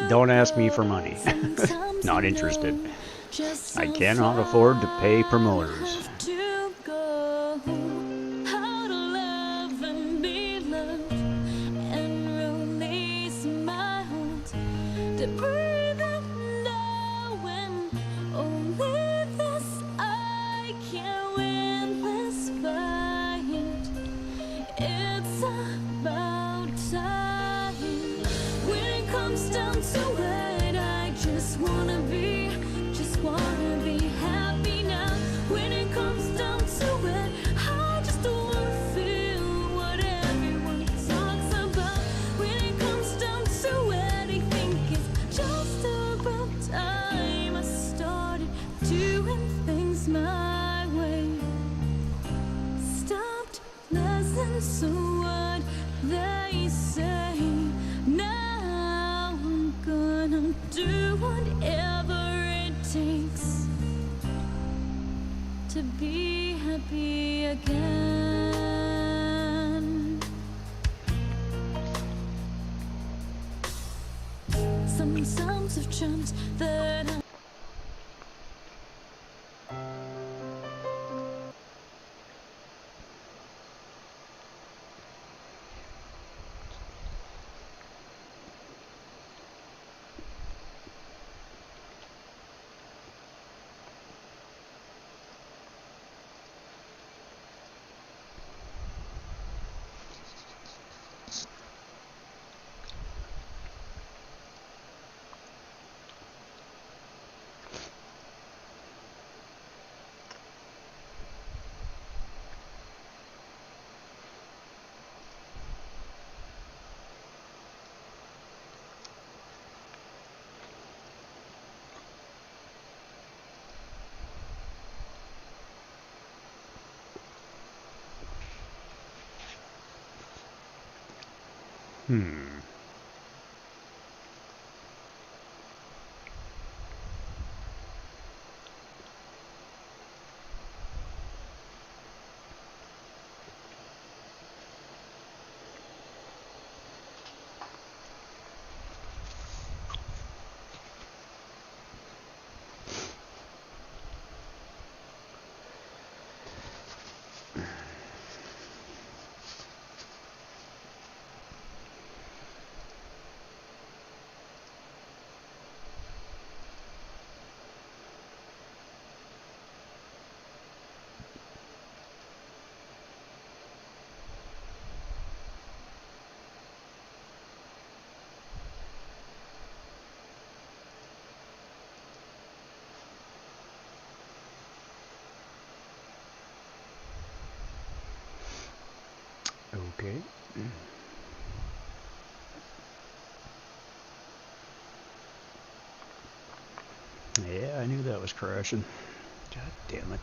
don't I ask me have for to money. go. Sometimes Not I interested. know just I how cannot far afford to pay I promoters. have to go. How to love and be loved and release my hold to breathe and knowing only this I can win this fight. It's about time. When it comes down to it, I just wanna be happy now. When it comes happy again. Some sounds have changed that I Okay. Yeah, I knew that was crashing. God damn it.